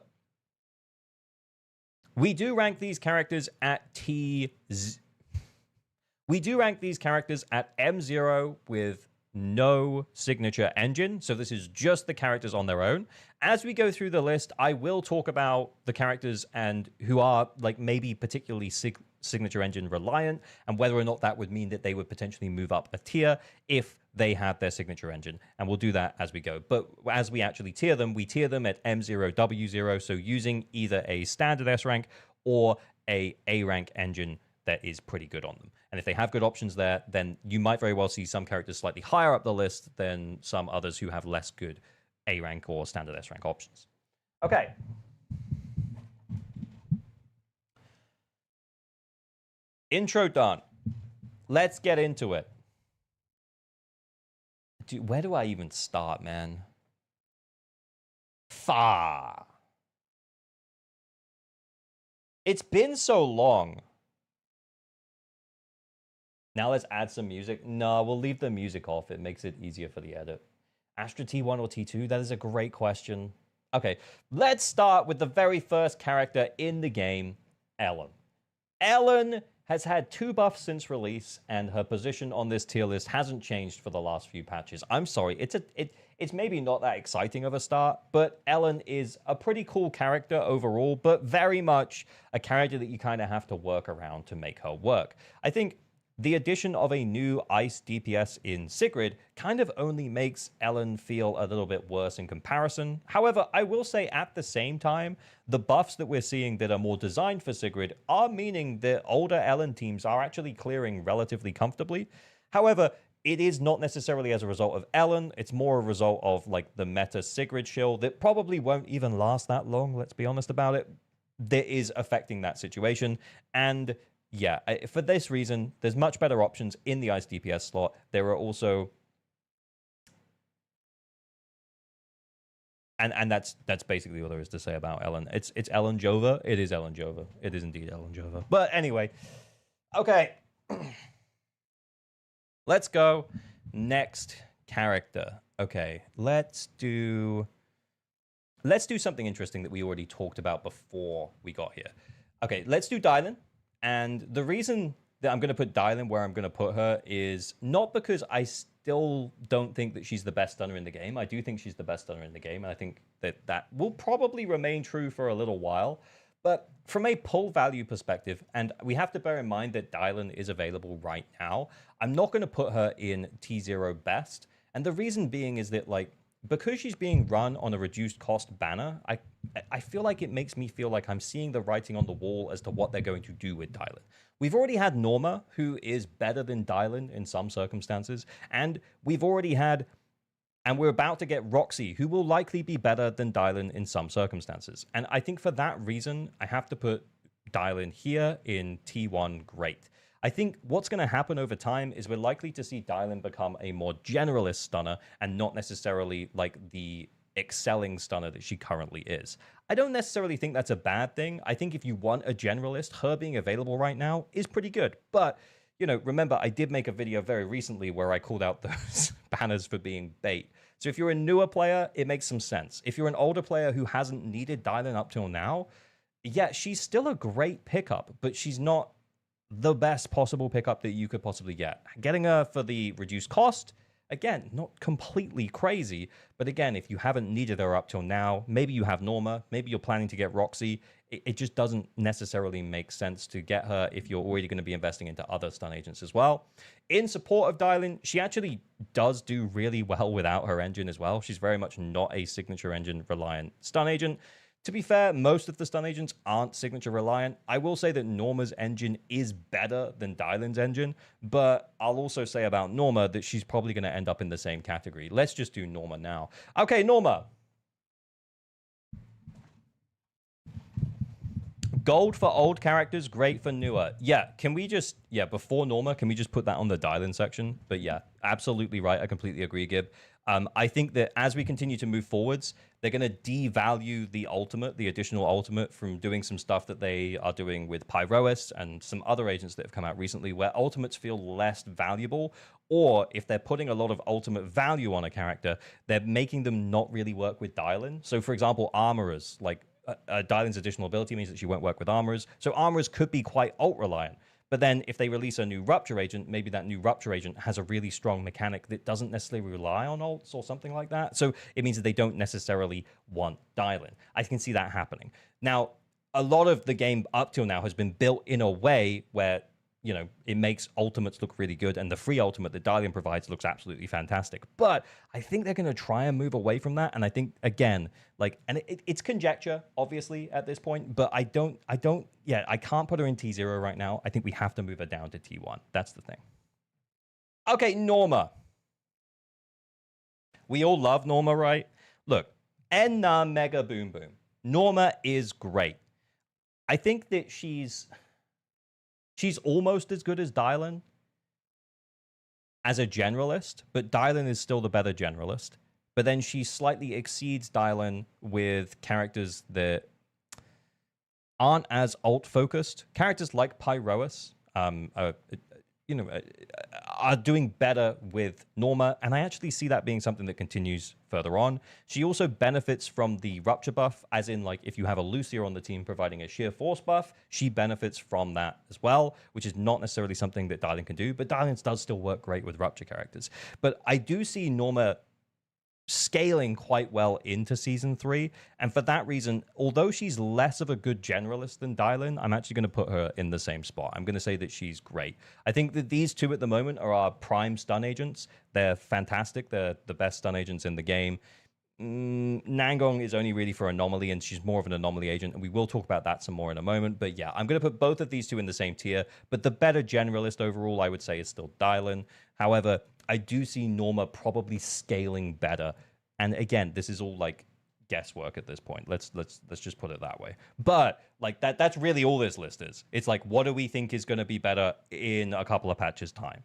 we do rank these characters at M0 with no signature engine. So this is just the characters on their own. As we go through the list, I will talk about the characters and who are like maybe particularly signature engine reliant, and whether or not that would mean that they would potentially move up a tier if they had their signature engine. And we'll do that as we go. But as we actually tier them, we tier them at M0, W0. So using either a standard S rank or a rank engine that is pretty good on them. And if they have good options there, then you might very well see some characters slightly higher up the list than some others who have less good A rank or standard S rank options. Okay. Intro done. Let's get into it. Dude, where do I even start, man? Fa. It's been so long. Now let's add some music. No, we'll leave the music off. It makes it easier for the edit. Astra T1 or T2? That is a great question. Okay, let's start with the very first character in the game, Ellen. Ellen has had 2 buffs since release, and her position on this tier list hasn't changed for the last few patches. I'm sorry, it's maybe not that exciting of a start, but Ellen is a pretty cool character overall, but very much a character that you kind of have to work around to make her work. I think the addition of a new ice DPS in Sigrid kind of only makes Ellen feel a little bit worse in comparison. However, I will say at the same time, the buffs that we're seeing that are more designed for Sigrid are meaning that older Ellen teams are actually clearing relatively comfortably. However, it is not necessarily as a result of Ellen. It's more a result of like the meta Sigrid shill that probably won't even last that long, let's be honest about it, that is affecting that situation. And yeah, for this reason, there's much better options in the ice DPS slot. There are also, and that's basically all there is to say about Ellen. It's Ellen Jova. It is Ellen Jova. It is indeed Ellen Jova. But anyway, okay, let's go. Next character. Okay, let's do something interesting that we already talked about before we got here. Okay, let's do Dylan. And the reason that I'm going to put Dylan where I'm going to put her is not because I still don't think that she's the best stunner in the game. I do think she's the best stunner in the game, and I think that will probably remain true for a little while. But from a pull value perspective, and we have to bear in mind that Dylan is available right now, I'm not going to put her in T0 best. And the reason being is that, like, because she's being run on a reduced cost banner, I feel like it makes me feel like I'm seeing the writing on the wall as to what they're going to do with Dylan. We've already had Norma, who is better than Dylan in some circumstances, and we've already had, and we're about to get Roxy, who will likely be better than Dylan in some circumstances. And I think for that reason, I have to put Dylan here in T1 great. I think what's going to happen over time is we're likely to see Dylan become a more generalist stunner and not necessarily like the excelling stunner that she currently is. I don't necessarily think that's a bad thing. I think if you want a generalist, her being available right now is pretty good. But, you know, remember, I did make a video very recently where I called out those banners for being bait. So if you're a newer player, it makes some sense. If you're an older player who hasn't needed Dylan up till now, yeah, she's still a great pickup, but she's not the best possible pickup that you could possibly get. Getting her for the reduced cost, again, not completely crazy, but again, if you haven't needed her up till now, maybe you have Norma, maybe you're planning to get Roxy, it just doesn't necessarily make sense to get her if you're already going to be investing into other stun agents as well. In support of Dylan, she actually does do really well without her engine as well. She's very much not a signature engine reliant stun agent. To be fair, most of the stun agents aren't signature reliant. I will say that Norma's engine is better than Dylan's engine, but I'll also say about Norma that she's probably going to end up in the same category. Let's just do Norma now. Okay, Norma. Gold for old characters, great for newer. Yeah, can we just, before Norma, can we just put that on the dial-in section? But yeah, absolutely right. I completely agree, Gib. I think that as we continue to move forwards, they're going to devalue the ultimate, the additional ultimate, from doing some stuff that they are doing with Pyrois and some other agents that have come out recently where ultimates feel less valuable. Or if they're putting a lot of ultimate value on a character, they're making them not really work with dial-in. So for example, armorers, like dial-in's additional ability means that she won't work with armorers. So armorers could be quite ult-reliant. But then if they release a new Rupture agent, maybe that new Rupture agent has a really strong mechanic that doesn't necessarily rely on ults or something like that. So it means that they don't necessarily want dial-in. I can see that happening. Now, a lot of the game up till now has been built in a way where, you know, it makes ultimates look really good, and the free ultimate that Dalian provides looks absolutely fantastic. But I think they're going to try and move away from that, and I think, again, like, and it's conjecture, obviously, at this point, but I can't put her in T0 right now. I think we have to move her down to T1. That's the thing. Okay, Norma. We all love Norma, right? Look, Enna Mega Boom Boom. Norma is great. I think that she's almost as good as Dylan as a generalist, but Dylan is still the better generalist. But then she slightly exceeds Dylan with characters that aren't as ult-focused. Characters like Pyrois, are doing better with Norma, and I actually see that being something that continues further on. She also benefits from the Rupture buff, as in, like, if you have a Lucia on the team providing a Sheer Force buff, she benefits from that as well, which is not necessarily something that Dylan can do, but Dylan does still work great with Rupture characters. But I do see Norma scaling quite well into Season 3, and for that reason, although she's less of a good generalist than Dylan, I'm actually going to put her in the same spot. I'm going to say that she's great. I think that these two at the moment are our prime stun agents. They're fantastic. They're the best stun agents in the game. Nangong is only really for Anomaly, and she's more of an Anomaly agent, and we will talk about that some more in a moment. But yeah, I'm going to put both of these two in the same tier, but the better generalist overall, I would say, is still Dylan. However, I do see Norma probably scaling better. And again, this is all like guesswork at this point. Let's just put it that way. But like that's really all this list is. It's like, what do we think is going to be better in a couple of patches time?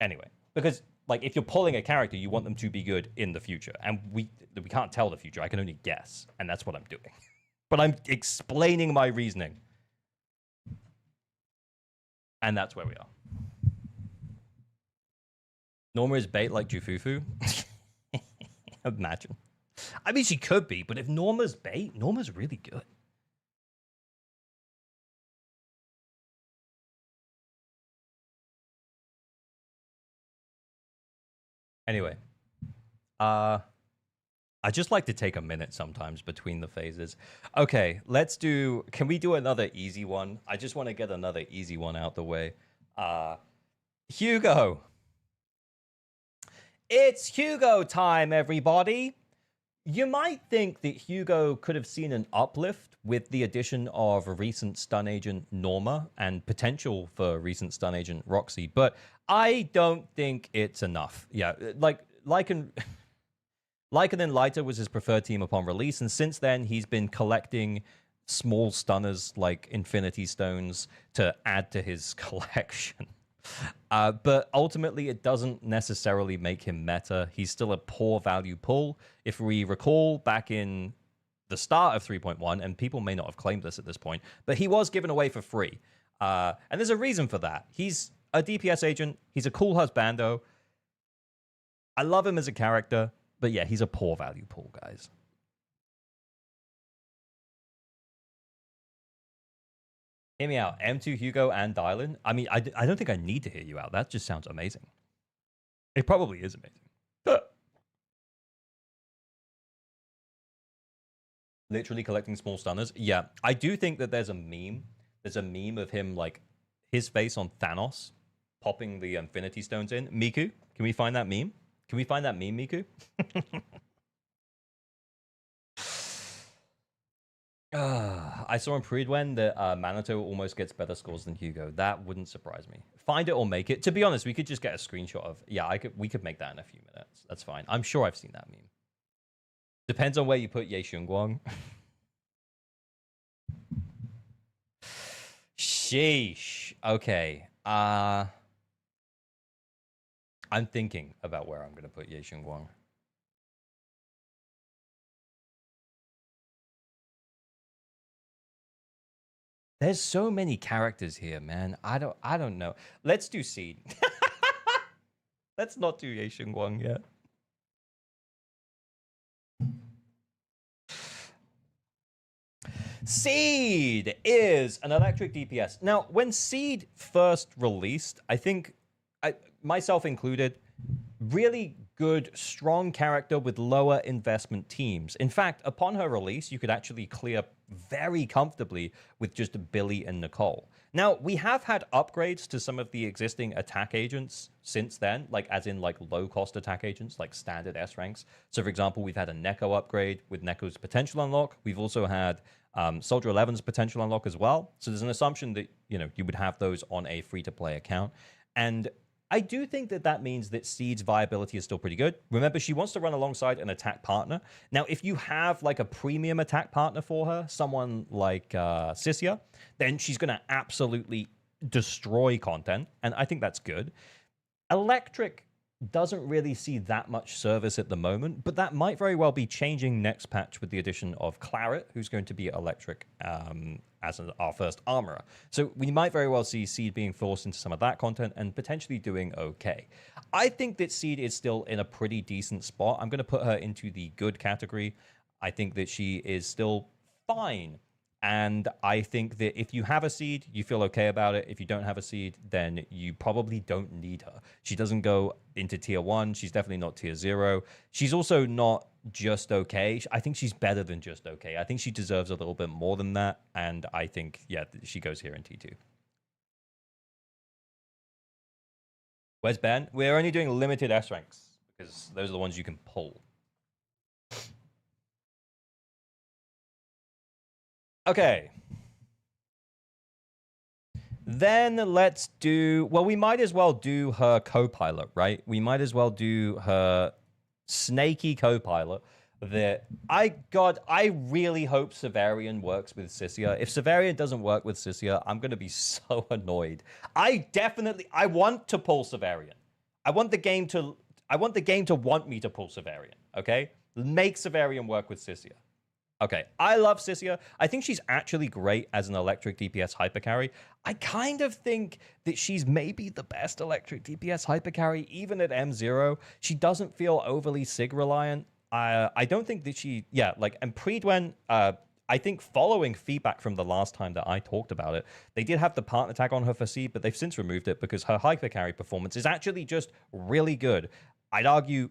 Anyway, because like if you're pulling a character, you want them to be good in the future. And we can't tell the future. I can only guess. And that's what I'm doing. But I'm explaining my reasoning. And that's where we are. Norma is bait like Jufufu. Imagine. I mean, she could be, but if Norma's bait, Norma's really good. Anyway, I just like to take a minute sometimes between the phases. Okay, can we do another easy one? I just want to get another easy one out the way. Hugo. It's Hugo time, everybody. You might think that Hugo could have seen an uplift with the addition of recent stun agent Norma and potential for recent stun agent Roxy, but I don't think it's enough. Yeah, Lycan and Lighter was his preferred team upon release, and since then he's been collecting small stunners like Infinity Stones to add to his collection. But ultimately, it doesn't necessarily make him meta. He's still a poor value pull. If we recall back in the start of 3.1, and people may not have claimed this at this point, but he was given away for free. And there's a reason for that. He's a DPS agent. He's a cool husbando. I love him as a character, but yeah, he's a poor value pull, guys. Hear me out. M2, Hugo, and Dylan. I mean, I don't think I need to hear you out. That just sounds amazing. It probably is amazing. Literally collecting small stunners. Yeah, I do think that there's a meme. There's a meme of him, like, his face on Thanos popping the Infinity Stones in. Miku, can we find that meme? Can we find that meme, Miku? I saw in Predwen that Manato almost gets better scores than Hugo. That wouldn't surprise me. Find it or make it. To be honest, we could just get a screenshot of... Yeah, we could make that in a few minutes. That's fine. I'm sure I've seen that meme. Depends on where you put Ye Shunguang. Sheesh. Okay. I'm thinking about where I'm going to put Ye Guang. There's so many characters here, man. I don't know. Let's do Seed. Let's not do Ye Guang yet. Seed is an electric DPS. Now, when Seed first released, I think, myself included, really good, strong character with lower investment teams. In fact, upon her release, you could actually clear very comfortably with just Billy and Nicole. Now, we have had upgrades to some of the existing attack agents since then, like as in like low-cost attack agents, like standard S ranks. So, for example, we've had a Neko upgrade with Neko's potential unlock. We've also had Soldier 11's potential unlock as well. So there's an assumption that, you know, you would have those on a free-to-play account. And I do think that that means that Seed's viability is still pretty good. Remember, she wants to run alongside an attack partner. Now, if you have like a premium attack partner for her, someone like Sissia, then she's going to absolutely destroy content. And I think that's good. Electric doesn't really see that much service at the moment, but that might very well be changing next patch with the addition of Claret, who's going to be electric as our first armorer. So we might very well see Seed being forced into some of that content and potentially doing okay. I think that Seed is still in a pretty decent spot. I'm going to put her into the good category. I think that she is still fine. And I think that if you have a Seed, you feel okay about it. If you don't have a Seed, then you probably don't need her. She doesn't go into tier 1. She's definitely not tier 0. She's also not just okay. I think she's better than just okay. I think she deserves a little bit more than that. And I think, yeah, she goes here in T2. Where's Ben? We're only doing limited S ranks because those are the ones you can pull. Okay. Then let's do... Well, we might as well do her co-pilot, right? We might as well do her snaky co-pilot that... God, I really hope Severian works with Sissia. If Severian doesn't work with Sissia, I'm going to be so annoyed. I want to pull Severian. I want the game to want me to pull Severian, okay? Make Severian work with Sissia. Okay, I love Sissia. I think she's actually great as an electric DPS hypercarry. I kind of think that she's maybe the best electric DPS hypercarry, even at M0. She doesn't feel overly SIG reliant. I don't think that she, and Predwen, I think following feedback from the last time that I talked about it, they did have the partner tag on her for Seed, but they've since removed it because her hypercarry performance is actually just really good. I'd argue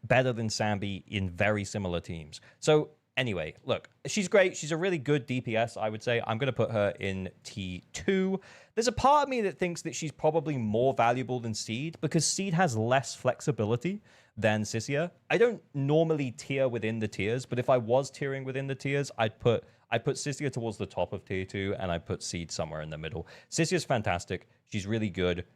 better than Sambi in very similar teams. So, anyway, look, she's great. She's a really good DPS, I would say. I'm going to put her in T2. There's a part of me that thinks that she's probably more valuable than Seed because Seed has less flexibility than Sissia. I don't normally tier within the tiers, but if I was tiering within the tiers, I'd put Sissia towards the top of tier 2 and I'd put Seed somewhere in the middle. Sissia's fantastic. She's really good.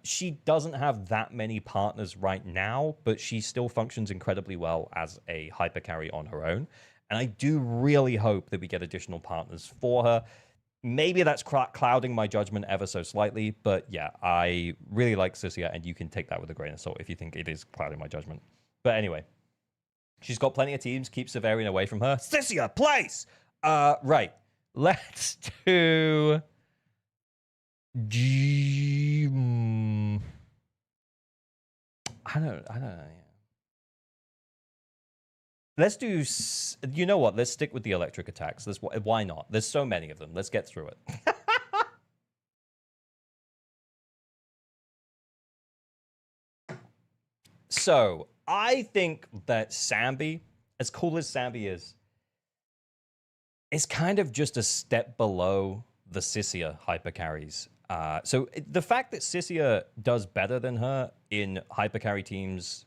She doesn't have that many partners right now, but she still functions incredibly well as a hypercarry on her own. And I do really hope that we get additional partners for her. Maybe that's clouding my judgment ever so slightly, but yeah, I really like Sissia, and you can take that with a grain of salt if you think it is clouding my judgment. But anyway, she's got plenty of teams. Keep Severian away from her. Sissia, place! Right. Let's do... I don't know. Yeah. Let's do. You know what? Let's stick with the electric attacks. Why not? There's so many of them. Let's get through it. So I think that Sambi, as cool as Sambi is kind of just a step below the Sissia hypercarries. So the fact that Sissia does better than her in hypercarry teams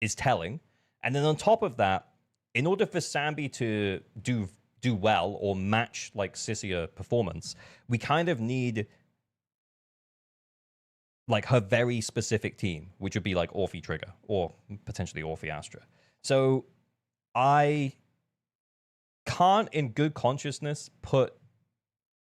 is telling. And then on top of that, in order for Sambi to do well or match like Sissia performance, we kind of need like her very specific team, which would be like Orphe Trigger or potentially Orphe Astra. So I can't, in good consciousness, put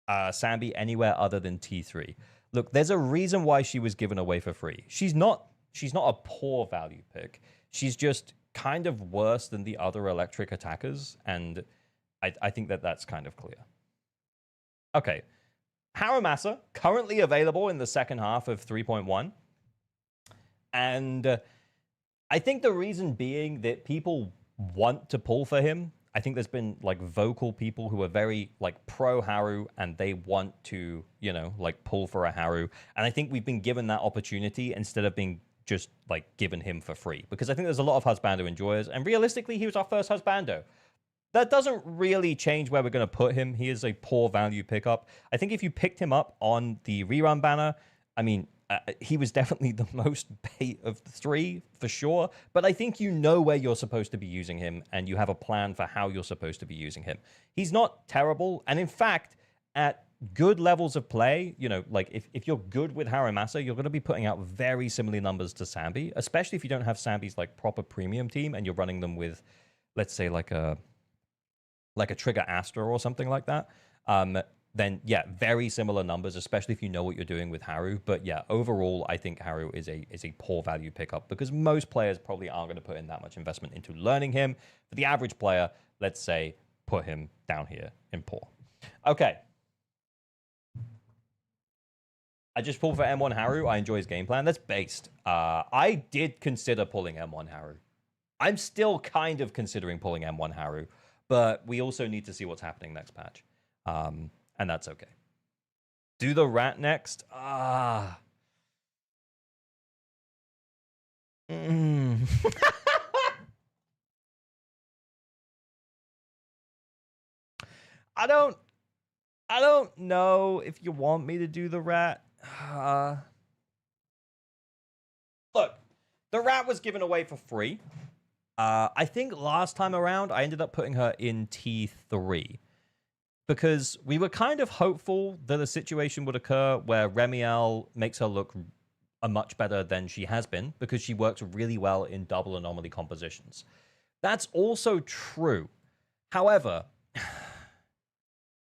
Sambi anywhere other than T3. Look, there's a reason why she was given away for free. She's not a poor value pick. She's just kind of worse than the other electric attackers, and I think that's kind of clear. Okay. Haramasa, currently available in the second half of 3.1. And I think the reason being that people want to pull for him. I think there's been like vocal people who are very like pro Haru and they want to, you know, like pull for a Haru. And I think we've been given that opportunity instead of being just like given him for free. Because I think there's a lot of husbando enjoyers. And realistically, he was our first husbando. That doesn't really change where we're going to put him. He is a poor value pickup. I think if you picked him up on the rerun banner, I mean, he was definitely the most bait of the three, for sure. But I think you know where you're supposed to be using him, and you have a plan for how you're supposed to be using him. He's not terrible. And in fact, at good levels of play, you know, like if you're good with Haramasa, you're going to be putting out very similar numbers to Sambi, especially if you don't have Sambi's like proper premium team and you're running them with, let's say, like a Trigger Astra or something like that. Then yeah, very similar numbers, especially if you know what you're doing with Haru. But yeah, overall, I think Haru is a poor value pickup because most players probably aren't going to put in that much investment into learning him. For the average player, let's say, put him down here in poor. Okay. I just pulled for M1 Haru. I enjoy his game plan. That's based. I did consider pulling M1 Haru. I'm still kind of considering pulling M1 Haru, but we also need to see what's happening next patch. And that's okay. Do the rat next? I don't know if you want me to do the rat. Look, the rat was given away for free. I think last time around, I ended up putting her in T3. Because we were kind of hopeful that a situation would occur where Remiel makes her look much better than she has been, because she works really well in double anomaly compositions. That's also true. However,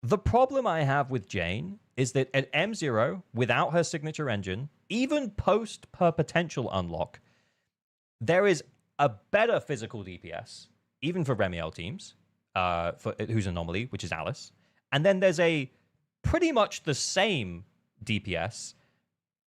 the problem I have with Jane is that at M0, without her signature engine, even post her potential unlock, there is a better physical DPS, even for Remiel teams, for who's anomaly, which is Alice. And then there's a pretty much the same DPS,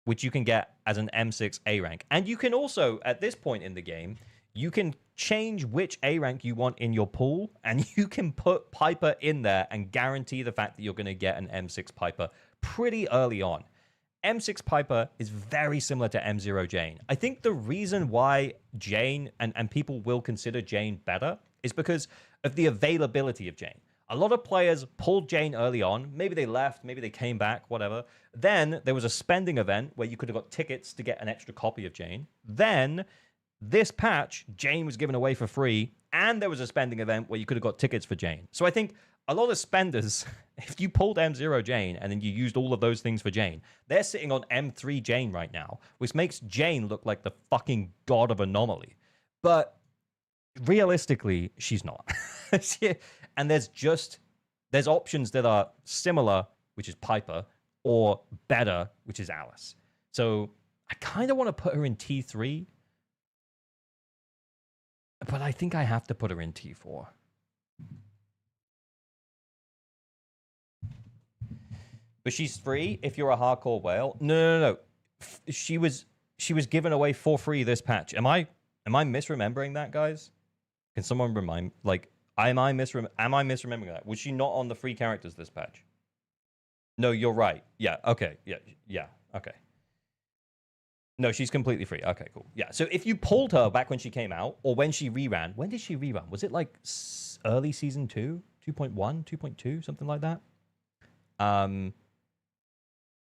which you can get as an M6 A rank. And you can also, at this point in the game, you can change which A rank you want in your pool, and you can put Piper in there and guarantee the fact that you're going to get an M6 Piper pretty early on. M6 Piper is very similar to M0 Jane. I think the reason why Jane, and people will consider Jane better, is because of the availability of Jane. A lot of players pulled Jane early on. Maybe they left, maybe they came back, whatever. Then there was a spending event where you could have got tickets to get an extra copy of Jane. Then this patch, Jane was given away for free, and there was a spending event where you could have got tickets for Jane. So I think a lot of spenders, if you pulled M0 Jane and then you used all of those things for Jane, they're sitting on M3 Jane right now, which makes Jane look like the fucking god of anomaly. But realistically, she's not. And there's options that are similar, which is Piper, or better, which is Alice. So I kind of want to put her in T3, but I think I have to put her in T4. But she's free if you're a hardcore whale. No. She was given away for free this patch. Am I misremembering that, guys? Can someone remind, like, am I misremembering that? Was she not on the free characters this patch? No, you're right. Yeah, okay. Yeah, okay. No, she's completely free. Okay, cool. Yeah, so if you pulled her back when she came out, or when she reran, when did she rerun? Was it like early season 2? 2.1? 2.2? Something like that?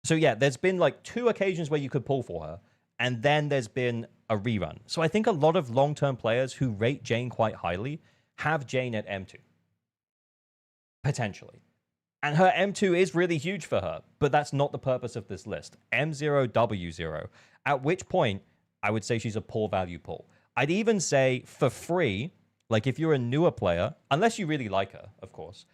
So yeah, there's been like 2 occasions where you could pull for her, and then there's been a rerun. So I think a lot of long-term players who rate Jane quite highly have Jane at M2. Potentially. And her M2 is really huge for her, but that's not the purpose of this list. M0, W0. At which point, I would say she's a poor value pull. I'd even say, for free, Like, if you're a newer player, unless you really like her, of course,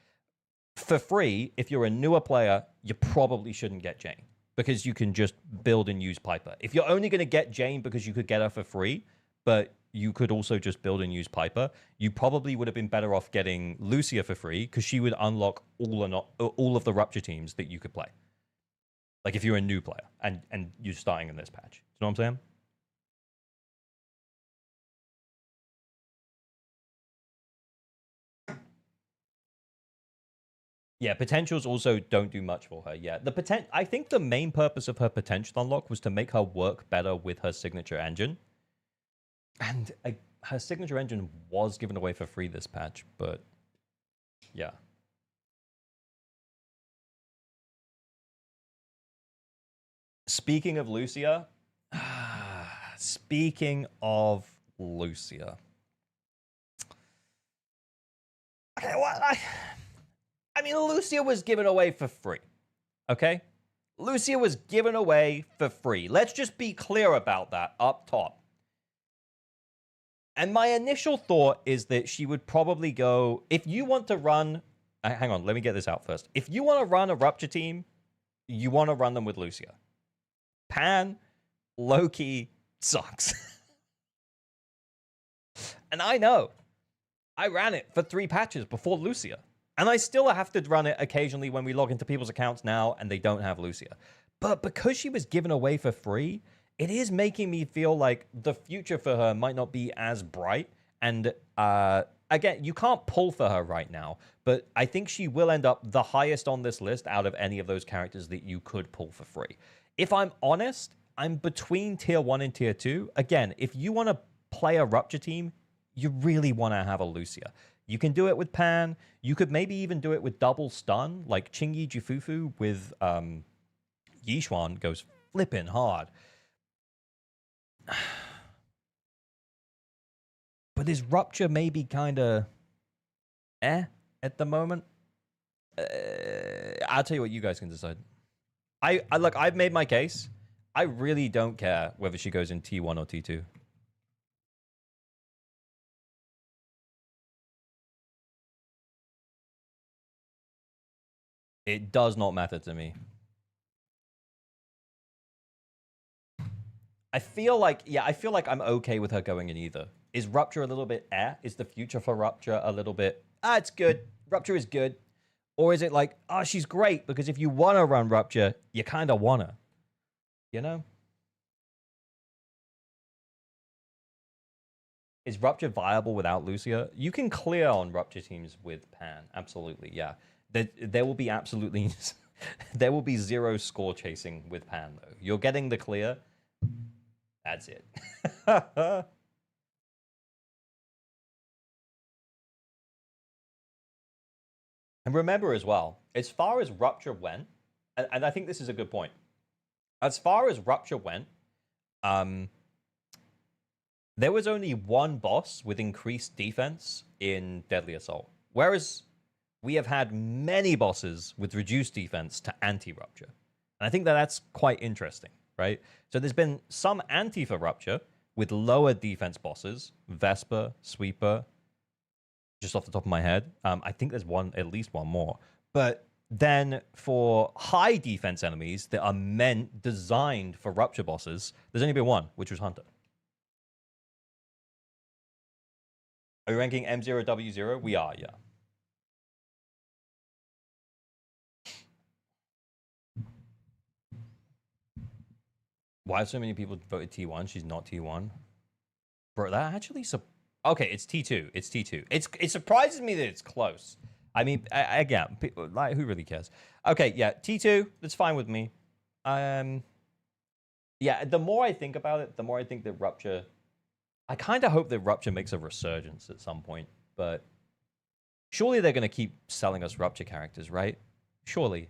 for free, if you're a newer player, you probably shouldn't get Jane because you can just build and use Piper. If you're only going to get Jane because you could get her for free, but you could also just build and use Piper, you probably would have been better off getting Lucia for free because she would unlock all of the Rupture teams that you could play. Like, if you're a new player and you're starting in this patch. You know what I'm saying? Yeah, potentials also don't do much for her. Yeah, I think the main purpose of her potential unlock was to make her work better with her signature engine. And her signature engine was given away for free this patch, but yeah. Speaking of Lucia, Okay, well, I mean, Lucia was given away for free, okay? Lucia was given away for free. Let's just be clear about that up top. And my initial thought is that she would probably go, if you want to run, hang on, let me get this out first. If you want to run a Rupture team, you want to run them with Lucia. Pan, low-key, sucks. And I know. I ran it for 3 patches before Lucia. And I still have to run it occasionally when we log into people's accounts now and they don't have Lucia. But because she was given away for free, it is making me feel like the future for her might not be as bright. And again, you can't pull for her right now, but I think she will end up the highest on this list out of any of those characters that you could pull for free. If I'm honest, I'm between tier 1 and tier 2. Again, if you want to play a Rupture team, you really want to have a Lucia. You can do it with Pan. You could maybe even do it with double stun, like Chingy Jufufu with Yishuan goes flipping hard. But is Rupture maybe kind of at the moment? I'll tell you what, you guys can decide. Look, I've made my case. I really don't care whether she goes in T1 or T2. It does not matter to me. I feel like I'm okay with her going in either. Is Rupture a little bit Is the future for Rupture a little bit, it's good. Rupture is good. Or is it like, she's great because if you want to run Rupture, you kind of want to. You know? Is Rupture viable without Lucia? You can clear on Rupture teams with Pan. Absolutely, yeah. There will be absolutely... there will be 0 score chasing with Pan, though. You're getting the clear. That's it. And remember as well, as far as Rupture went, and I think this is a good point. As far as Rupture went, there was only 1 boss with increased defense in Deadly Assault. Whereas we have had many bosses with reduced defense to anti-Rupture. And I think that's quite interesting, right? So there's been some anti for Rupture with lower defense bosses, Vesper, Sweeper, just off the top of my head. I think there's at least one more. But then for high defense enemies that are designed for Rupture bosses, there's only been 1, which was Hunter. Are we ranking M0W0? We are, yeah. Why have so many people voted T1? She's not T1. Bro, that actually... Okay, it's T2. It's T2. It surprises me that it's close. I mean, again, like, who really cares? Okay, yeah, T2. That's fine with me. Yeah, the more I think about it, the more I think that Rupture... I kind of hope that Rupture makes a resurgence at some point, but surely they're going to keep selling us Rupture characters, right? Surely.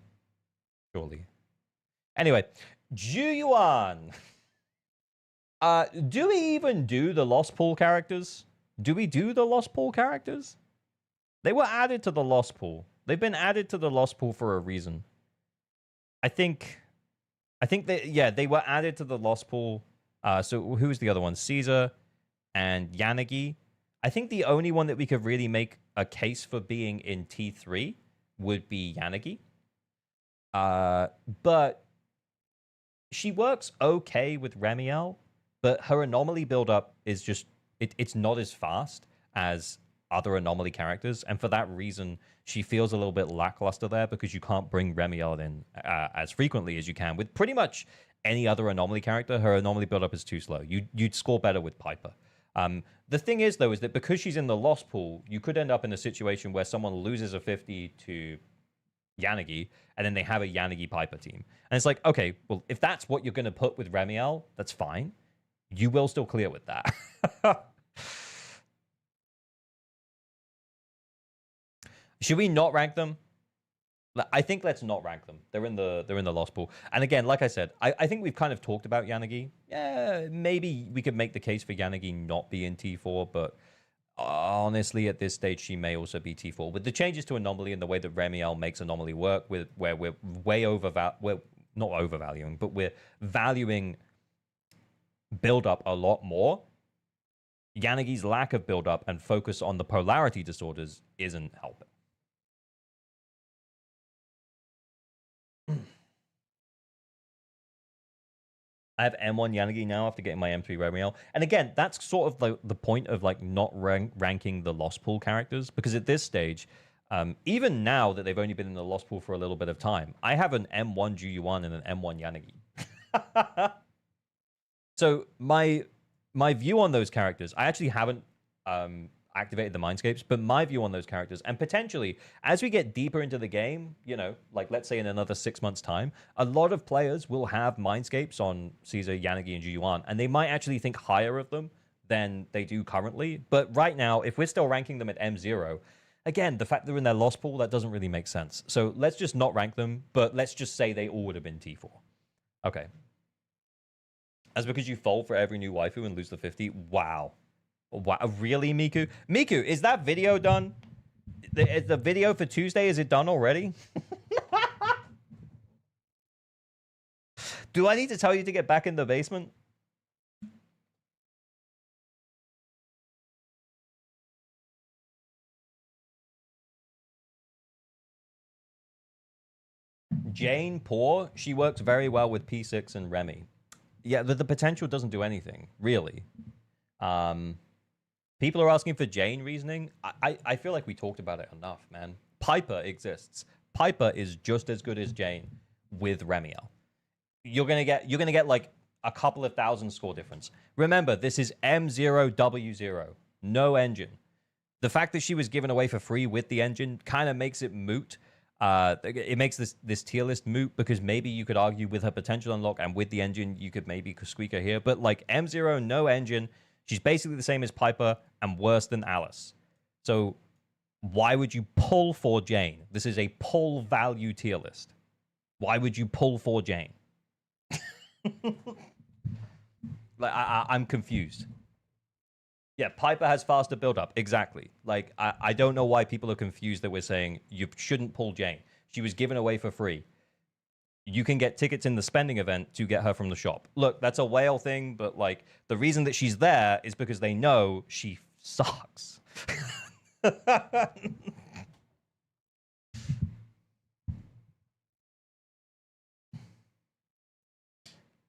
Anyway... Juyuan. Do we even do the Lost Pool characters? Do we do the Lost Pool characters? They were added to the Lost Pool. They've been added to the Lost Pool for a reason. I think that, yeah, they were added to the Lost Pool. So who was the other one? Caesar and Yanagi. I think the only one that we could really make a case for being in T3 would be Yanagi. But she works okay with Remiel, but her anomaly build-up is just, it's not as fast as other anomaly characters, and for that reason, she feels a little bit lackluster there because you can't bring Remiel in as frequently as you can with pretty much any other anomaly character. Her anomaly build-up is too slow. You'd score better with Piper. The thing is, though, is that because she's in the loss pool, you could end up in a situation where someone loses a 50 to Yanagi, and then they have a Yanagi Piper team. And it's like, okay, well, if that's what you're going to put with Remiel, that's fine. You will still clear with that. Should we not rank them? I think let's not rank them. They're in the loss pool. And again, like I said, I think we've kind of talked about Yanagi. Yeah, maybe we could make the case for Yanagi not be in T4, but honestly, at this stage, she may also be T4. With the changes to Anomaly and the way that Remiel makes Anomaly work, where we're way we're not overvaluing, but we're valuing build-up a lot more, Yanagi's lack of build-up and focus on the polarity disorders isn't helping. I have M1 Yanagi now after getting my M3 Remiel. And again, that's sort of like the point of like not ranking the lost pool characters, because at this stage, even now that they've only been in the lost pool for a little bit of time, I have an M1 Juyuan and an M1 Yanagi. So my view on those characters, I actually haven't activated the Mindscapes, but my view on those characters, and potentially as we get deeper into the game, you know, like let's say in another 6 months time, a lot of players will have Mindscapes on Caesar, Yanagi, and Juyuan, and they might actually think higher of them than they do currently. But right now, if we're still ranking them at M0, again, the fact they're in their loss pool, that doesn't really make sense. So let's just not rank them, but let's just say they all would have been T4. Okay. That's because you fold for every new waifu and lose the 50? Wow. Wow, really, Miku? Miku, is that video done? The video for Tuesday, is it done already? Do I need to tell you to get back in the basement? Jane, poor. She works very well with P6 and Remy. Yeah, the potential doesn't do anything, really. People are asking for Jane reasoning. I feel like we talked about it enough, man. Piper exists. Piper is just as good as Jane with Remiel. You're gonna get like a couple of thousand score difference. Remember, this is M0W0, no engine. The fact that she was given away for free with the engine kind of makes it moot. It makes this tier list moot, because maybe you could argue with her potential unlock and with the engine you could maybe squeak her here, but like M0, no engine. She's basically the same as Piper and worse than Alice. So why would you pull for Jane? This is a pull value tier list. Why would you pull for Jane? Like I'm confused. Yeah, Piper has faster build-up. Exactly. Like, I don't know why people are confused that we're saying you shouldn't pull Jane. She was given away for free. You can get tickets in the spending event to get her from the shop. Look, that's a whale thing, but like the reason that she's there is because they know she sucks.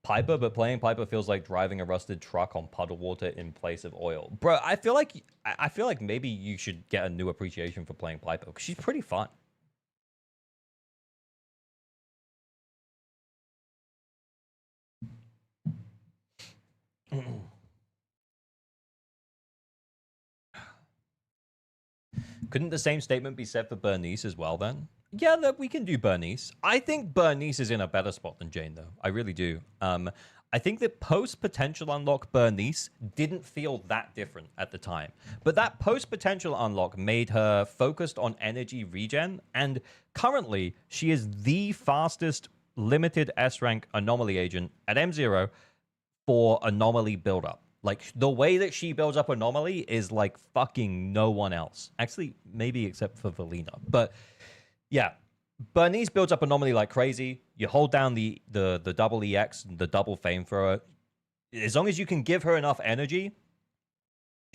Piper, but playing Piper feels like driving a rusted truck on puddle water in place of oil. Bro, I feel like maybe you should get a new appreciation for playing Piper, because she's pretty fun. Couldn't the same statement be said for Bernice as well, then? Yeah, look, we can do Bernice. I think Bernice is in a better spot than Jane, though. I really do. I think that post-potential unlock Bernice didn't feel that different at the time. But that post-potential unlock made her focused on energy regen, and currently, she is the fastest limited S-rank anomaly agent at M0 for anomaly build-up. Like, the way that she builds up anomaly is like fucking no one else. Actually, maybe except for Valina. But yeah, Bernice builds up anomaly like crazy. You hold down the double EX, the double flamethrower. As long as you can give her enough energy,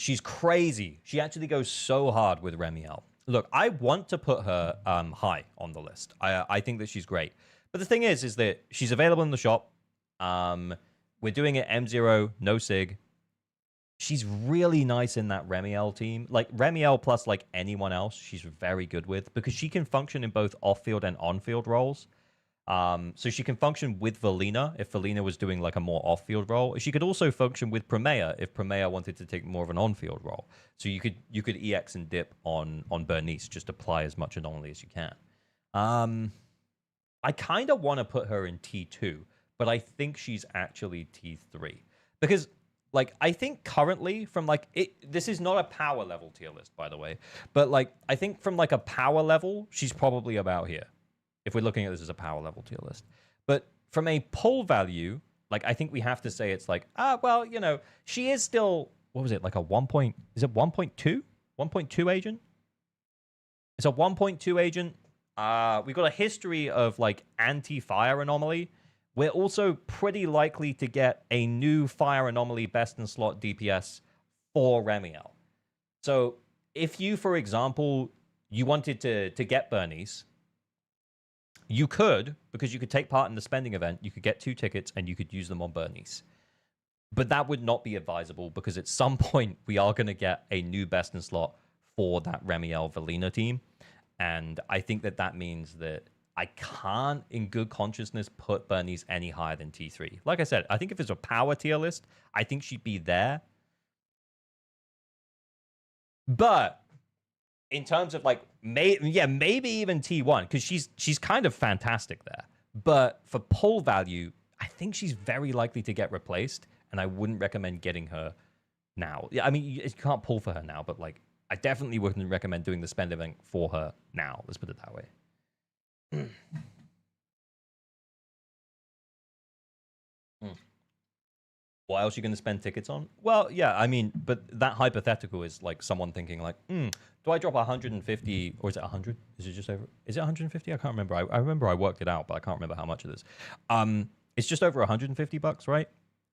she's crazy. She actually goes so hard with Remiel. Look, I want to put her high on the list. I think that she's great. But the thing is that she's available in the shop. We're doing it M0, no Sig. She's really nice in that Remiel team. Like, Remiel plus, like, anyone else, she's very good with. Because she can function in both off-field and on-field roles. So she can function with Valina if Valina was doing, like, a more off-field role. She could also function with Promea if Promea wanted to take more of an on-field role. So you could EX and dip on Bernice. Just apply as much anomaly as you can. I kind of want to put her in T2. But I think she's actually T3. Because... like, I think currently from, like, this is not a power level tier list, by the way. But, like, I think from, like, a power level, she's probably about here. If we're looking at this as a power level tier list. But from a pull value, like, I think we have to say it's like, well, you know, she is still, what was it, like a 1 point, is it 1.2? 1.2 agent? It's a 1.2 agent. We've got a history of, like, anti-fire anomaly. We're also pretty likely to get a new Fire Anomaly Best in Slot DPS for Remiel. So if you, for example, you wanted to get Bernice, you could, because you could take part in the spending event, you could get 2 tickets and you could use them on Bernice. But that would not be advisable because at some point we are going to get a new Best in Slot for that Remiel Valina team. And I think that means that I can't, in good consciousness, put Bernice any higher than T3. Like I said, I think if it's a power tier list, I think she'd be there. But in terms of, like, maybe even T1, because she's kind of fantastic there. But for pull value, I think she's very likely to get replaced, and I wouldn't recommend getting her now. Yeah, I mean, you can't pull for her now, but, like, I definitely wouldn't recommend doing the spend event for her now. Let's put it that way. What else are you going to spend tickets on? Well, yeah, I mean, but that hypothetical is like someone thinking like, do I drop 150 or is it 100? Is it just over? Is it 150? I can't remember. I remember I worked it out, but I can't remember how much it is. It's just over 150 bucks, right?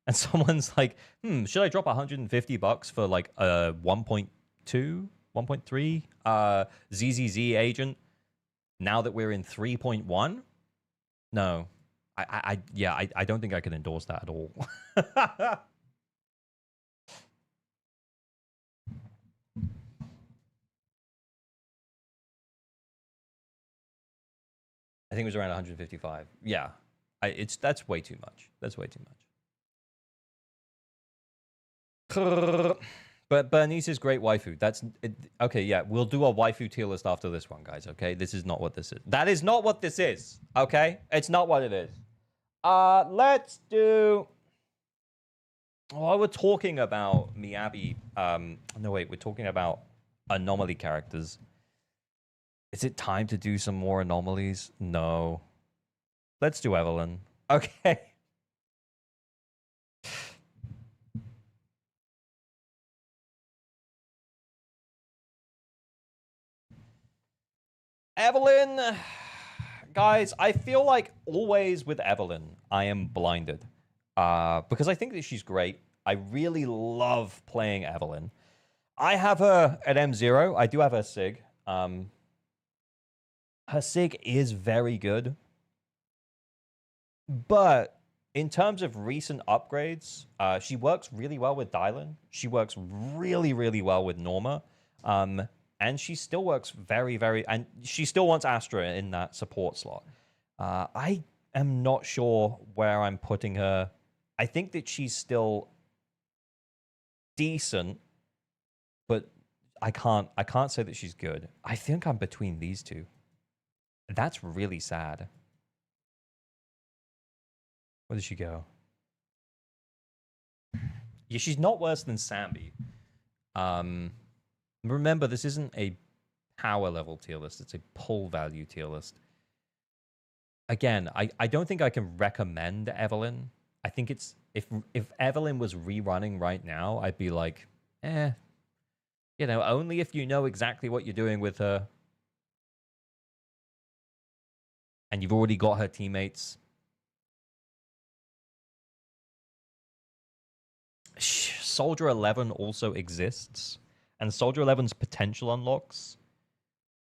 And someone's like, should I drop 150 bucks for like a 1.2, 1.3 ZZZ agent? Now that we're in 3.1? No. I don't think I can endorse that at all. I think it was around 155. Yeah. That's way too much. That's way too much. But Bernice is great waifu. Okay, yeah. We'll do a waifu tier list after this one, guys, okay? This is not what this is. That is not what this is, okay? It's not what it is. Let's do... While we're talking about Miyabi... no, wait. We're talking about anomaly characters. Is it time to do some more anomalies? No. Let's do Evelyn. Okay. Evelyn, guys, I feel like always with Evelyn, I am blinded. Because I think that she's great. I really love playing Evelyn. I have her at M0. I do have her Sig. Her Sig is very good. But in terms of recent upgrades, she works really well with Dylan. She works really, really well with Norma. And she still works very, very... And she still wants Astra in that support slot. I am not sure where I'm putting her. I think that she's still decent, but I can't say that she's good. I think I'm between these two. That's really sad. Where did she go? Yeah, she's not worse than Sambi. Remember, this isn't a power level tier list. It's a pull value tier list. Again, I don't think I can recommend Evelyn. I think it's... If Evelyn was rerunning right now, I'd be like, you know, only if you know exactly what you're doing with her. And you've already got her teammates. Soldier 11 also exists, and Soldier 11's potential unlocks,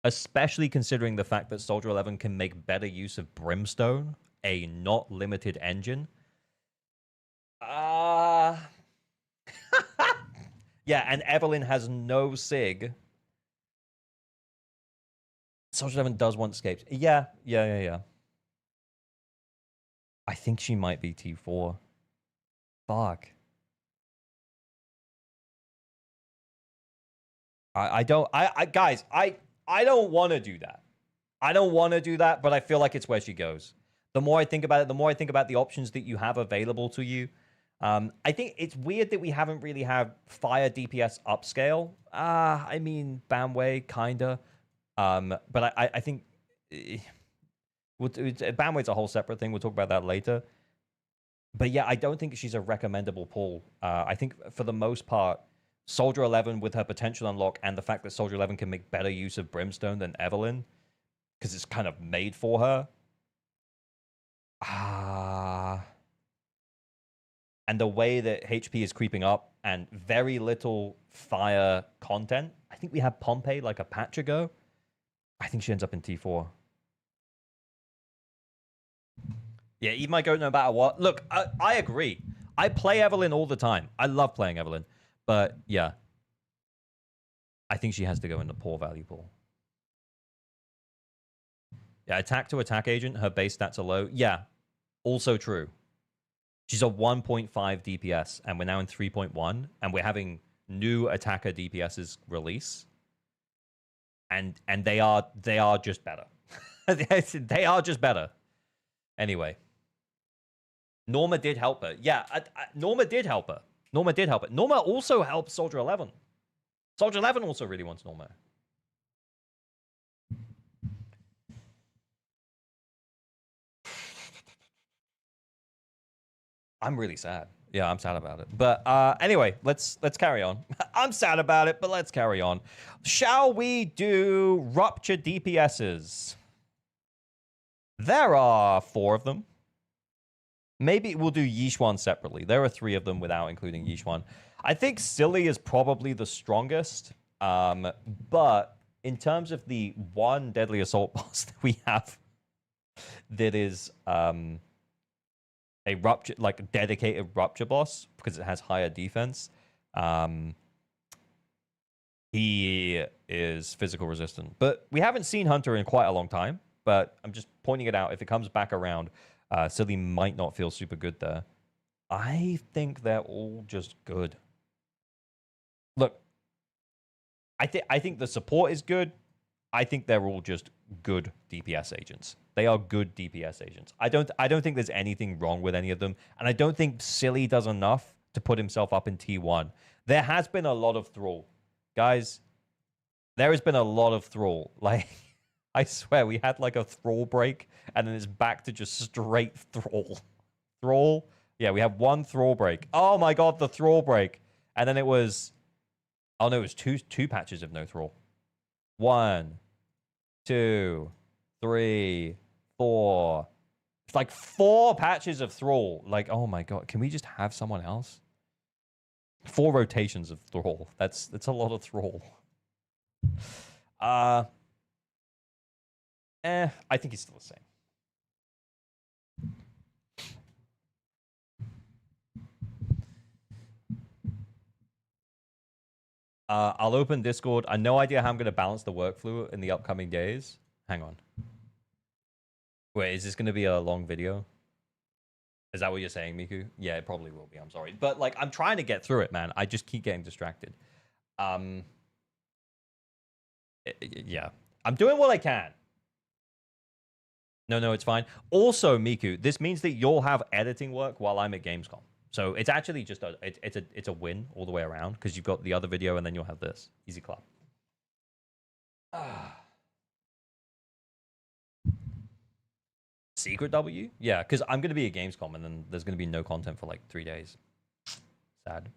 especially considering the fact that Soldier 11 can make better use of Brimstone, a not limited engine. Yeah, and Evelyn has no SIG. Soldier 11 does want escapes. Yeah. I think she might be T4. Fuck. Guys, I don't want to do that. I don't want to do that, but I feel like it's where she goes. The more I think about it, the more I think about the options that you have available to you. I think it's weird that we haven't really had fire DPS upscale. I mean, Bamway, kinda. But I think Bamway's a whole separate thing. We'll talk about that later. But yeah, I don't think she's a recommendable pull. I think for the most part, Soldier 11 with her potential unlock and the fact that Soldier 11 can make better use of Brimstone than Evelyn, because it's kind of made for her. And the way that HP is creeping up and very little fire content. I think we had Pompey like a patch ago. I think she ends up in T4. Yeah, Eve might go no matter what. Look, I agree. I play Evelyn all the time. I love playing Evelyn. But yeah, I think she has to go in the poor value pool. Yeah, attack to attack agent, her base stats are low. Yeah, also true. She's a 1.5 DPS, and we're now in 3.1, and we're having new attacker DPSs release. And they are just better. They are just better. Anyway. Norma did help her. Yeah, Norma did help her. Norma also helped Soldier 11. Soldier 11 also really wants Norma. I'm really sad. Yeah, I'm sad about it. But anyway, let's carry on. I'm sad about it, but let's carry on. Shall we do Rupture DPSs? There are 4 of them. Maybe we'll do Yixuan separately. There are 3 of them without including Yixuan. I think Silly is probably the strongest. But in terms of the one Deadly Assault boss that we have that is a rupture, like a dedicated rupture boss, because it has higher defense, he is physical resistant. But we haven't seen Hunter in quite a long time. But I'm just pointing it out. If it comes back around, Silly might not feel super good there. I think they're all just good. Look, I think the support is good. I think they're all just good DPS agents. They are good DPS agents. I don't think there's anything wrong with any of them, and I don't think Silly does enough to put himself up in T1. There has been a lot of Thrall. Guys, there has been a lot of Thrall. Like, I swear, we had like a Thrall break, and then it's back to just straight Thrall. Thrall? Yeah, we have one Thrall break. Oh my god, the Thrall break. And then it was... Oh no, it was two patches of no Thrall. 1, 2, 3, 4. It's like 4 patches of Thrall. Like, oh my god, can we just have someone else? 4 rotations of Thrall. That's a lot of Thrall. I think he's still the same. I'll open Discord. I have no idea how I'm going to balance the workflow in the upcoming days. Hang on. Wait, is this going to be a long video? Is that what you're saying, Miku? Yeah, it probably will be. I'm sorry. But, like, I'm trying to get through it, man. I just keep getting distracted. Yeah. I'm doing what I can. No, it's fine. Also, Miku, this means that you'll have editing work while I'm at Gamescom. So it's actually just it's a win all the way around, because you've got the other video and then you'll have this. Easy clap. Secret W? Yeah, because I'm going to be at Gamescom and then there's going to be no content for like 3 days. Sad.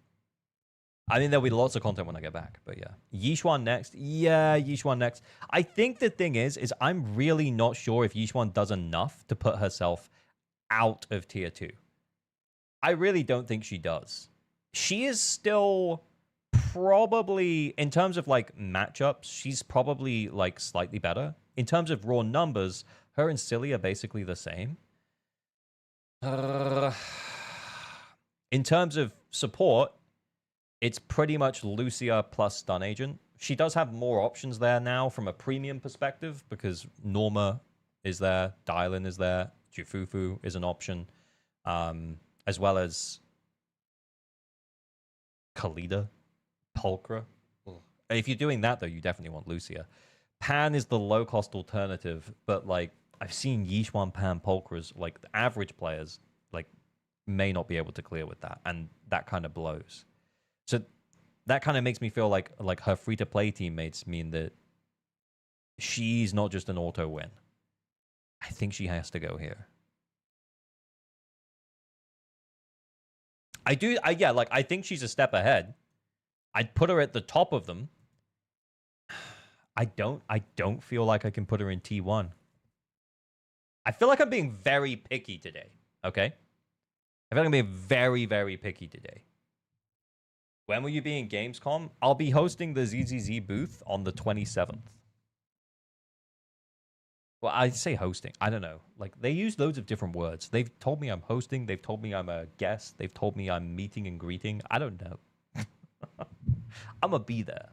I mean, there'll be lots of content when I get back, but yeah. Yixuan next. Yeah, Yixuan next. I think the thing is I'm really not sure if Yixuan does enough to put herself out of tier 2. I really don't think she does. she is still probably, in terms of like matchups, she's probably like slightly better. In terms of raw numbers, her and Silly are basically the same. In terms of support, it's pretty much Lucia plus Stun Agent. She does have more options there now from a premium perspective because Norma is there, Dylan is there, Jufufu is an option, as well as Khalida, Pulchra. If you're doing that, though, you definitely want Lucia. Pan is the low-cost alternative, but like I've seen Yishuan, Pan, Pulchras, like the average players, like may not be able to clear with that, and that kind of blows. So that kind of makes me feel like her free-to-play teammates mean that she's not just an auto win. I think she has to go here. I think she's a step ahead. I'd put her at the top of them. I don't feel like I can put her in T1. I feel like I'm being very picky today, okay? I feel like I'm being very, very picky today. When will you be in Gamescom? I'll be hosting the ZZZ booth on the 27th. Well, I say hosting. I don't know. Like, they use loads of different words. They've told me I'm hosting. They've told me I'm a guest. They've told me I'm meeting and greeting. I don't know. I'm going to be there.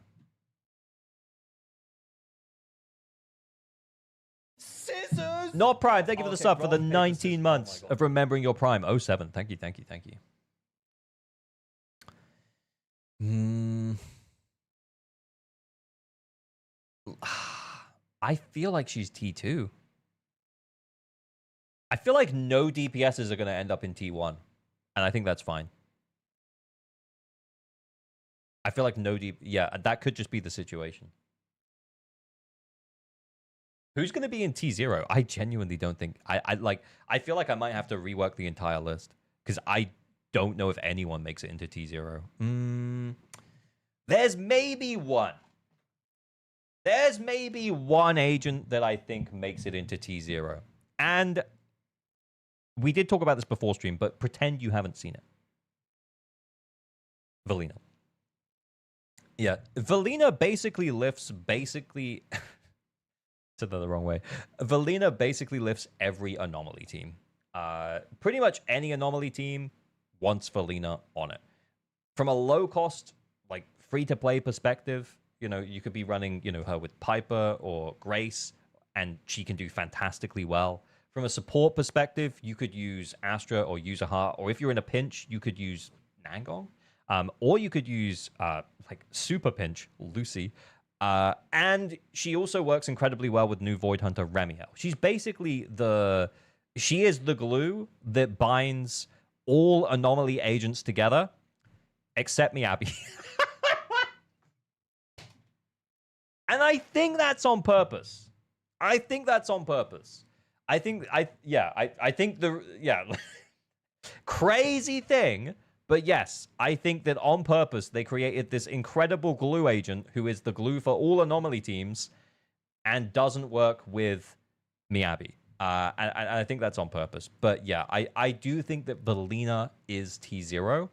Scissors! Not Prime. Thank you for the sub for the 19 months of remembering your Prime. 07. Thank you, thank you, thank you. I feel like she's T2. I feel like no DPSs are going to end up in T1. And I think that's fine. I feel like no yeah, that could just be the situation. Who's going to be in T0? I genuinely don't think... I feel like I might have to rework the entire list. Because I don't know if anyone makes it into T0. There's maybe one. There's maybe one agent that I think makes it into T0. And we did talk about this before stream, but pretend you haven't seen it. Valina. Yeah, Valina basically lifts said that the wrong way. Valina basically lifts every anomaly team. Pretty much any anomaly team wants Valina on it. From a low cost, like free to play perspective, you know, you could be running, you know, her with Piper or Grace, and she can do fantastically well. From a support perspective, you could use Astra or Yuzaha, or if you're in a pinch, you could use Nangong, or you could use like super pinch Lucy. And she also works incredibly well with new Void Hunter Remiel. She's basically she is the glue that binds all anomaly agents together, except Miyabi. And I think that's on purpose. I think crazy thing, but yes, I think that on purpose they created this incredible glue agent who is the glue for all anomaly teams and doesn't work with Miyabi. And I think that's on purpose. But yeah, I do think that Valina is T0.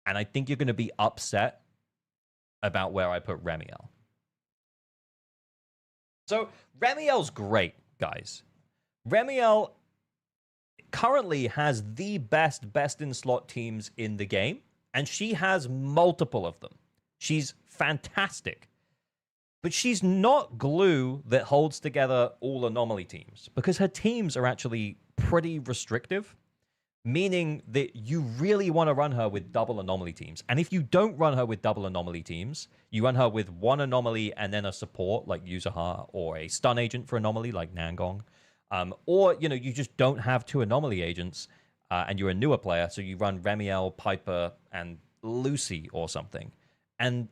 And I think you're going to be upset about where I put Remiel. So Remiel's great, guys. Remiel currently has the best in slot teams in the game, and she has multiple of them. She's fantastic. But she's not glue that holds together all anomaly teams, because her teams are actually pretty restrictive, meaning that you really want to run her with double anomaly teams. And if you don't run her with double anomaly teams, you run her with one anomaly and then a support like Yuzaha, or a stun agent for anomaly like Nangong. Or, you know, you just don't have two anomaly agents and you're a newer player, so you run Remiel, Piper, and Lucy or something. And,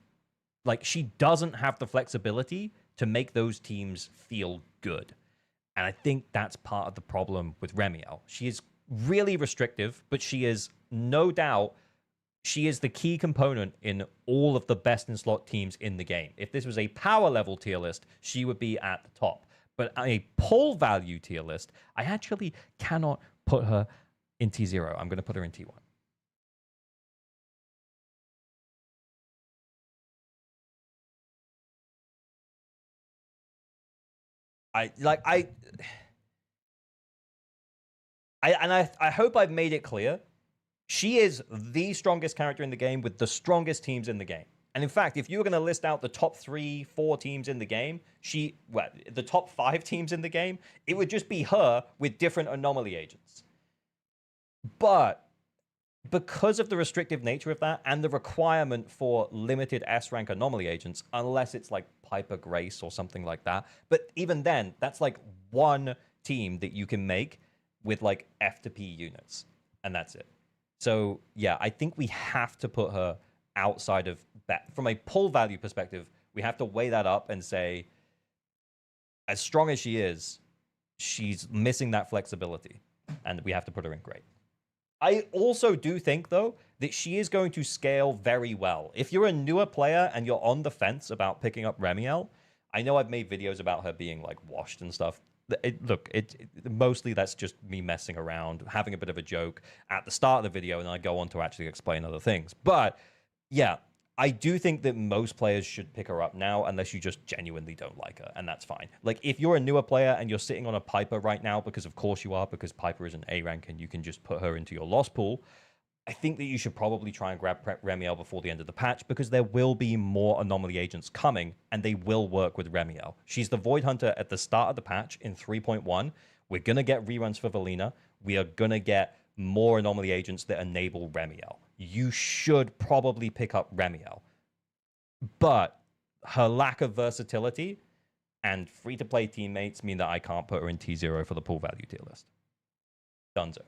like, she doesn't have the flexibility to make those teams feel good. And I think that's part of the problem with Remiel. She is really restrictive, but she is, no doubt, she is the key component in all of the best in slot teams in the game. If this was a power level tier list, she would be at the top. But a pull value tier list, I actually cannot put her in T0. I'm going to put her in T1. I hope I've made it clear. She is the strongest character in the game with the strongest teams in the game. And in fact, if you were going to list out the top 3-4 teams in the game, the top 5 teams in the game, it would just be her with different anomaly agents. But because of the restrictive nature of that and the requirement for limited S-rank anomaly agents, unless it's like Piper Grace or something like that, but even then, that's like one team that you can make with like F to P units, and that's it. So yeah, I think we have to put her outside of that. From a pull value perspective, we have to weigh that up and say, as strong as she is, she's missing that flexibility, and we have to put her in great. I also do think, though, that she is going to scale very well. If you're a newer player and you're on the fence about picking up Remiel, I know I've made videos about her being, like, washed and stuff. Mostly that's just me messing around, having a bit of a joke at the start of the video, and then I go on to actually explain other things. But, yeah, I do think that most players should pick her up now unless you just genuinely don't like her, and that's fine. Like, if you're a newer player and you're sitting on a Piper right now, because of course you are, because Piper is an A rank and you can just put her into your loss pool, I think that you should probably try and grab Remiel before the end of the patch, because there will be more anomaly agents coming, and they will work with Remiel. She's the Void Hunter at the start of the patch in 3.1. We're going to get reruns for Valina. We are going to get more anomaly agents that enable Remiel. You should probably pick up Remiel. But her lack of versatility and free-to-play teammates mean that I can't put her in T0 for the pull value tier list. Dunzo.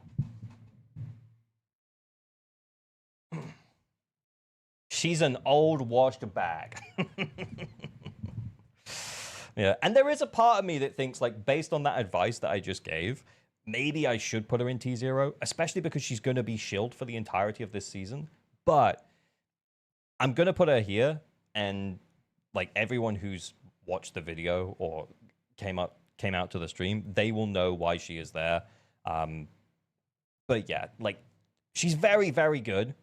She's an old washed bag. Yeah, and there is a part of me that thinks, like, based on that advice that I just gave, maybe I should put her in T0, especially because she's going to be shielded for the entirety of this season. But I'm going to put her here, and, like, everyone who's watched the video or came out to the stream, they will know why she is there. But yeah, like, she's very, very good.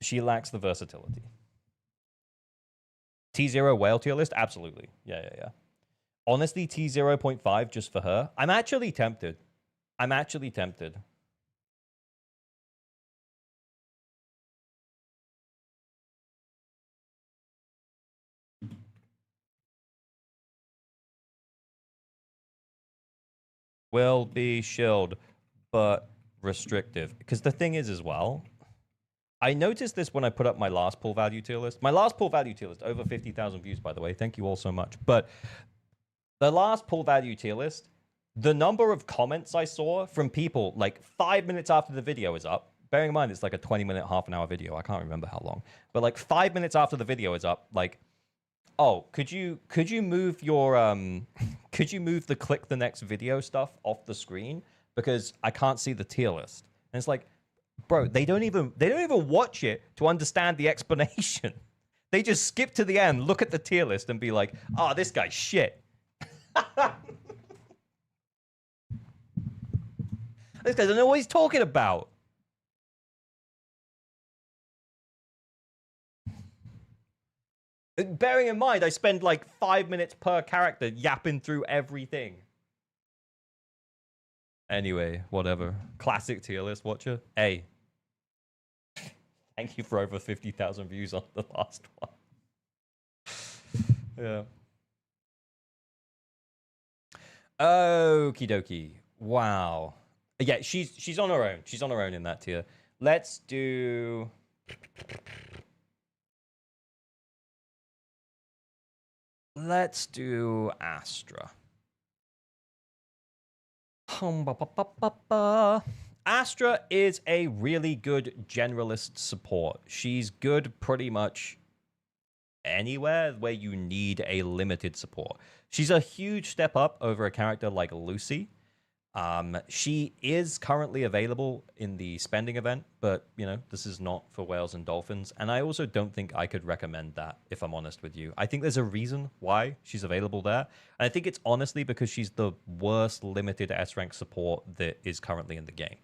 She lacks the versatility. T0 whale tier list? Absolutely. Yeah. Honestly, T0.5 just for her. I'm actually tempted. Will be shield, but restrictive. Because the thing is as well, I noticed this when I put up my last pull value tier list. My last pull value tier list, over 50,000 views, by the way. Thank you all so much. But the last pull value tier list, the number of comments I saw from people, like 5 minutes after the video is up, bearing in mind it's like a 20-minute, half-an-hour video. I can't remember how long. But like 5 minutes after the video is up, like, oh, could you move your could you move the click the next video stuff off the screen, because I can't see the tier list. And it's like, bro, they don't even watch it to understand the explanation. They just skip to the end, look at the tier list, and be like, "Oh, this guy's shit." This guy doesn't know what he's talking about. Bearing in mind, I spend like 5 minutes per character yapping through everything. Anyway, whatever. Classic tier list watcher. Hey. Thank you for over 50,000 views on the last one. Yeah. Okie dokie. Wow. Yeah, she's on her own. She's on her own in that tier. Let's do... Astra. Astra is a really good generalist support. She's good pretty much anywhere where you need a limited support. She's a huge step up over a character like Lucy. She is currently available in the spending event, but, you know, this is not for whales and dolphins. And I also don't think I could recommend that, if I'm honest with you. I think there's a reason why she's available there. And I think it's honestly because she's the worst limited S-rank support that is currently in the game.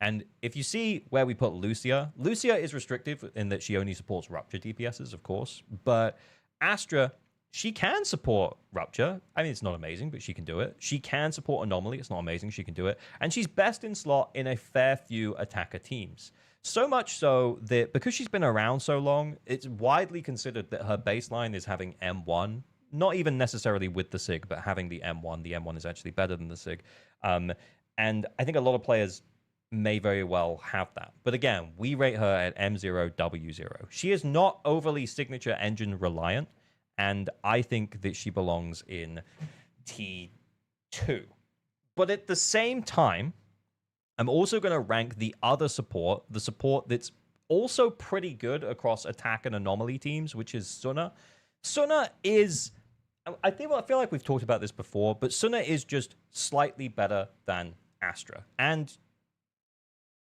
And if you see where we put Lucia, Lucia is restrictive in that she only supports Rupture DPSs, of course. But Astra she can support Rupture. I mean, it's not amazing, but she can do it. She can support Anomaly. It's not amazing. She can do it. And she's best in slot in a fair few attacker teams. So much so that because she's been around so long, it's widely considered that her baseline is having M1. Not even necessarily with the SIG, but having the M1. The M1 is actually better than the SIG. And I think a lot of players may very well have that. But again, we rate her at M0, W0. She is not overly signature engine reliant. And I think that she belongs in T2. But at the same time, I'm also going to rank the other support, the support that's also pretty good across attack and anomaly teams, which is Suna. Suna is, I feel like we've talked about this before, but Suna is just slightly better than Astra. And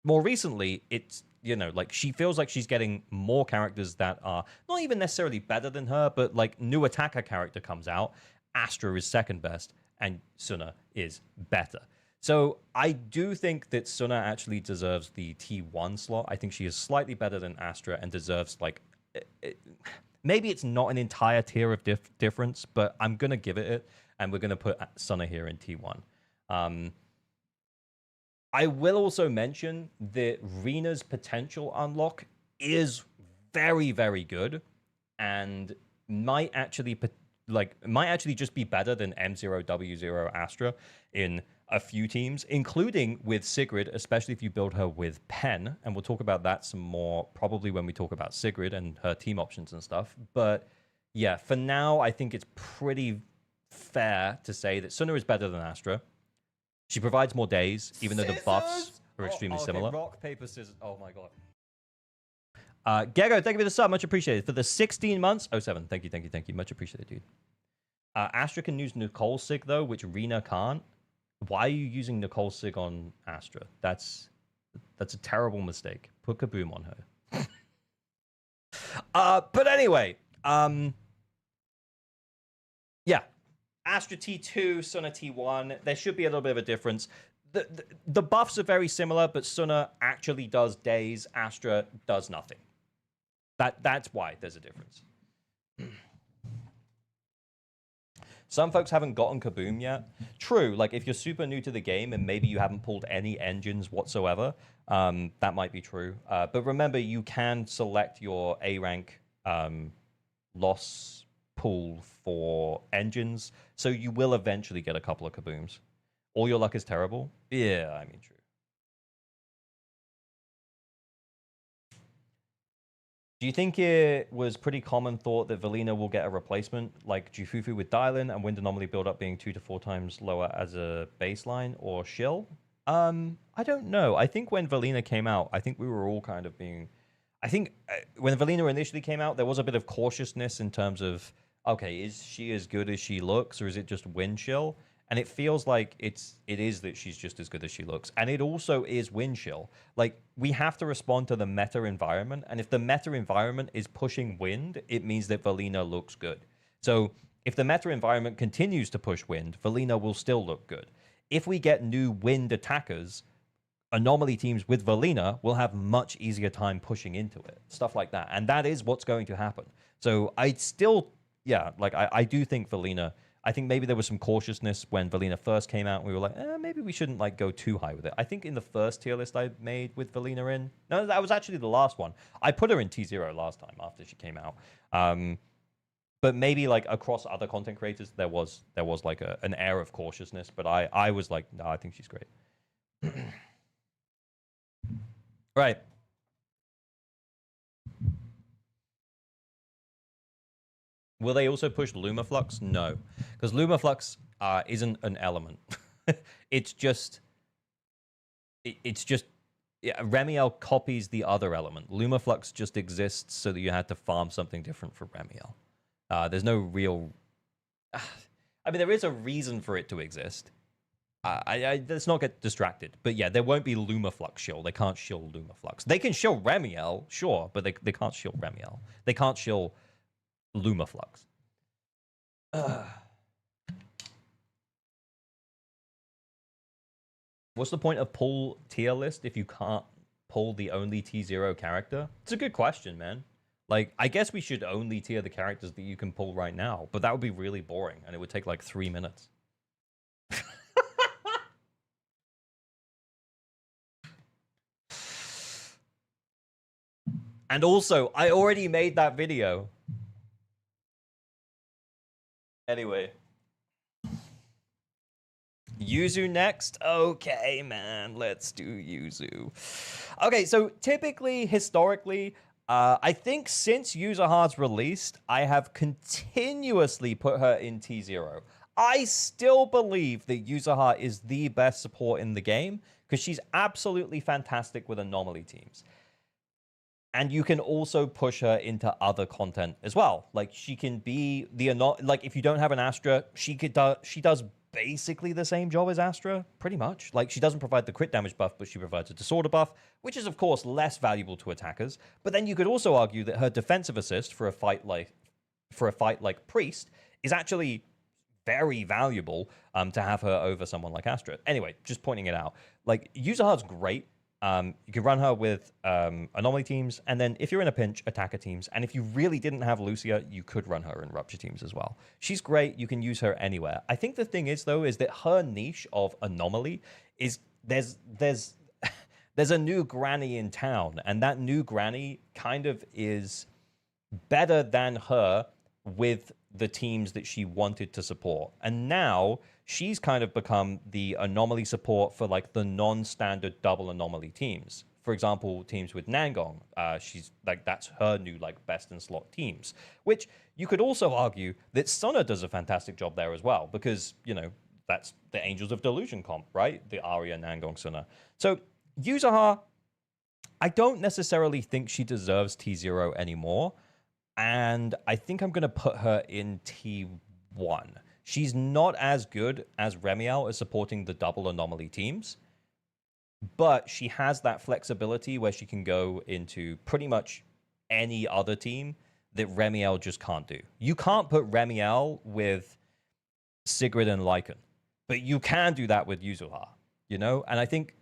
more recently, it's, you know, like she feels like she's getting more characters that are not even necessarily better than her, but like new attacker character comes out, Astra is second best, and Suna is better. So I do think that Suna actually deserves the T1 slot. I think she is slightly better than Astra and deserves like, maybe it's not an entire tier of difference, but I'm going to give it, and we're going to put Suna here in T1. I will also mention that Rena's potential unlock is very, very good, and might actually just be better than M0W0 Astra in a few teams, including with Sigrid, especially if you build her with Pen, and we'll talk about that some more probably when we talk about Sigrid and her team options and stuff. But yeah, for now, I think it's pretty fair to say that Suna is better than Astra. She provides more days, even though the buffs are extremely similar. Rock, paper, scissors. Oh my god. Gego, thank you for the sub. Much appreciated. For the 16 months. 07. Thank you. Much appreciated, dude. Astra can use Nicole Sig, though, which Rena can't. Why are you using Nicole Sig on Astra? That's a terrible mistake. Put Kaboom on her. But anyway. Yeah. Astra T2, Suna T1. There should be a little bit of a difference. The buffs are very similar, but Suna actually does days. Astra does nothing. That's why there's a difference. Some folks haven't gotten Kaboom yet. True, like if you're super new to the game and maybe you haven't pulled any engines whatsoever, that might be true. But remember, you can select your A rank loss pool for engines, so you will eventually get a couple of Kabooms. All your luck is terrible? Yeah, I mean, true. Do you think it was pretty common thought that Valina will get a replacement like Jufufu with Dylan and Wind Anomaly build-up being 2 to 4 times lower as a baseline or shill? I don't know. I think when Valina came out, I think we were all kind of being... I think when Valina initially came out, there was a bit of cautiousness in terms of, okay, is she as good as she looks, or is it just wind chill? And it feels like it is that she's just as good as she looks. And it also is wind chill. Like, we have to respond to the meta environment. And if the meta environment is pushing wind, it means that Valina looks good. So if the meta environment continues to push wind, Valina will still look good. If we get new wind attackers, anomaly teams with Valina will have much easier time pushing into it. Stuff like that. And that is what's going to happen. So I still... Yeah, like I do think Valina, I think maybe there was some cautiousness when Valina first came out, and we were like, maybe we shouldn't like go too high with it. I think in the first tier list I made with Valina in, no, that was actually the last one. I put her in T0 last time after she came out. But maybe like across other content creators, there was like an air of cautiousness, but I was like, no, I think she's great. Right. Will they also push Lumaflux? No, because Lumaflux isn't an element. It's just yeah, Remiel copies the other element. Lumaflux just exists so that you had to farm something different for Remiel. There's no real... I mean, there is a reason for it to exist. Let's not get distracted. But yeah, there won't be Lumaflux shill. They can't shill Lumaflux. They can shill Remiel, sure, but they can't shill Remiel. They can't shill Lumaflux. What's the point of pull tier list if you can't pull the only T0 character? It's a good question, man. Like, I guess we should only tier the characters that you can pull right now, but that would be really boring, and it would take like 3 minutes. And also, I already made that video. Anyway. Yuzu next? Okay, man. Let's do Yuzu. Okay, so typically, historically, I think since Yuzuha's released, I have continuously put her in T0. I still believe that Yuzuha is the best support in the game because she's absolutely fantastic with anomaly teams. And you can also push her into other content as well. Like, she can be the like, if you don't have an Astra, she does basically the same job as Astra, pretty much. Like, she doesn't provide the crit damage buff, but she provides a disorder buff, which is of course less valuable to attackers. But then you could also argue that her defensive assist for a fight like Priest is actually very valuable to have her over someone like Astra. Anyway, just pointing it out. Like, Yuzuha's great. You can run her with anomaly teams, and then if you're in a pinch, attacker teams. And if you really didn't have Lucia, you could run her in rupture teams as well. She's great. You can use her anywhere. I think the thing is, though, is that her niche of anomaly is there's a new granny in town, and that new granny kind of is better than her with the teams that she wanted to support. And now she's kind of become the anomaly support for like the non-standard double anomaly teams. For example, teams with Nangong, she's like, that's her new like best in slot teams, which you could also argue that Sona does a fantastic job there as well, because, you know, that's the Angels of Delusion comp, right? The Arya, Nangong, Sona. So Yuzuha, I don't necessarily think she deserves T0 anymore. And I think I'm going to put her in T1. She's not as good as Remiel at supporting the double anomaly teams, but she has that flexibility where she can go into pretty much any other team that Remiel just can't do. You can't put Remiel with Sigrid and Lycan, but you can do that with Yuzuha, you know? And I think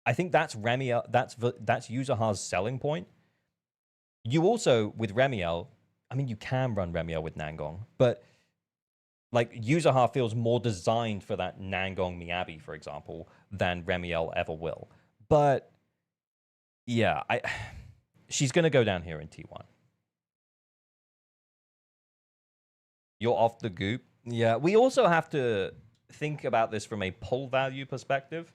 that's Remiel, that's Yuzuha's selling point. You also, with Remiel, I mean, you can run Remiel with Nangong, but like Yuzuha feels more designed for that Nangong Miyabi, for example, than Remiel ever will. But yeah, she's going to go down here in T1. You're off the goop. Yeah, we also have to think about this from a pull value perspective.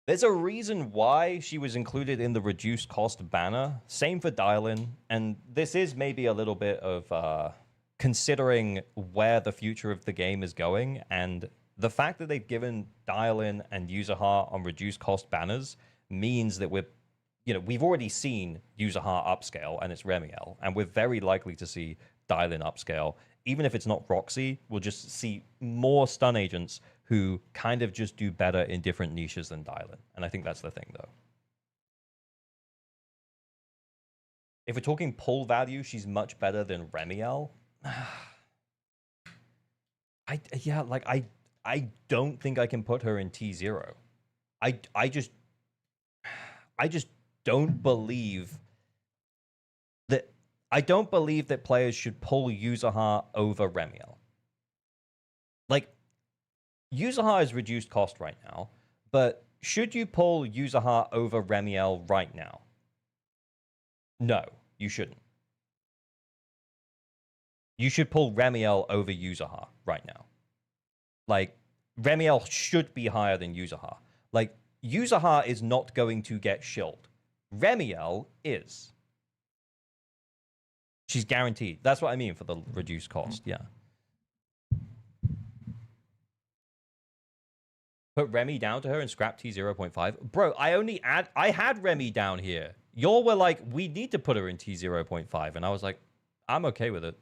There's a reason why she was included in the reduced cost banner. Same for Dylan. And this is maybe a little bit of considering where the future of the game is going. And the fact that they've given Dylan and Yuzuha on reduced cost banners means that we've already seen Yuzuha upscale and it's Remiel. And we're very likely to see Dylan upscale. Even if it's not Roxy, we'll just see more stun agents who kind of just do better in different niches than Dylan. And I think that's the thing, though. If we're talking pull value, she's much better than Remiel. I don't think I can put her in T0. I just don't believe that. I don't believe that players should pull Yuzuha over Remiel. Like, Yuzuha is reduced cost right now, but should you pull Yuzuha over Remiel right now? No, you shouldn't. You should pull Remiel over Yuzuha right now. Like, Remiel should be higher than Yuzuha. Like, Yuzuha is not going to get shilled. Remiel is. She's guaranteed. That's what I mean for the reduced cost, yeah. Put Remy down to her and scrap T0.5. Bro, I had Remy down here. Y'all were like, we need to put her in T0.5. And I was like, I'm okay with it.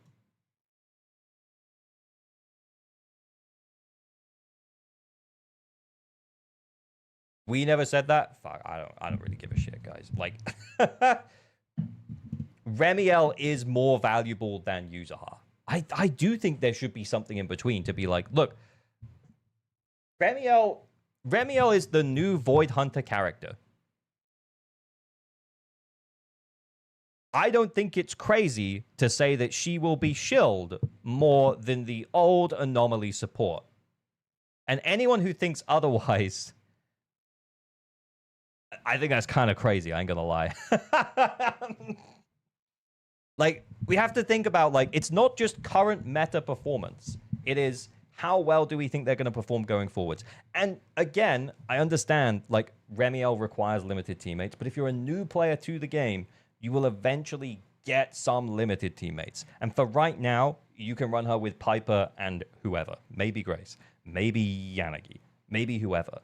We never said that? Fuck, I don't really give a shit, guys. Like, Remiel is more valuable than Yuzuha. I do think there should be something in between to be like, look, Remiel is the new Void Hunter character. I don't think it's crazy to say that she will be shilled more than the old Anomaly support. And anyone who thinks otherwise, I think that's kind of crazy. I ain't gonna lie. Like, we have to think about, like, it's not just current meta performance. It is how well do we think they're going to perform going forwards. And again, I understand, like, Remiel requires limited teammates, but if you're a new player to the game, you will eventually get some limited teammates. And for right now, you can run her with Piper and whoever. Maybe Grace. Maybe Yanagi. Maybe whoever.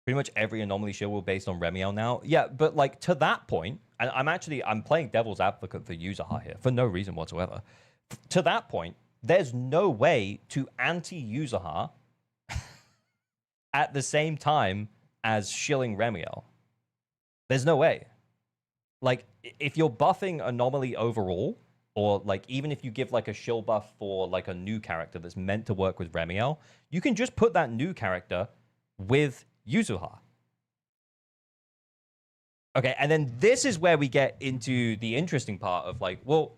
Pretty much every Anomaly shield will be based on Remiel now. Yeah, but like to that point, and I'm playing devil's advocate for Yuzaha here for no reason whatsoever. To that point, there's no way to anti-Yuzaha at the same time as shilling Remiel. There's no way. Like, if you're buffing Anomaly overall, or like even if you give like a shield buff for like a new character that's meant to work with Remiel, you can just put that new character with Yuzuha. Okay, and then this is where we get into the interesting part of like, well,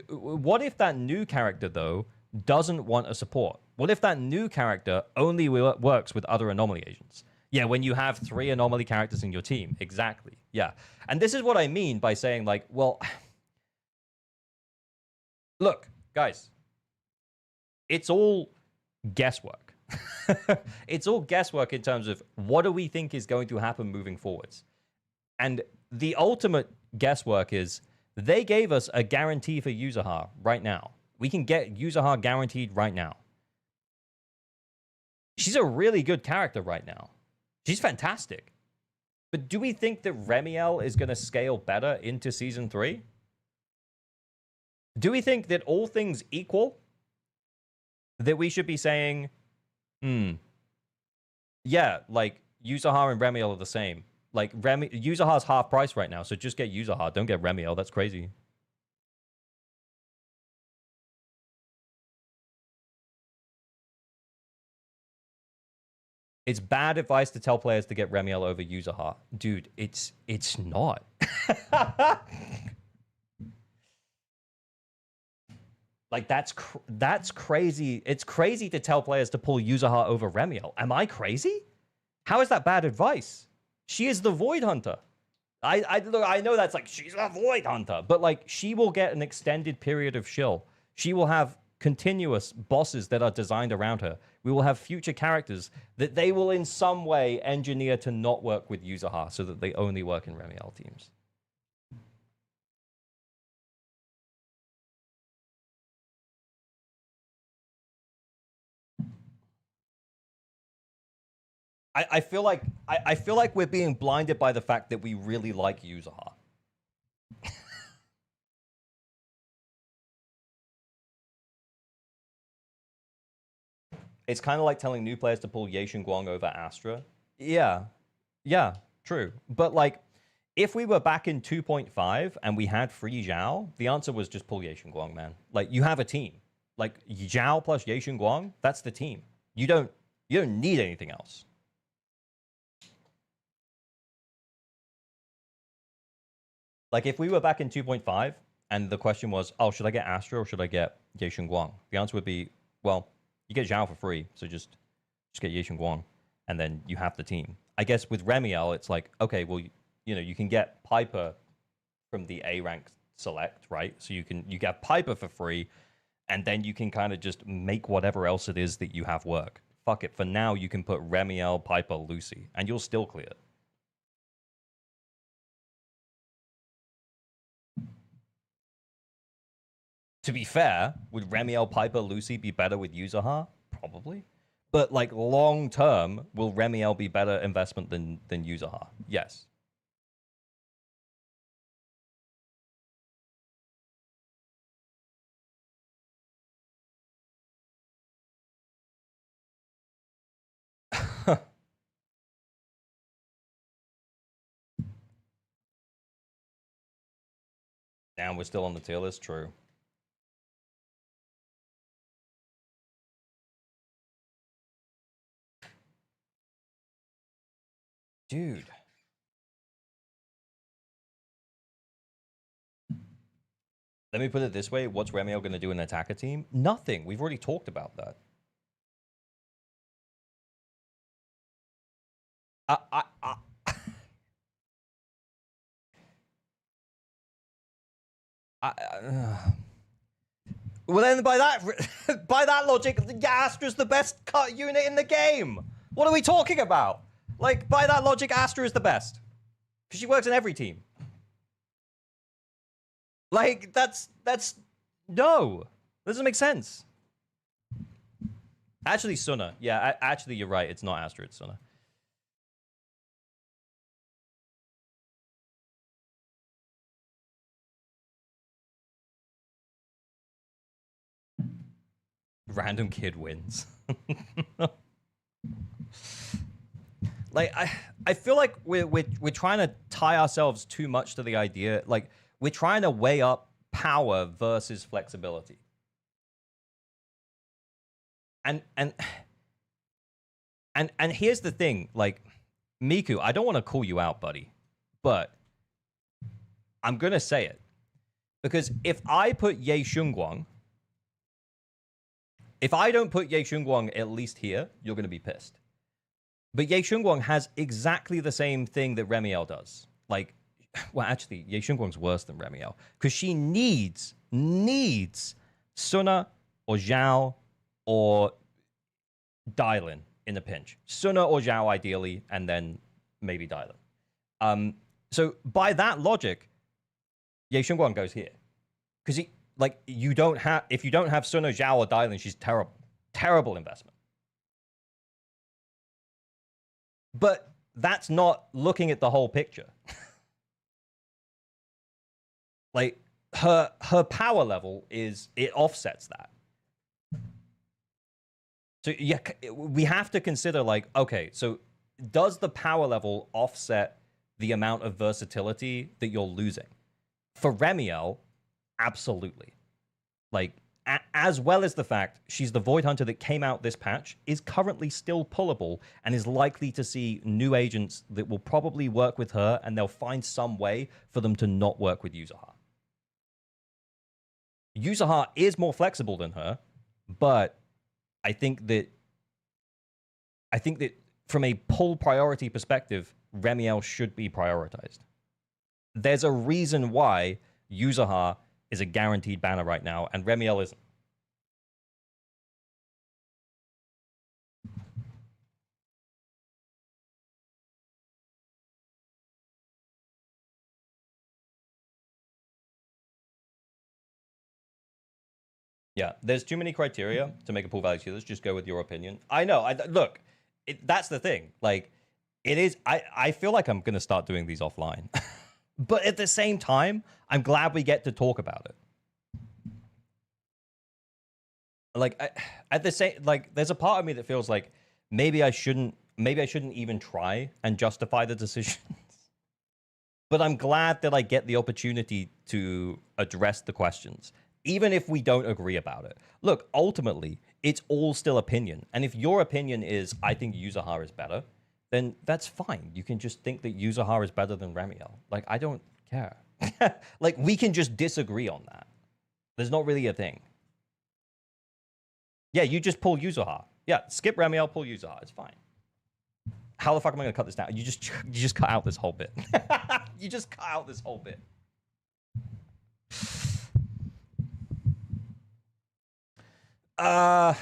what if that new character, though, doesn't want a support? What if that new character only works with other Anomaly agents? Yeah, when you have 3 Anomaly characters in your team. Exactly. Yeah. And this is what I mean by saying, like, well, look, guys, it's all guesswork. It's all guesswork in terms of what do we think is going to happen moving forwards. And the ultimate guesswork is they gave us a guarantee for Yuzaha right now. We can get Yuzaha guaranteed right now. She's a really good character right now. She's fantastic. But do we think that Remiel is going to scale better into Season 3? Do we think that all things equal, that we should be saying, yeah, like, Yuzaha and Remiel are the same. Like, Yuzaha's half price right now, so just get Yuzaha. Don't get Remiel. That's crazy. It's bad advice to tell players to get Remiel over Yuzaha. Dude, it's not. Like, that's crazy. It's crazy to tell players to pull Yuzaha over Remiel. Am I crazy? How is that bad advice? She is the Void Hunter. I know that's like, she's a Void Hunter, but like, she will get an extended period of shill. She will have continuous bosses that are designed around her. We will have future characters that they will in some way engineer to not work with Yuzaha so that they only work in Remiel teams. I feel like we're being blinded by the fact that we really like Yuzaha. It's kind of like telling new players to pull Yaishin Guang over Astra. Yeah, true. But like, if we were back in 2.5 and we had free Zhao, the answer was just pull Yaishin Guang, man. Like, you have a team. Like, Zhao plus Yaishin Guang, that's the team. You don't need anything else. Like, if we were back in 2.5 and the question was, oh, should I get Astra or should I get Yaishin Guang? The answer would be, well, you get Zhao for free, so just get Yaishin Guang, and then you have the team. I guess with Remiel, it's like, okay, well, you can get Piper from the A rank select, right? So you get Piper for free, and then you can kind of just make whatever else it is that you have work. Fuck it. For now, you can put Remiel, Piper, Lucy, and you'll still clear it. To be fair, would Remiel, Piper, Lucy be better with Yuzaha? Probably. But like long term, will Remiel be better investment than Yuzaha? Yes. Damn, we're still on the tier list. True. Dude. Let me put it this way. What's Remiel going to do in an attacker team? Nothing. We've already talked about that. Well, then by that logic, Astra's the best cut unit in the game. What are we talking about? Like, by that logic, Astra is the best. Because she works in every team. Like, that's... No. That doesn't make sense. Actually, Suna. Yeah, actually, you're right. It's not Astra, it's Suna. Random kid wins. Like, I feel like we're trying to tie ourselves too much to the idea. Like, we're trying to weigh up power versus flexibility. And here's the thing, like, Miku, I don't want to call you out, buddy, but I'm gonna say it. Because if I put Ye Shunguang, if I don't put Ye Shunguang at least here, you're gonna be pissed. But Ye Shunguang has exactly the same thing that Remiel does. Like, well, actually, Ye Shunguang's worse than Remiel. Because she needs Suna or Zhao or Dylan in a pinch. Suna or Zhao, ideally, and then maybe Dylan. So by that logic, Ye Shunguang goes here. Because if you don't have Suna, Zhao, or Dylan, she's terrible. Terrible investment. But that's not looking at the whole picture. Like, her power level it offsets that. So yeah, we have to consider, like, okay, so does the power level offset the amount of versatility that you're losing? For Remiel, absolutely. Like, as well as the fact she's the Void Hunter that came out this patch, is currently still pullable, and is likely to see new agents that will probably work with her, and they'll find some way for them to not work with Yuzuha. Yuzuha is more flexible than her, but I think that from a pull priority perspective, Remiel should be prioritized. There's a reason why Yuzuha is a guaranteed banner right now, and Remiel isn't. Yeah, there's too many criteria to make a pool value tier list. Just go with your opinion. I know. Look, that's the thing. Like, it is. I feel like I'm gonna start doing these offline, but at the same time, I'm glad we get to talk about it. Like, there's a part of me that feels like maybe I shouldn't even try and justify the decisions. But I'm glad that I get the opportunity to address the questions, even if we don't agree about it. Look, ultimately, it's all still opinion. And if your opinion is, I think Yuzuha is better, then that's fine. You can just think that Yuzuha is better than Remiel. Like, I don't care. Like, we can just disagree on that. There's not really a thing. Yeah, you just pull Yuzuha. Yeah, skip Remiel, pull Yuzuha. It's fine. How the fuck am I going to cut this down? You just cut out this whole bit. You just cut out this whole bit. I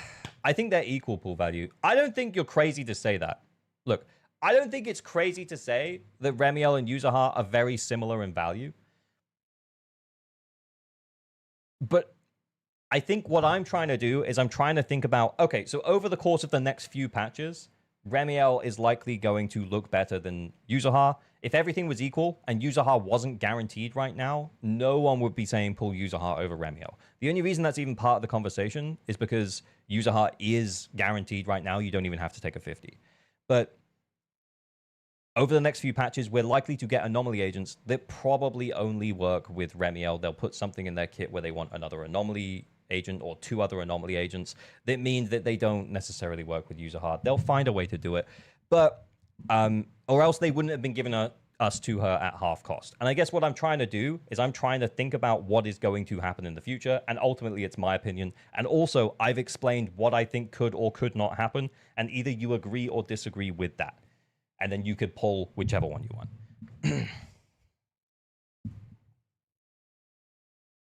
think they're equal pool value. I don't think you're crazy to say that. Look, I don't think it's crazy to say that Remiel and Yuzuha are very similar in value. But I think what I'm trying to do is I'm trying to think about, okay, so over the course of the next few patches, Remiel is likely going to look better than Yuzuha. If everything was equal and Yuzuha wasn't guaranteed right now, no one would be saying pull Yuzuha over Remiel. The only reason that's even part of the conversation is because Yuzuha is guaranteed right now. You don't even have to take a 50. But over the next few patches, we're likely to get anomaly agents that probably only work with Remiel. They'll put something in their kit where they want another anomaly agent or two other anomaly agents. That means that they don't necessarily work with Yuzuha. They'll find a way to do it. But Or else they wouldn't have been giving us to her at half cost. And I guess what I'm trying to do is I'm trying to think about what is going to happen in the future, and ultimately it's my opinion. And also, I've explained what I think could or could not happen, and either you agree or disagree with that. And then you could pull whichever one you want.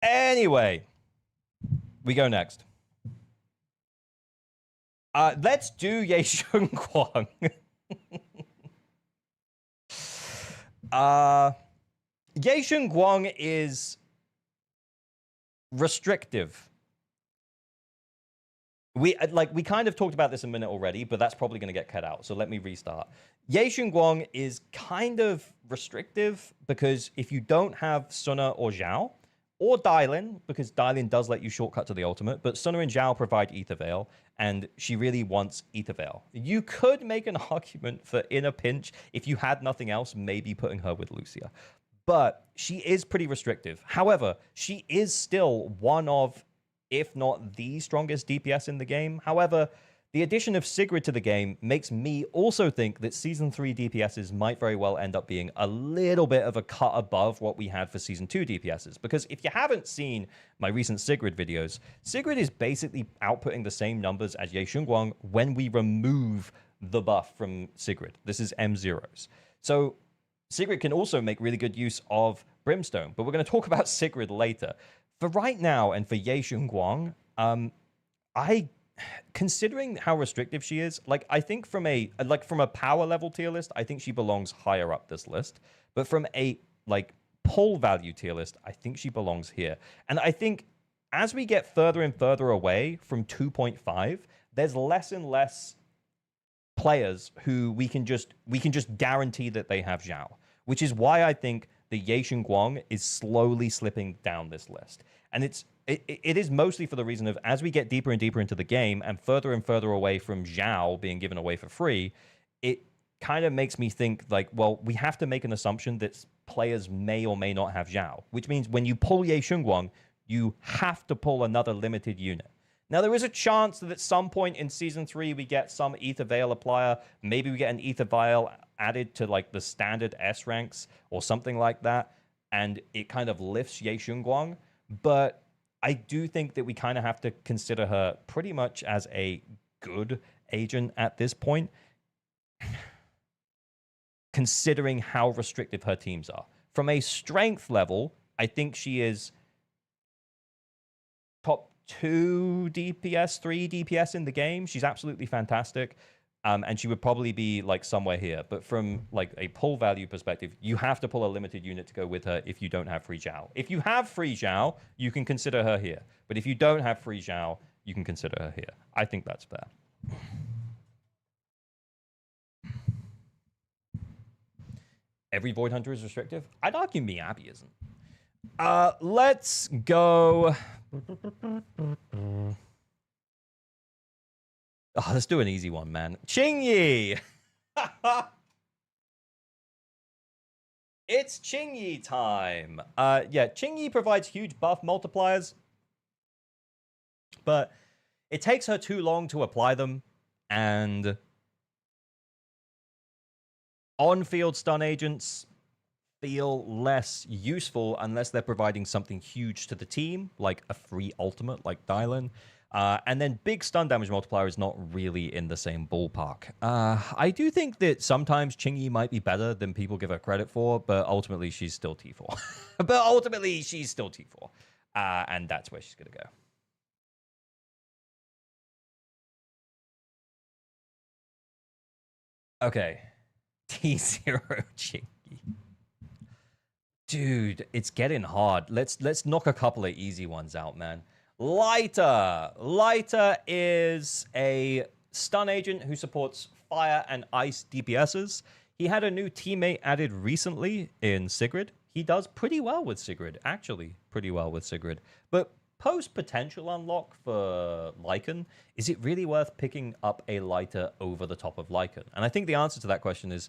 Anyway, we go next. Let's do Ye Shun Kwang. Ye Shun Kwang is restrictive. We kind of talked about this a minute already, but that's probably going to get cut out. So let me restart. Ye Shun Kwang is kind of restrictive because if you don't have Suna or Zhao, or Dylin, because Dylin does let you shortcut to the ultimate, but Suna and Zhao provide Ether Veil, and she really wants Ether Veil. You could make an argument for, in a pinch, if you had nothing else, maybe putting her with Lucia. But she is pretty restrictive. However, she is still one of, if not the strongest DPS in the game. However, the addition of Sigrid to the game makes me also think that Season 3 DPSs might very well end up being a little bit of a cut above what we had for Season 2 DPSs. Because if you haven't seen my recent Sigrid videos, Sigrid is basically outputting the same numbers as Ye Shun Kwang when we remove the buff from Sigrid. This is M0s. So Sigrid can also make really good use of Brimstone, but we're going to talk about Sigrid later. For right now, and for Ye Shun Kwang, considering how restrictive she is, I think from a power level tier list, I think she belongs higher up this list. But from a pull value tier list, I think she belongs here. And I think as we get further and further away from 2.5, there's less and less players who we can just guarantee that they have Zhao, which is why I think the Ye Shun Kwang is slowly slipping down this list. And it is mostly for the reason of, as we get deeper and deeper into the game and further away from Zhao being given away for free, it kind of makes me think well, we have to make an assumption that players may or may not have Zhao, which means when you pull Ye Shun Kwang, you have to pull another limited unit. Now, there is a chance that at some point in Season 3, we get some Ether Veil applier. Maybe we get an Ether Veil added to the standard S ranks or something like that, and it kind of lifts Ye Shun Kwang. But I do think that we kind of have to consider her pretty much as a good agent at this point, considering how restrictive her teams are. From a strength level, I think she is top 2 DPS, 3 DPS in the game. She's absolutely fantastic. And she would probably be somewhere here. But from a pull value perspective, you have to pull a limited unit to go with her if you don't have free Zhao. If you have free Zhao, you can consider her here. But if you don't have free Zhao, you can consider her here. I think that's fair. Every Void Hunter is restrictive? I'd argue Miyabi isn't. Let's go. Oh, let's do an easy one, man. Qingyi! It's Qingyi time. Yeah, Qingyi provides huge buff multipliers, but it takes her too long to apply them, and on-field stun agents feel less useful unless they're providing something huge to the team, like a free ultimate like Dylin. And then big stun damage multiplier is not really in the same ballpark. I do think that sometimes Qingyi might be better than people give her credit for, but ultimately she's still T4. And that's where she's going to go. Okay. T0 Qingyi. Dude, it's getting hard. Let's knock a couple of easy ones out, man. Lighter. Lighter is a stun agent who supports fire and ice DPSs. He had a new teammate added recently in Sigrid. He does pretty well with Sigrid, actually pretty well with Sigrid. But post potential unlock for Lycan, is it really worth picking up a Lighter over the top of Lycan? And I think the answer to that question is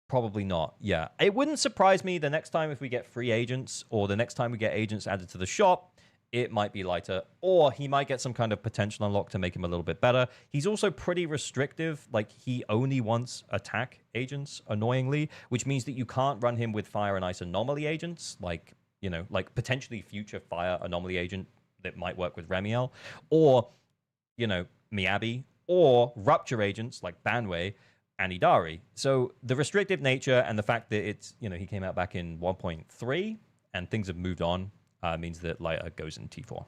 probably not. Yeah, it wouldn't surprise me the next time if we get free agents or the next time we get agents added to the shop, it might be lighter, or he might get some kind of potential unlock to make him a little bit better. He's also pretty restrictive. Like, he only wants attack agents, annoyingly, which means that you can't run him with fire and ice anomaly agents, like, you know, like potentially future fire anomaly agent that might work with Remiel, or, you know, Miyabi, or rupture agents like Banwei and Idari. So the restrictive nature and the fact that it's, you know, he came out back in 1.3 and things have moved on means that lighter goes in T4.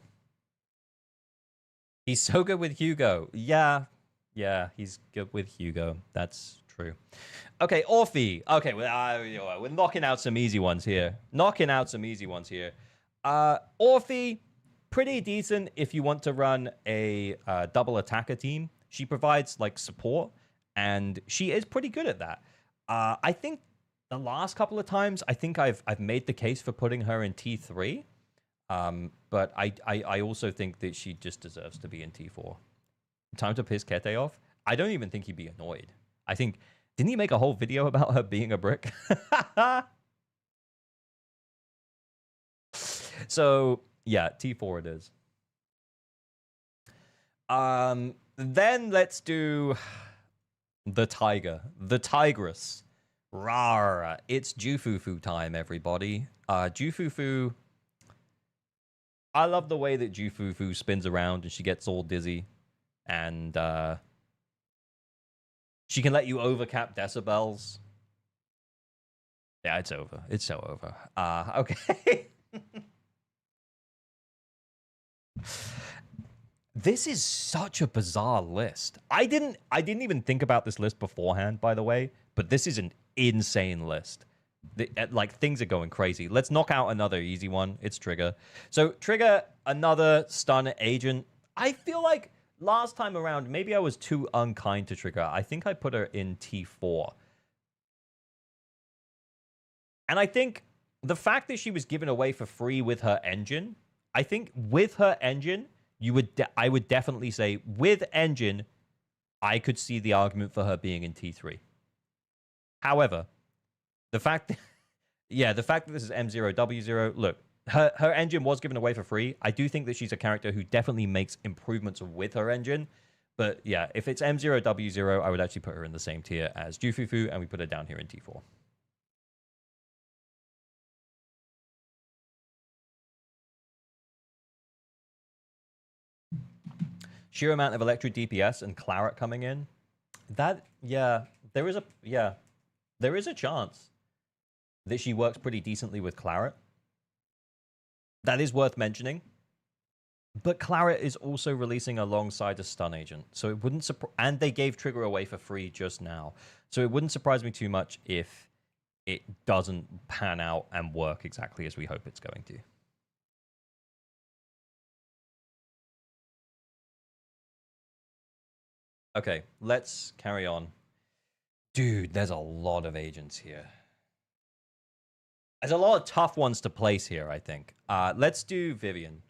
He's so good with Hugo. Yeah, he's good with Hugo. That's true. Okay, Orphe. Okay, we're knocking out some easy ones here. Orphe, pretty decent if you want to run a double attacker team. She provides like support, and she is pretty good at that. I think the last couple of times, I think I've made the case for putting her in T3. But I also think that she just deserves to be in T4. Time to piss Kete off? I don't even think he'd be annoyed. I think, didn't he make a whole video about her being a brick? So, yeah, T4 it is. Then let's do the tiger. The tigress. Rawr. It's Jufufu time, everybody. Jufufu... I love the way that Jufufu spins around and she gets all dizzy. And she can let you overcap decibels. Yeah, it's over. It's so over. Okay. This is such a bizarre list. I didn't even think about this list beforehand, by the way, but this is an insane list. Like, things are going crazy. Let's knock out another easy one. It's Trigger. So Trigger, another stun agent. I feel like last time around, maybe I was too unkind to Trigger. I think I put her in T4. And I think the fact that she was given away for free with her engine, I think with her engine, I would definitely say with engine, I could see the argument for her being in T3. However, the fact that this is M0W0, look, her engine was given away for free. I do think that she's a character who definitely makes improvements with her engine. But yeah, if it's M0W0, I would actually put her in the same tier as Jufufu, and we put her down here in T4. Sheer amount of electric DPS and Claret coming in. That, yeah, there is a chance that she works pretty decently with Claret. That is worth mentioning. But Claret is also releasing alongside a stun agent. So it wouldn't surprise... And they gave Trigger away for free just now. So it wouldn't surprise me too much if it doesn't pan out and work exactly as we hope it's going to. Okay, let's carry on. Dude, there's a lot of agents here. There's a lot of tough ones to place here, I think. Let's do Vivian.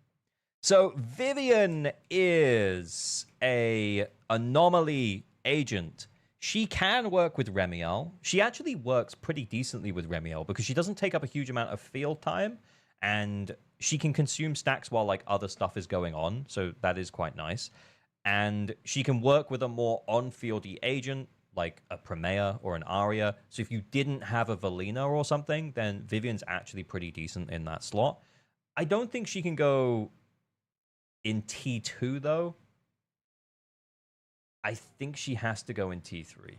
So Vivian is a anomaly agent. She can work with Remiel. She actually works pretty decently with Remiel because she doesn't take up a huge amount of field time, and she can consume stacks while like other stuff is going on. So that is quite nice. And she can work with a more on-fieldy agent, like a Primea or an Arya. So if you didn't have a Valina or something, then Vivian's actually pretty decent in that slot. I don't think she can go in T2, though. I think she has to go in T3.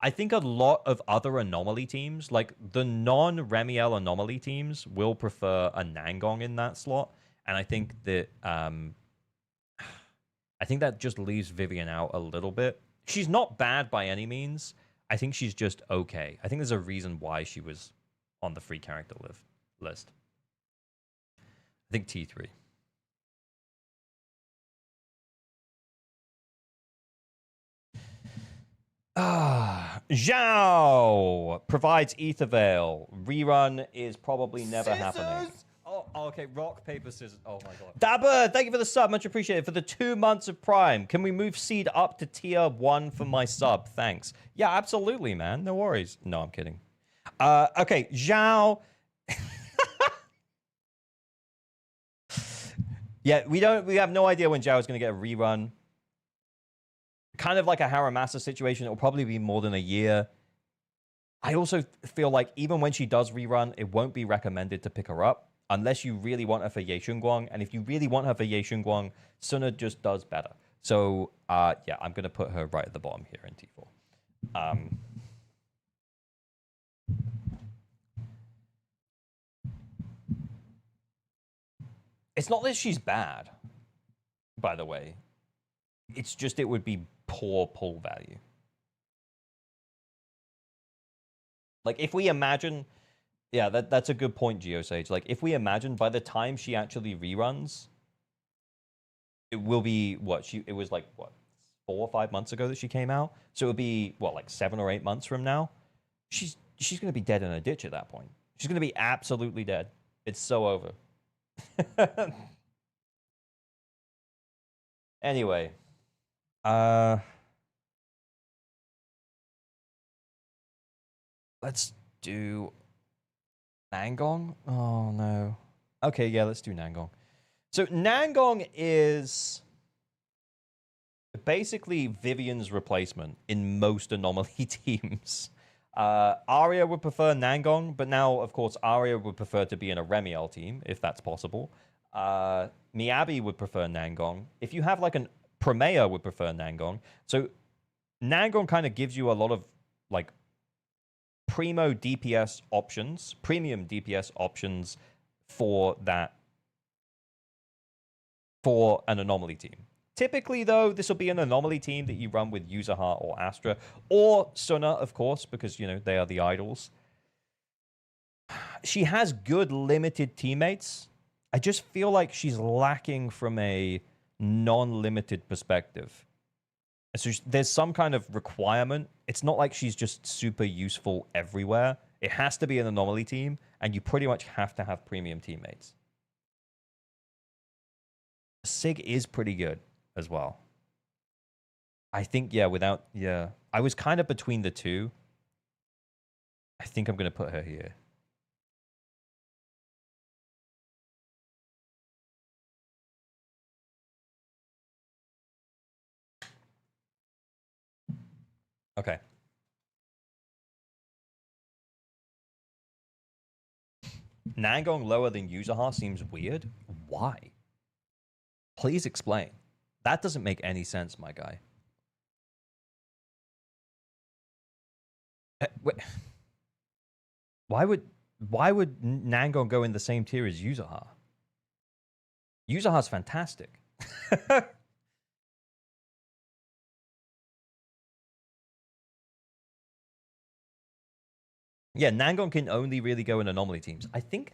I think a lot of other anomaly teams, like the non-Remiel anomaly teams, will prefer a Nangong in that slot. And I think that... I think that just leaves Vivian out a little bit. She's not bad by any means. I think she's just okay. I think there's a reason why she was on the free character list. I think T3. Zhao provides Ether Veil. Rerun is probably never happening. Oh, okay. Rock, paper, scissors. Oh, my God. Dabber, thank you for the sub. Much appreciated. For the 2 months of Prime, can we move Seed up to tier 1 for my sub? Thanks. Yeah, absolutely, man. No worries. No, I'm kidding. Okay, Zhao. Yeah, we have no idea when Zhao is going to get a rerun. Kind of like a Haramasa situation, it'll probably be more than a year. I also feel like even when she does rerun, it won't be recommended to pick her up unless you really want her for Ye Shunguang. And if you really want her for Ye Shunguang, Suna just does better. So, yeah, I'm going to put her right at the bottom here in T4. It's not that she's bad, by the way. It's just it would be poor pull value. Like, if we imagine... Yeah, that's a good point, Geosage. Like, if we imagine by the time she actually reruns, it will be, what? It was like, what, 4 or 5 months ago that she came out? So it would be, what, like 7 or 8 months from now? She's going to be dead in a ditch at that point. She's going to be absolutely dead. It's so over. Anyway. Let's do Nangong? Oh, no. Okay, yeah, let's do Nangong. So Nangong is basically Vivian's replacement in most Anomaly teams. Arya would prefer Nangong, but now, of course, Arya would prefer to be in a Remiel team, if that's possible. Miyabi would prefer Nangong. If you have like an Promea would prefer Nangong. So Nangong kind of gives you a lot of like primo DPS options, premium DPS options for an Anomaly team. Typically, though, this will be an Anomaly team that you run with Yuzuha or Astra, or Suna, of course, because, you know, they are the idols. She has good limited teammates. I just feel like she's lacking from a non-limited perspective. So there's some kind of requirement. It's not like she's just super useful everywhere. It has to be an Anomaly team, and you pretty much have to have premium teammates. Sig is pretty good as well. I think, yeah, I was kind of between the two. I think I'm going to put her here. Okay. Nangong lower than Yuzuha seems weird. Why? Please explain. That doesn't make any sense, my guy. Why would Nangong go in the same tier as Yuzuha? Yuzuha's fantastic. Yeah, Nangong can only really go in Anomaly teams. I think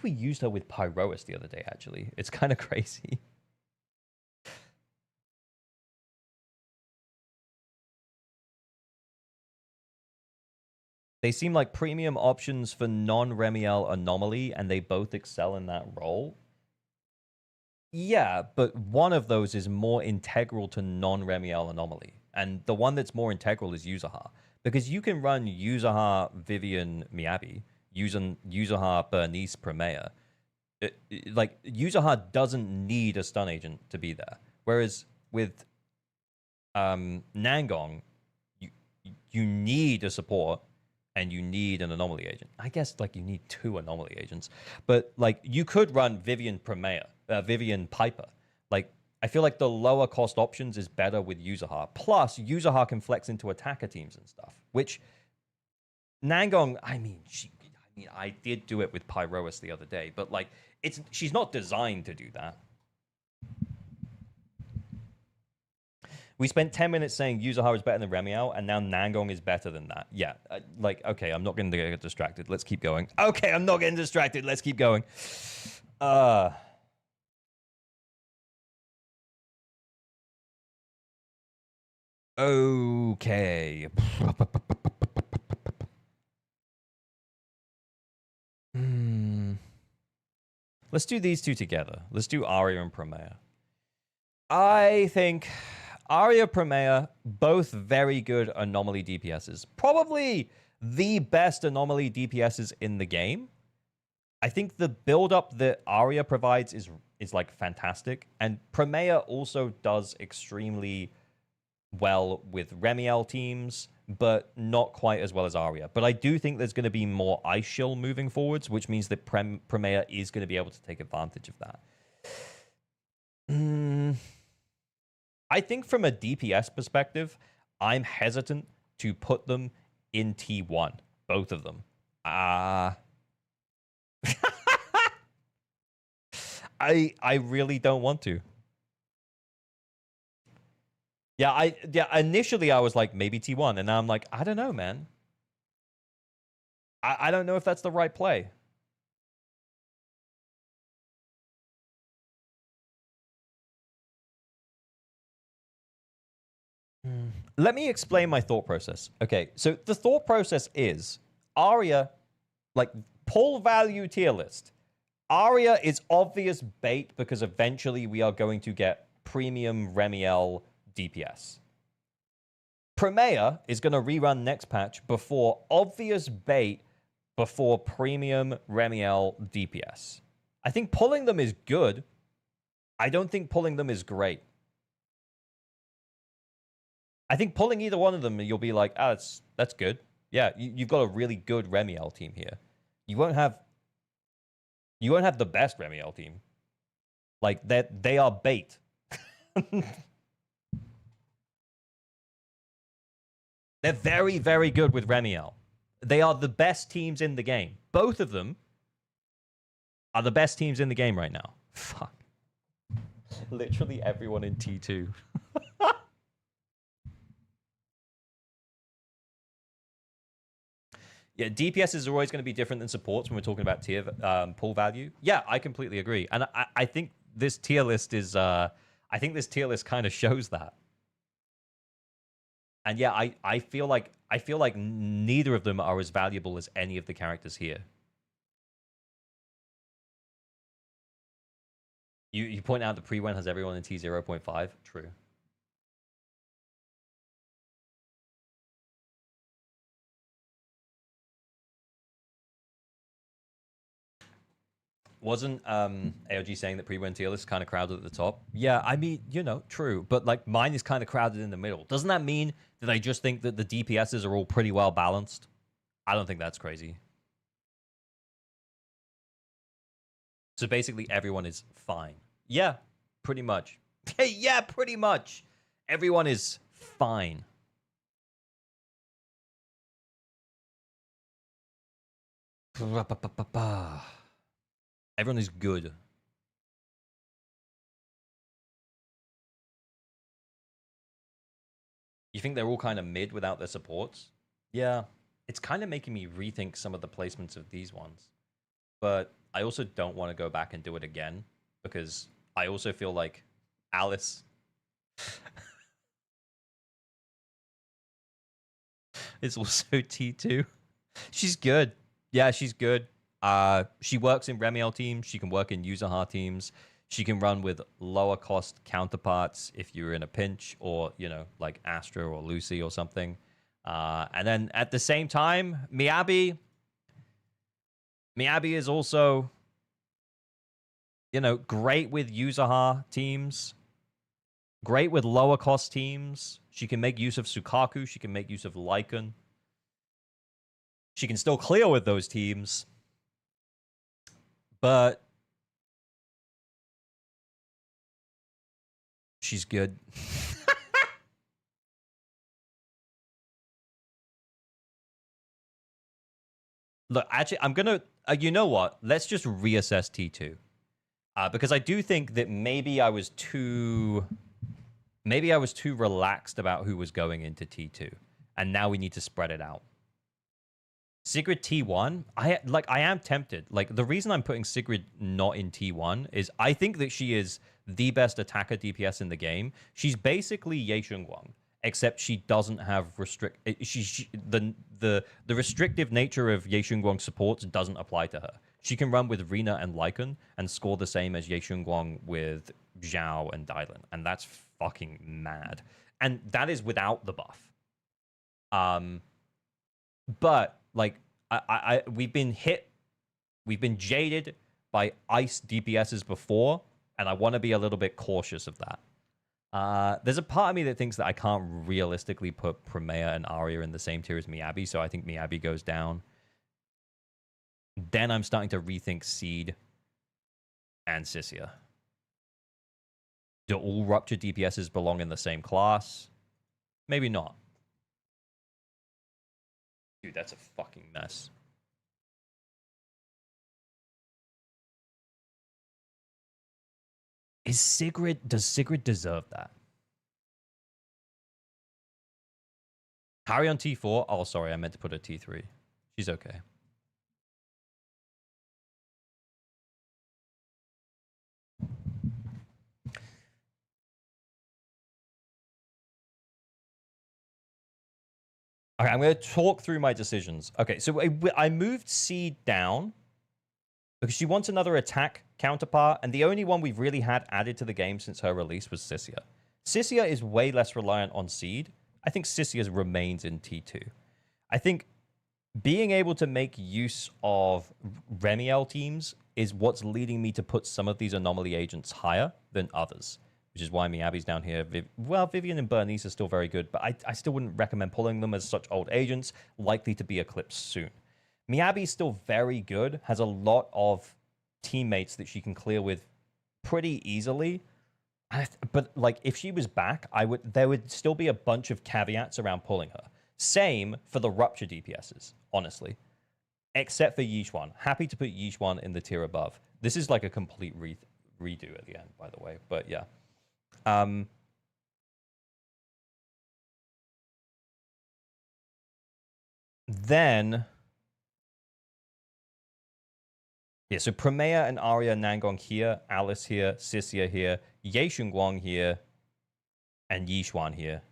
we used her with Pyroas the other day, actually. It's kind of crazy. They seem like premium options for non-Remiel Anomaly, and they both excel in that role. Yeah, but one of those is more integral to non-Remiel Anomaly. And the one that's more integral is Yuzuha. Because you can run Yuzuha, Vivian, Miyabi, Yuzuha, Bernice, Promea. Like, Yuzuha doesn't need a stun agent to be there. Whereas with Nangong, you need a support and you need an Anomaly agent. I guess, like, you need 2 Anomaly agents. But, like, you could run Vivian Promea, Vivian Piper. Like, I feel like the lower cost options is better with Yuzuha. Plus, Yuzuha can flex into attacker teams and stuff, which Nangong, I did do it with Pyroas the other day, but like she's not designed to do that. We spent 10 minutes saying Yuzuha is better than Remiel, and now Nangong is better than that. Yeah, like, okay, I'm not going to get distracted. Let's keep going. Okay, I'm not getting distracted. Let's keep going. Okay. Let's do these two together. Let's do Arya and Promea. I think Arya, Promea, both very good Anomaly DPSs. Probably the best Anomaly DPSs in the game. I think the build-up that Arya provides is like fantastic, and Primea also does extremely well with Remiel teams, but not quite as well as Arya. But I do think there's going to be more Ice Shield moving forwards, which means that Primea is going to be able to take advantage of that. I think from a DPS perspective, I'm hesitant to put them in T1, both of them. I really don't want to. Yeah, initially I was like, maybe T1, and now I'm like, I don't know, man. I don't know if that's the right play. Let me explain my thought process. Okay, so the thought process is Arya, like, pull value tier list. Arya is obvious bait because eventually we are going to get premium Remiel DPS. Primea is going to rerun next patch before obvious bait before premium Remiel DPS. I think pulling them is good. I don't think pulling them is great. I think pulling either one of them, you'll be like, ah, that's good. Yeah, you've got a really good Remiel team here. You won't have the best Remiel team. Like, they are bait. They're very, very good with Remiel. They are the best teams in the game. Both of them are the best teams in the game right now. Fuck. Literally everyone in T2. Yeah, DPS is always going to be different than supports when we're talking about tier pull value. Yeah, I completely agree. And I think this tier list is... I think this tier list kind of shows that. And yeah, I feel like neither of them are as valuable as any of the characters here. You point out the pre-wen has everyone in T0.5. True. Wasn't AOG saying that pre-wen tier list is kind of crowded at the top? Yeah, I mean, you know, true. But like mine is kind of crowded in the middle. Doesn't that mean that I just think that the DPSs are all pretty well balanced? I don't think that's crazy. So basically everyone is fine. Yeah, pretty much. Yeah, pretty much. Everyone is fine. Everyone is good. You think they're all kind of mid without their supports? Yeah. It's kind of making me rethink some of the placements of these ones. But I also don't want to go back and do it again because I also feel like Alice is also T2. She's good. Yeah, she's good. She works in Remiel teams. She can work in Yuzaha teams. She can run with lower cost counterparts if you're in a pinch, or, you know, like Astra or Lucy or something. And then at the same time, Miyabi is also, you know, great with Yuzaha teams. Great with lower cost teams. She can make use of Sukaku. She can make use of Lycan. She can still clear with those teams. But she's good. Look, actually, I'm going to... you know what? Let's just reassess T2. Because I do think that maybe I was too relaxed about who was going into T2. And now we need to spread it out. Sigrid T1, I am tempted. Like, the reason I'm putting Sigrid not in T1 is I think that she is the best attacker DPS in the game. She's basically Ye Shunguang, except she doesn't have the restrictive nature of Ye Shunguang's supports doesn't apply to her. She can run with Rina and Lycan and score the same as Ye Shunguang with Zhao and Dylan, and that's fucking mad. And that is without the buff. But like we've been hit We've been jaded by ice DPSs before, and I want to be a little bit cautious of that. There's a part of me that thinks that I can't realistically put Primea and Arya in the same tier as Miyabi, so I think Miyabi goes down. Then I'm starting to rethink Seed and Sissia. Do all Rupture DPSs belong in the same class? Maybe not. Dude, that's a fucking mess. Does Sigrid deserve that? Harry on T4? Oh, sorry, I meant to put a T3. She's okay. Okay, I'm going to talk through my decisions. Okay, so I moved Seed down because she wants another attack counterpart, and the only one we've really had added to the game since her release was Sissia. Sissia is way less reliant on Seed. I think Sissia remains in T2. I think being able to make use of Remiel teams is what's leading me to put some of these anomaly agents higher than others, which is why Miyabi's down here. Well, Vivian and Bernice are still very good, but I still wouldn't recommend pulling them as such old agents, likely to be eclipsed soon. Miyabi's still very good, has a lot of teammates that she can clear with pretty easily. But like, if she was back, there would still be a bunch of caveats around pulling her. Same for the Rupture DPSs, honestly. Except for Yixuan. Happy to put Yixuan in the tier above. This is like a complete redo at the end, by the way. But yeah. Then... yeah, so Primea and Arya Nangong here, Alice here, Sissia here, Ye Shunguang here, and Yixuan here.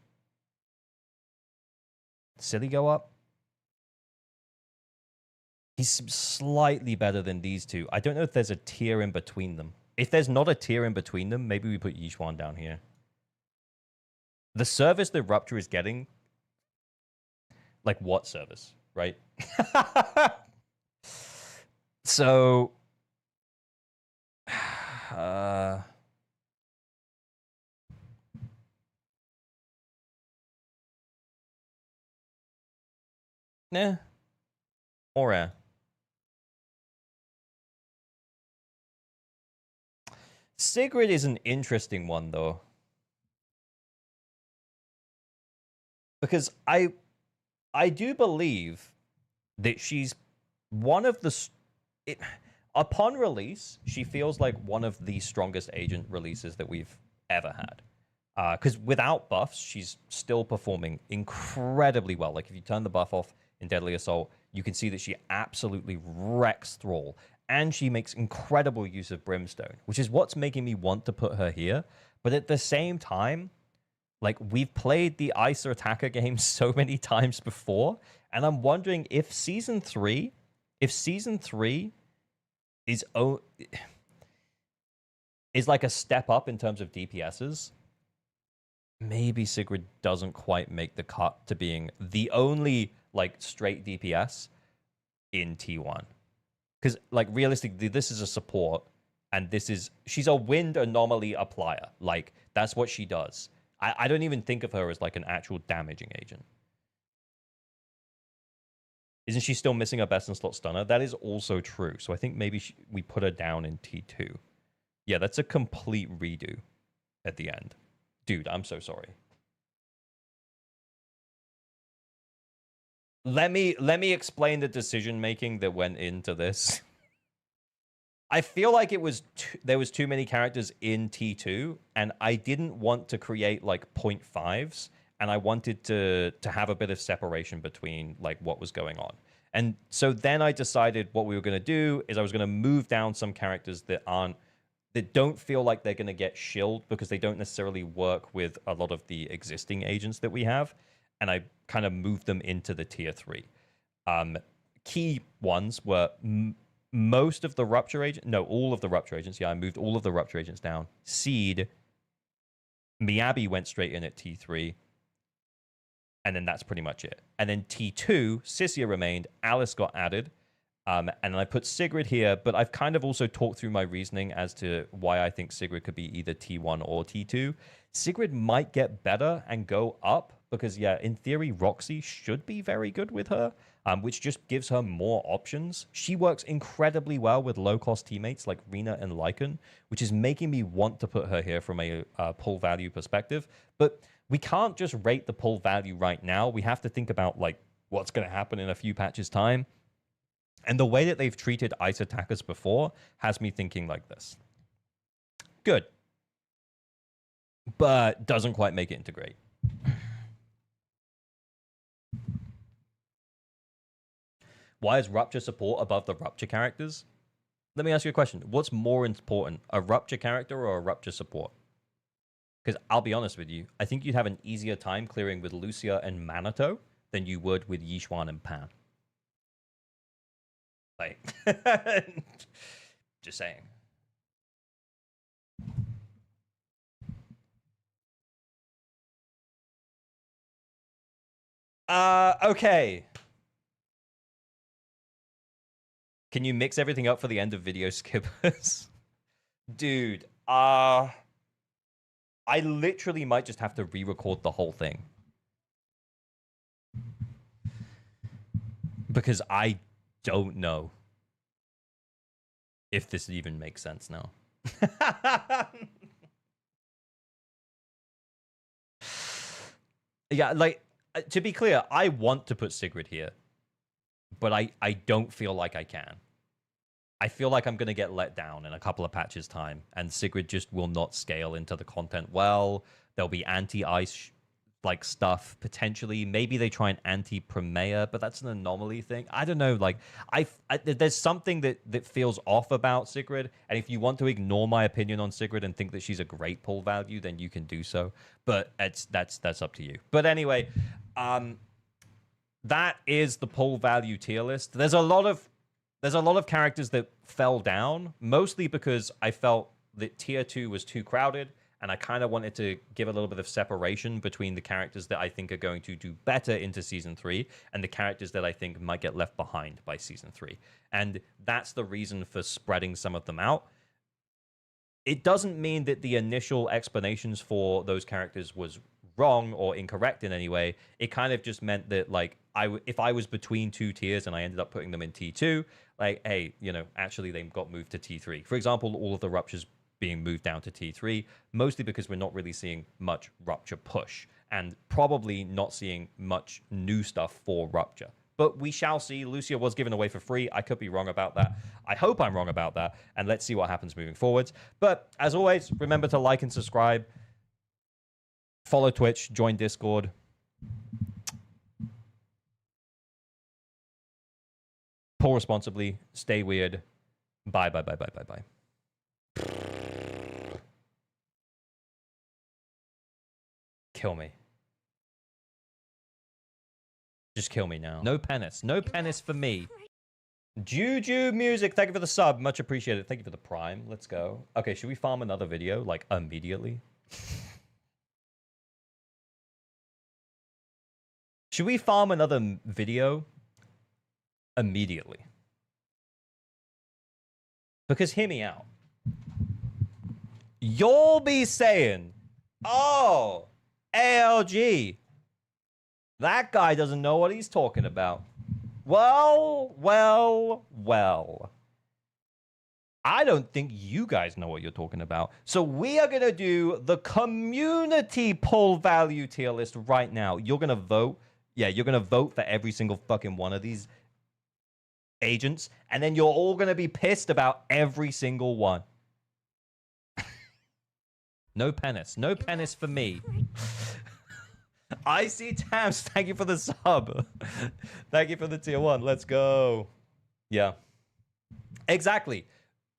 Silly go up? He's slightly better than these two. I don't know if there's a tier in between them. If there's not a tier in between them, maybe we put Yixuan down here. The service that Rupture is getting... like, what service, right? So... nah. Or Sigrid is an interesting one, though. Because I do believe that she's one of the... upon release, she feels like one of the strongest agent releases that we've ever had. Because without buffs, she's still performing incredibly well. Like, if you turn the buff off in Deadly Assault, you can see that she absolutely wrecks Thrall. And she makes incredible use of Brimstone, which is what's making me want to put her here. But at the same time, like, we've played the Ice Attacker game so many times before, and I'm wondering if Season 3 is like a step up in terms of DPSs, maybe Sigrid doesn't quite make the cut to being the only, like, straight DPS in T1. Because, like, realistically, this is a support, and she's a wind anomaly applier. Like, that's what she does. I don't even think of her as, like, an actual damaging agent. Isn't she still missing her best in slot stunner? That is also true. So I think maybe we put her down in T2. Yeah, that's a complete redo at the end. Dude, I'm so sorry. Let me explain the decision making that went into this. I feel like there was too many characters in T2, and I didn't want to create like 0.5s, and I wanted to have a bit of separation between like what was going on. And so then I decided what we were going to do is I was going to move down some characters that don't feel like they're going to get shilled because they don't necessarily work with a lot of the existing agents that we have. And I kind of moved them into the tier 3. Key ones were most of the Rupture agents. No, all of the Rupture agents. Yeah, I moved all of the Rupture agents down. Seed. Miyabi went straight in at T3. And then that's pretty much it. And then T2, Sissia remained. Alice got added. And I put Sigrid here, but I've kind of also talked through my reasoning as to why I think Sigrid could be either T1 or T2. Sigrid might get better and go up because, yeah, in theory, Roxy should be very good with her, which just gives her more options. She works incredibly well with low-cost teammates like Rina and Lycan, which is making me want to put her here from a pull value perspective. But we can't just rate the pull value right now. We have to think about, like, what's going to happen in a few patches' time. And the way that they've treated ice attackers before has me thinking like this. Good. But doesn't quite make it into great. Why is Rupture support above the Rupture characters? Let me ask you a question. What's more important, a Rupture character or a Rupture support? Because I'll be honest with you, I think you'd have an easier time clearing with Lucia and Manato than you would with Yixuan and Pan. Like, just saying. Okay. Can you mix everything up for the end of video skippers? Dude, I literally might just have to re-record the whole thing. Because I don't know if this even makes sense now. Yeah, like, to be clear, I want to put Sigrid here, but I don't feel like I can. I feel like I'm going to get let down in a couple of patches' time, and Sigrid just will not scale into the content well. There'll be anti-ice like stuff potentially. Maybe they try an anti-Promea, but that's an anomaly thing. I don't know. Like, there's something that feels off about Sigrid, and if you want to ignore my opinion on Sigrid and think that she's a great pull value, then you can do so. But that's up to you. But anyway, that is the pull value tier list. There's a lot of characters that fell down, mostly because I felt that tier 2 was too crowded, and I kind of wanted to give a little bit of separation between the characters that I think are going to do better into Season 3 and the characters that I think might get left behind by Season 3. And that's the reason for spreading some of them out. It doesn't mean that the initial explanations for those characters was wrong or incorrect in any way. It kind of just meant that, like, if I was between two tiers and I ended up putting them in T2, like, hey, you know, actually they got moved to T3. For example, all of the Ruptures being moved down to T3, mostly because we're not really seeing much Rupture push and probably not seeing much new stuff for Rupture. But we shall see. Lucia was given away for free. I could be wrong about that. I hope I'm wrong about that. And let's see what happens moving forwards. But as always, remember to like and subscribe. Follow Twitch. Join Discord. Pull responsibly. Stay weird. Bye, bye, bye, bye, bye, bye. Kill me. Just kill me now. No penis. No penis for me. Juju Music, thank you for the sub. Much appreciated. Thank you for the prime. Let's go. Okay, should we farm another video, like, immediately? Should we farm another video immediately? Because hear me out. You'll be saying, oh, ALG, that guy doesn't know what he's talking about. Well. I don't think you guys know what you're talking about. So we are going to do the community pull value tier list right now. You're going to vote. Yeah, you're going to vote for every single fucking one of these agents. And then you're all going to be pissed about every single one. No penis. No penis for me. I see Tams. Thank you for the sub. Thank you for the tier 1. Let's go. Yeah. Exactly.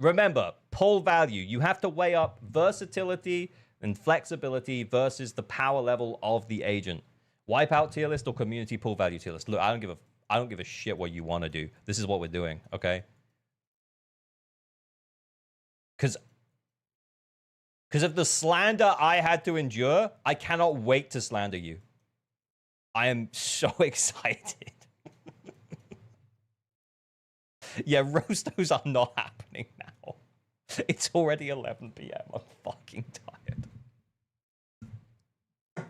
Remember, pull value. You have to weigh up versatility and flexibility versus the power level of the agent. Wipeout tier list or community pull value tier list. Look, I don't give a shit what you want to do. This is what we're doing, okay? Because of the slander I had to endure, I cannot wait to slander you. I am so excited. Yeah, roastos are not happening now. It's already 11 p.m. I'm fucking tired.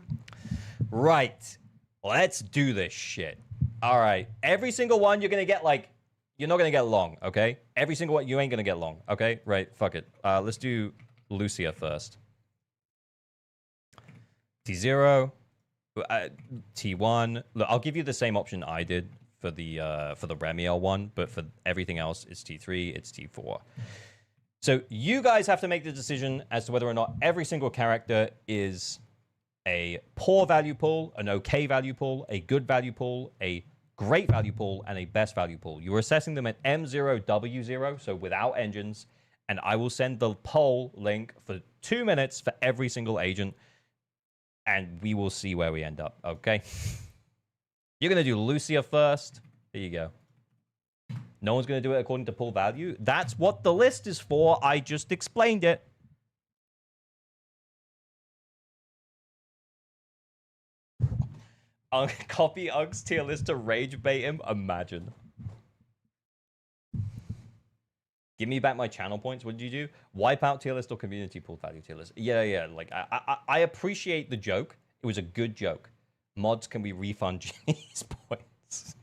Right. Let's do this shit. All right. Every single one you're going to get like... You're not going to get long, okay? Every single one, you ain't going to get long, okay? Right, fuck it. Let's do Lucia first. T0. T1. Look, I'll give you the same option I did for the Remiel one, but for everything else, it's T3, it's T4. So you guys have to make the decision as to whether or not every single character is a poor value pool, an okay value pool, a good value pool, a great value pool, and a best value pool. You're assessing them at M0, W0, so without engines, and I will send the poll link for 2 minutes for every single agent, and we will see where we end up, okay? You're going to do Lucia first. There you go. No one's going to do it according to pool value. That's what the list is for. I just explained it. Copy Ugg's tier list to rage bait him. Imagine. Give me back my channel points. What did you do? Wipe out tier list or community pool value tier list? Yeah. Like, I appreciate the joke. It was a good joke. Mods, can we refund Ginny's points?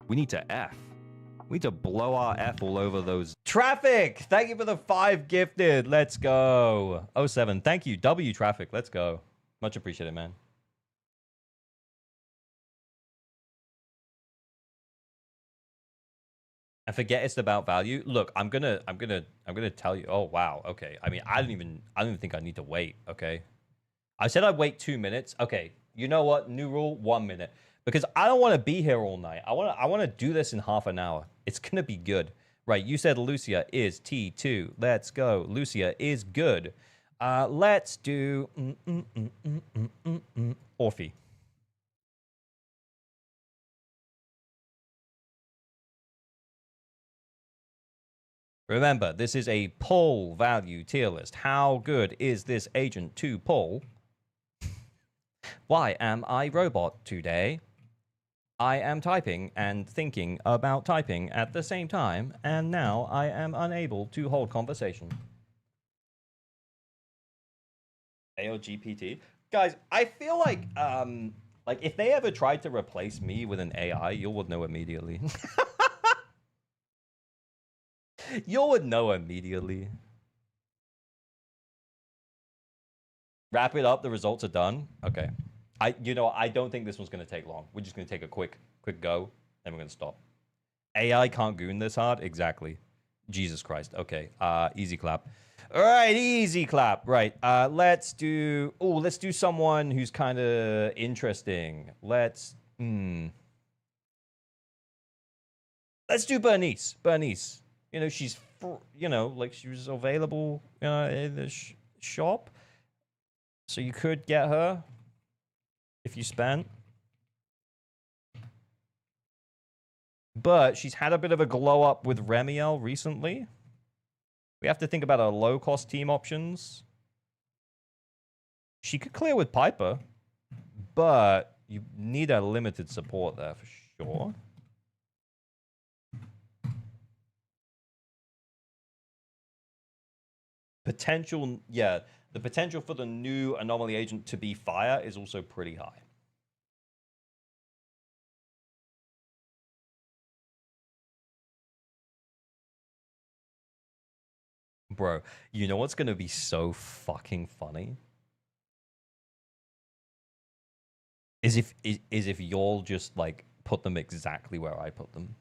We need to F. We need to blow our F all over those. Traffic! Thank you for the 5 gifted. Let's go. 07. Thank you. W Traffic. Let's go. Much appreciated, man. And forget it's about value. Look, I'm gonna tell you. Oh wow. Okay. I mean, I don't even think I need to wait. Okay. I said I'd wait 2 minutes. Okay. You know what? New rule: 1 minute. Because I don't want to be here all night. I want to do this in half an hour. It's going to be good. Right, you said Lucia is T2. Let's go. Lucia is good. Let's do... Orphe. Remember, this is a poll value tier list. How good is this agent to poll? Why am I robot today? I am typing and thinking about typing at the same time, and now I am unable to hold conversation. AOGPT. Guys, I feel like if they ever tried to replace me with an AI, you would know immediately. You would know immediately. Wrap it up, the results are done. Okay. I don't think this one's going to take long. We're just going to take a quick go, and we're going to stop. AI can't goon this hard? Exactly. Jesus Christ. Okay. Easy clap. All right, easy clap. Right. Let's do someone who's kind of interesting. Let's do Bernice. Bernice. You know, she's like she was available in the shop. So you could get her if you spent. But she's had a bit of a glow up with Remiel recently. We have to think about our low-cost team options. She could clear with Piper, but you need a limited support there for sure. Potential, yeah. The potential for the new anomaly agent to be fire is also pretty high. Bro, you know what's going to be so fucking funny? Is if y'all just like put them exactly where I put them.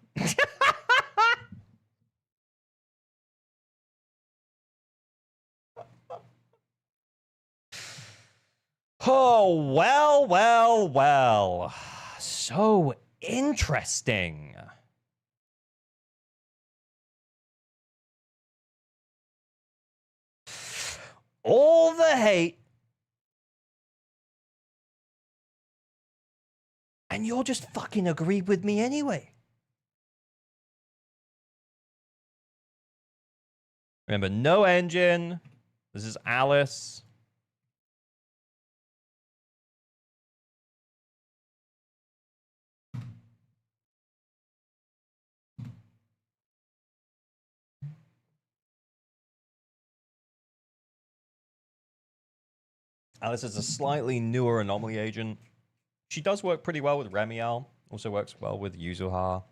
Oh, well. So interesting. All the hate. And you'll just fucking agree with me anyway. Remember, no engine. This is Alice. This is a slightly newer anomaly agent. She does work pretty well with Remiel. Also works well with Yuzuha.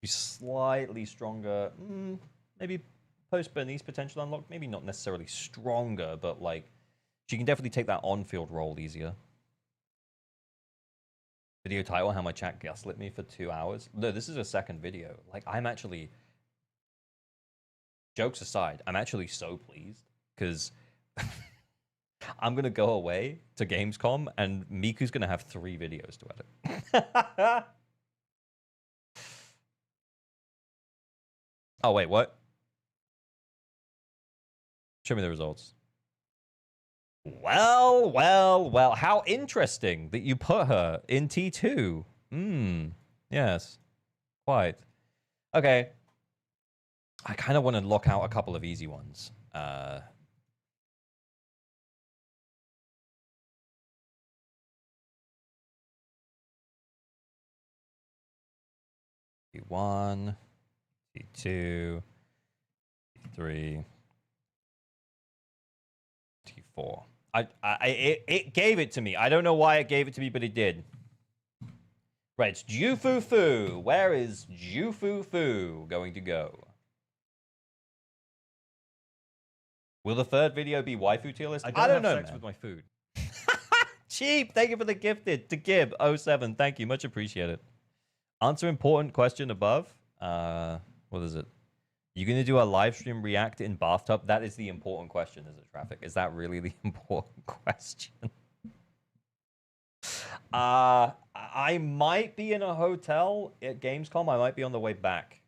She's slightly stronger. Maybe post Bernice potential unlock. Maybe not necessarily stronger, but like she can definitely take that on-field role easier. Video title, how my chat gaslit me for 2 hours. No, this is a second video. Like, I'm actually... Jokes aside, I'm actually so pleased. Because I'm going to go away to Gamescom, and Miku's going to have 3 videos to edit. Oh, wait, what? Show me the results. Well, how interesting that you put her in T2. Yes, quite. Okay. I kind of want to lock out a couple of easy ones. T1, T2, T3, T4. It gave it to me. I don't know why it gave it to me, but it did. Right, it's Jufufu. Where is Jufufu going to go? Will the third video be waifu tier list? I don't know, sex with my food. Cheap. Thank you for the gifted. To Gib07. Thank you. Much appreciated. Answer important question above. What is it? You gonna do a live stream react in bathtub? That is the important question, is it, Traffic? Is that really the important question? I might be in a hotel at Gamescom. I might be on the way back.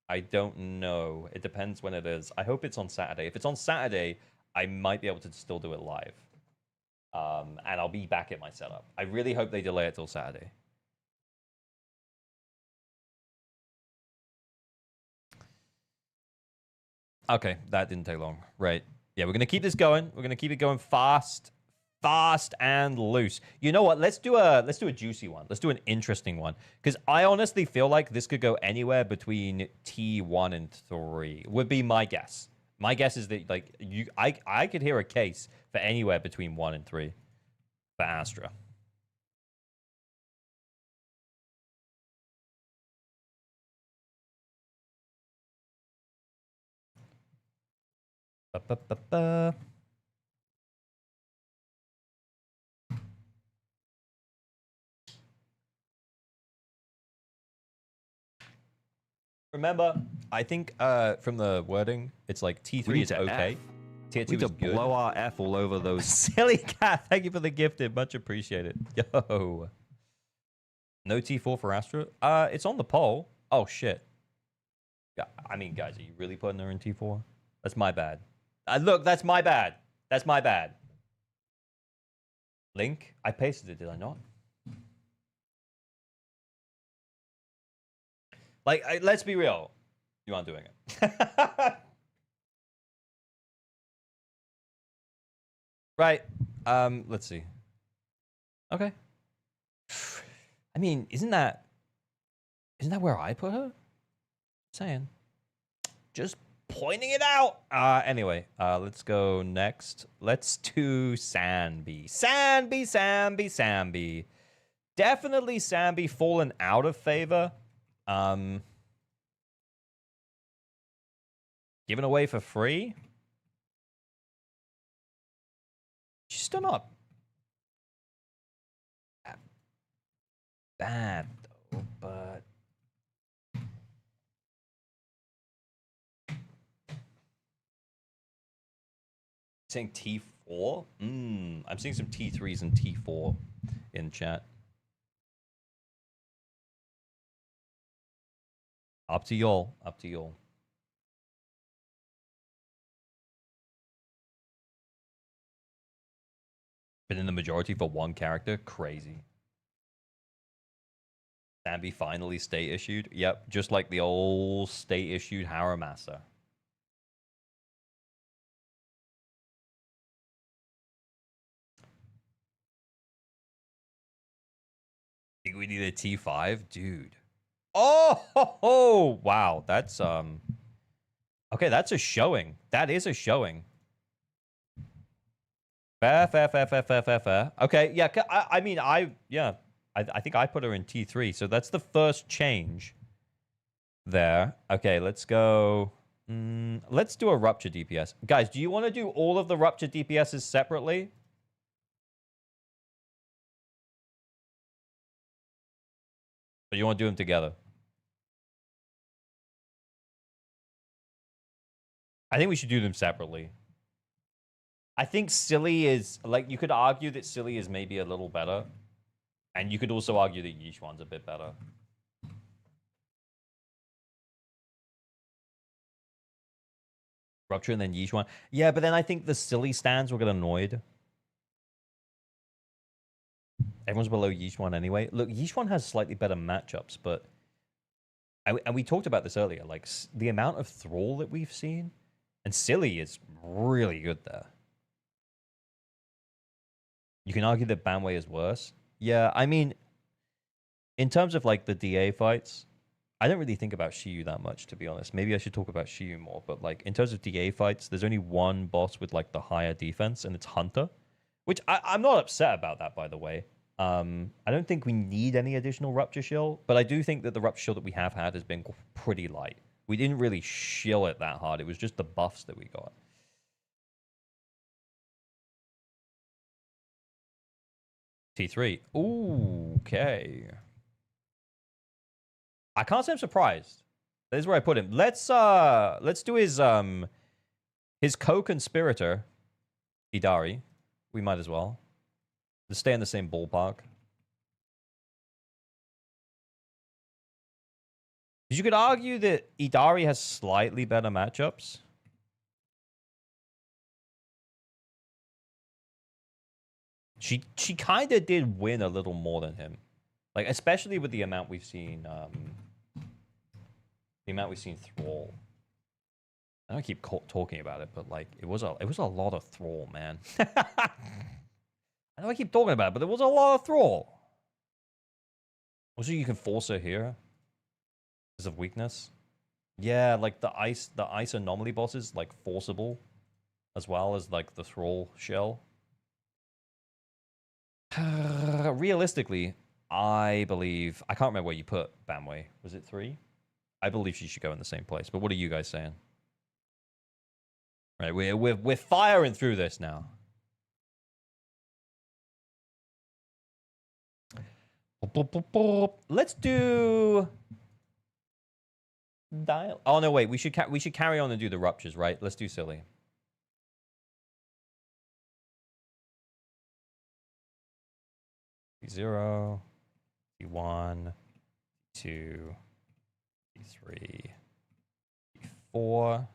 I don't know. It depends when it is. I hope it's on Saturday. If it's on Saturday, I might be able to still do it live. And I'll be back at my setup. I really hope they delay it till Saturday. Okay, that didn't take long. Right. Yeah, we're going to keep this going. We're going to keep it going fast and loose. You know what? Let's do a juicy one. Let's do an interesting one, because I honestly feel like this could go anywhere between T1 and 3. Would be my guess. My guess is that like I could hear a case for anywhere between 1 and 3 for Astra. Remember, I think from the wording, it's like T3 is okay. Tier 2 is good. Blow our F all over those. Silly cat, thank you for the gifted. Much appreciated. Yo. No T4 for Astra? It's on the poll. Oh, shit. I mean, guys, are you really putting her in T4? That's my bad. Look, that's my bad. That's my bad. Link? I pasted it, did I not? Like, let's be real. You aren't doing it. Right. Let's see. Okay. I mean, isn't that where I put her? Saying. Just pointing it out. Anyway, let's go next. Let's do Sanbi. Sanbi. Definitely Sanbi fallen out of favor. Given away for free. She's still not bad though, but saying T4? I'm seeing some T3s and T4 in chat. Up to y'all. Up to y'all. Been in the majority for one character? Crazy. Sanbi finally state issued? Yep, just like the old state issued Haramasa. Think we need a T5? Dude. Oh, wow. That's, okay, that's a showing. That is a showing. Fair, fair, fair, fair, fair, fair, fair. Okay, yeah, I mean, I think I put her in T3, so that's the first change there. Okay, let's go. Let's do a Rupture DPS. Guys, do you want to do all of the Rupture DPSs separately? Or do you want to do them together? I think we should do them separately. I think Silly is, like, you could argue that Silly is maybe a little better. And you could also argue that Yishuan's a bit better. Rupture and then Yishuan. Yeah, but then I think the Silly stands will get annoyed. Everyone's below Yishuan anyway. Look, Yishuan has slightly better matchups, but... And we talked about this earlier. Like, the amount of Thrall that we've seen. And Silly is really good there. You can argue that Banwei is worse. Yeah, I mean... In terms of, like, the DA fights... I don't really think about Shiyu that much, to be honest. Maybe I should talk about Shiyu more. But, like, in terms of DA fights, there's only one boss with, like, the higher defense, and it's Hunter. Which, I'm not upset about that, by the way. I don't think we need any additional Rupture Shield, but I do think that the Rupture Shield that we have had has been pretty light. We didn't really shill it that hard. It was just the buffs that we got. T3. Ooh, okay. I can't say I'm surprised. This is where I put him. Let's do his co-conspirator, Idari. We might as well. Let's stay in the same ballpark. You could argue that Idari has slightly better matchups. She kind of did win a little more than him. Like, especially with the amount we've seen, Thrall. I don't keep talking about it, but like, it was a lot of Thrall, man. I know I keep talking about it, but there was a lot of Thrall. Also, you can force her here because of weakness. Yeah, like the ice anomaly bosses, like forcible, as well as like the Thrall shell. Realistically, I believe I can't remember where you put Banwei. Was it 3? I believe she should go in the same place. But what are you guys saying? Right, we're firing through this now. Let's do dial. Oh no, wait. We should carry on and do the ruptures, right? Let's do Silly. T0, T1, T2, T3, T4.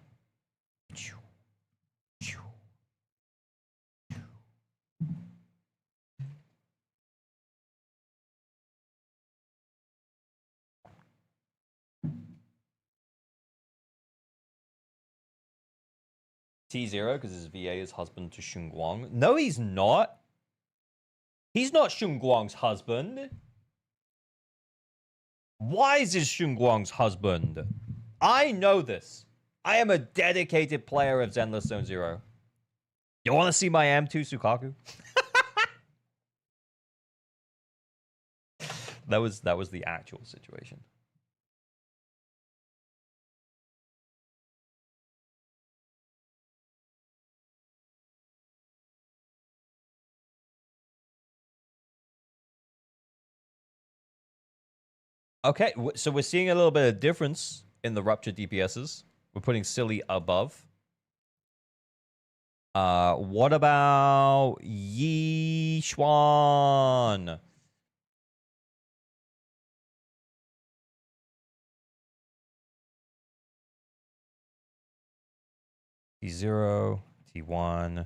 T0 because his VA is husband to Shun Guang. No, he's not. He's not Shun Guang's husband. Wise is Shun Guang's husband. I know this. I am a dedicated player of Zenless Zone Zero. You want to see my M2 Sukaku? That was the actual situation. Okay, so we're seeing a little bit of difference in the Rupture DPSs. We're putting Silly above. What about Yishuan? T0, T1,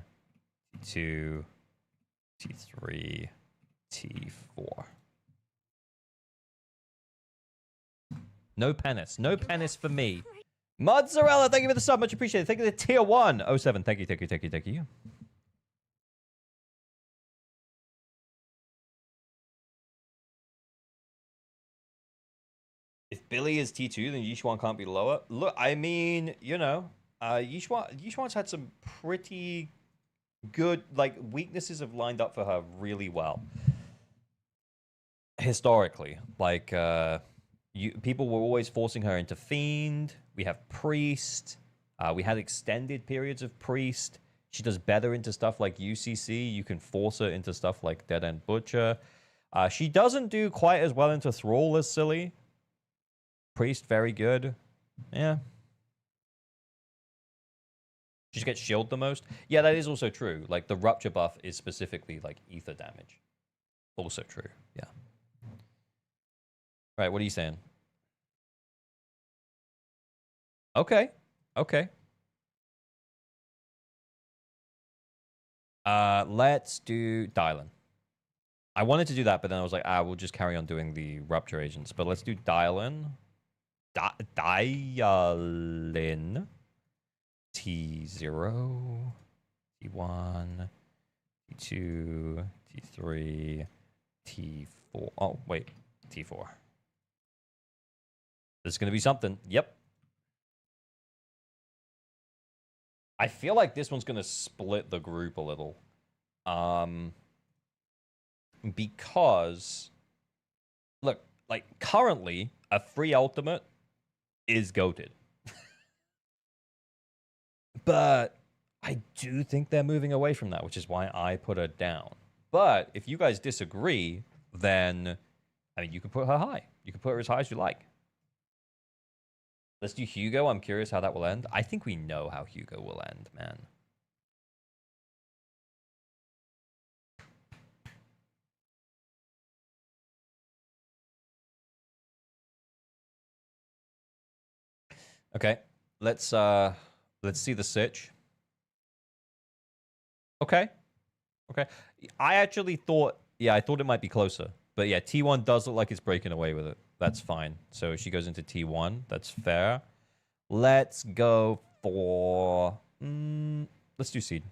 T2, T3, T4. No penis. No penis for me. Mozzarella, thank you for the sub. Much appreciated. Thank you for the tier 1. 07. Thank you, thank you, thank you, thank you. If Billy is T2, then Yishuan can't be lower. Look, I mean, you know, Yishuan's had some pretty good, like, weaknesses have lined up for her really well. Historically, like, people were always forcing her into Fiend. We have Priest. We had extended periods of Priest. She does better into stuff like UCC. You can force her into stuff like Dead End Butcher. She doesn't do quite as well into Thrall as Silly. Priest, very good. Yeah. She just gets shield the most. Yeah, that is also true. Like, the Rupture buff is specifically, like, ether damage. Also true, yeah. Right, what are you saying? Okay, okay. Let's do Dylan. I wanted to do that, but then I was like, we'll just carry on doing the Rupture agents. But let's do Dylan. Dylan. T0. T1. T2. T3. T4. Oh, wait. T4. This is going to be something. Yep. I feel like this one's going to split the group a little. Because, look, like, currently, a free ultimate is goated. But I do think they're moving away from that, which is why I put her down. But if you guys disagree, then, I mean, you can put her high. You can put her as high as you like. Let's do Hugo. I'm curious how that will end. I think we know how Hugo will end, man. Okay, let's see the sitch. Okay. Okay. I actually thought, yeah, I thought it might be closer. But yeah, T1 does look like it's breaking away with it. That's fine. So she goes into T1. That's fair. Let's go for... let's do Seed.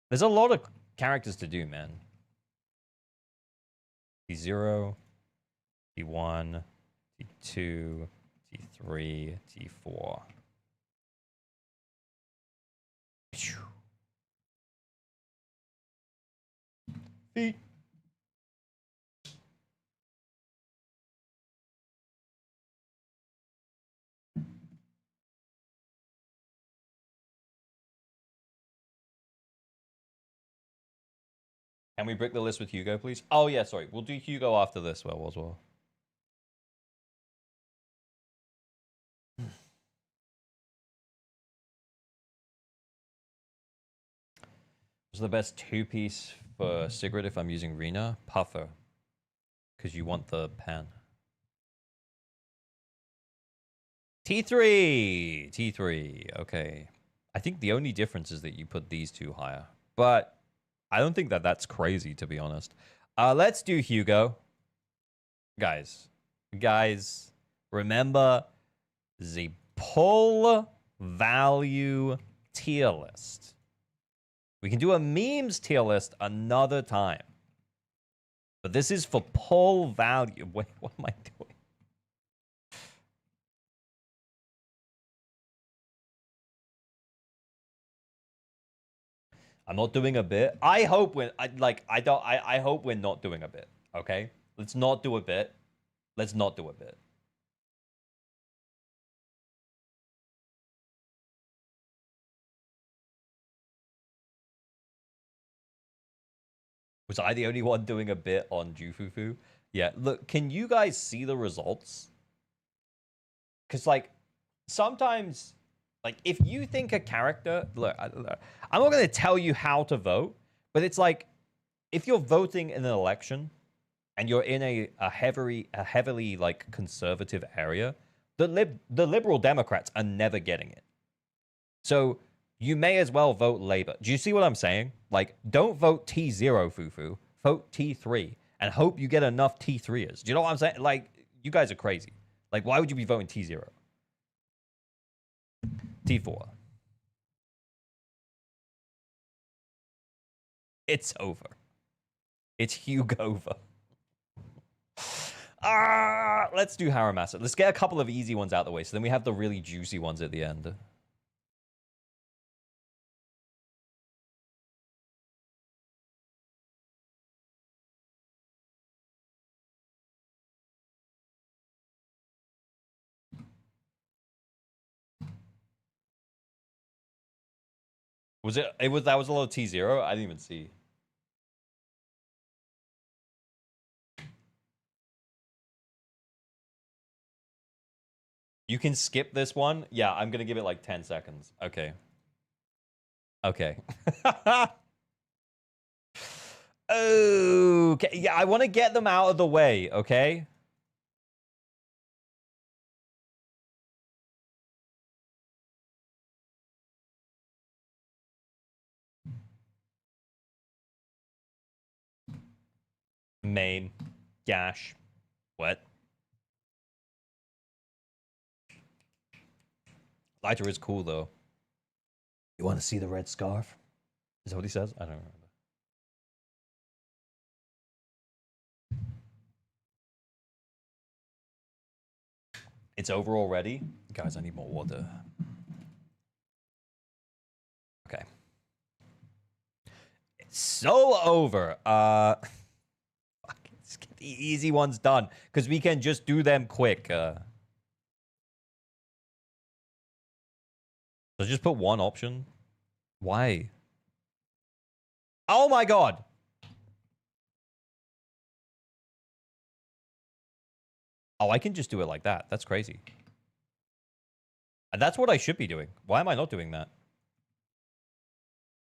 There's a lot of characters to do, man. T0, T1, T2, T3, T4. Feet. Can we break the list with Hugo, please? Oh, yeah, sorry. We'll do Hugo after this well as well. What's the best two-piece for Sigrid if I'm using Rena? Puffer. Because you want the pen. T3! T3. Okay. I think the only difference is that you put these two higher. But I don't think that that's crazy, to be honest. Let's do Hugo. Guys, remember the pull value tier list. We can do a memes tier list another time. But this is for pull value. Wait, what am I doing? I'm not doing a bit. I hope we're I hope we're not doing a bit. Okay? Let's not do a bit. Let's not do a bit. Was I the only one doing a bit on Jufufu? Yeah, look, can you guys see the results? Because, like, sometimes, like, if you think a character... Look, I'm not going to tell you how to vote, but it's like, if you're voting in an election, and you're in a heavily, like, conservative area, the Liberal Democrats are never getting it. So... you may as well vote Labour. Do you see what I'm saying? Like, don't vote T0, Fufu. Vote T3. And hope you get enough T3ers. Do you know what I'm saying? Like, you guys are crazy. Like, why would you be voting T0? T4. It's over. It's Hugo-over. Let's do Haramasa. Let's get a couple of easy ones out of the way, so then we have the really juicy ones at the end. Was it? It was that was a little T0. I didn't even see. You can skip this one. Yeah, I'm gonna give it like 10 seconds. Okay. Okay. Okay. Yeah, I want to get them out of the way. Okay. Main. Gash. What? Lighter is cool, though. You want to see the red scarf? Is that what he says? I don't remember. It's over already? Guys, I need more water. Okay. It's so over. Let's get the easy ones done, because we can just do them quick. So just put one option. Why? Oh my god! Oh, I can just do it like that. That's crazy. And that's what I should be doing. Why am I not doing that?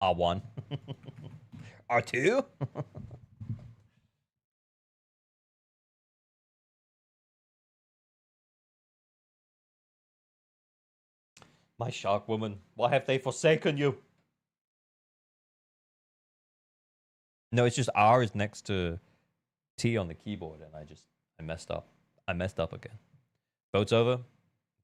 R1. R2? My shark woman, why have they forsaken you? No, it's just R is next to T on the keyboard, and I messed up. I messed up again. Vote's over?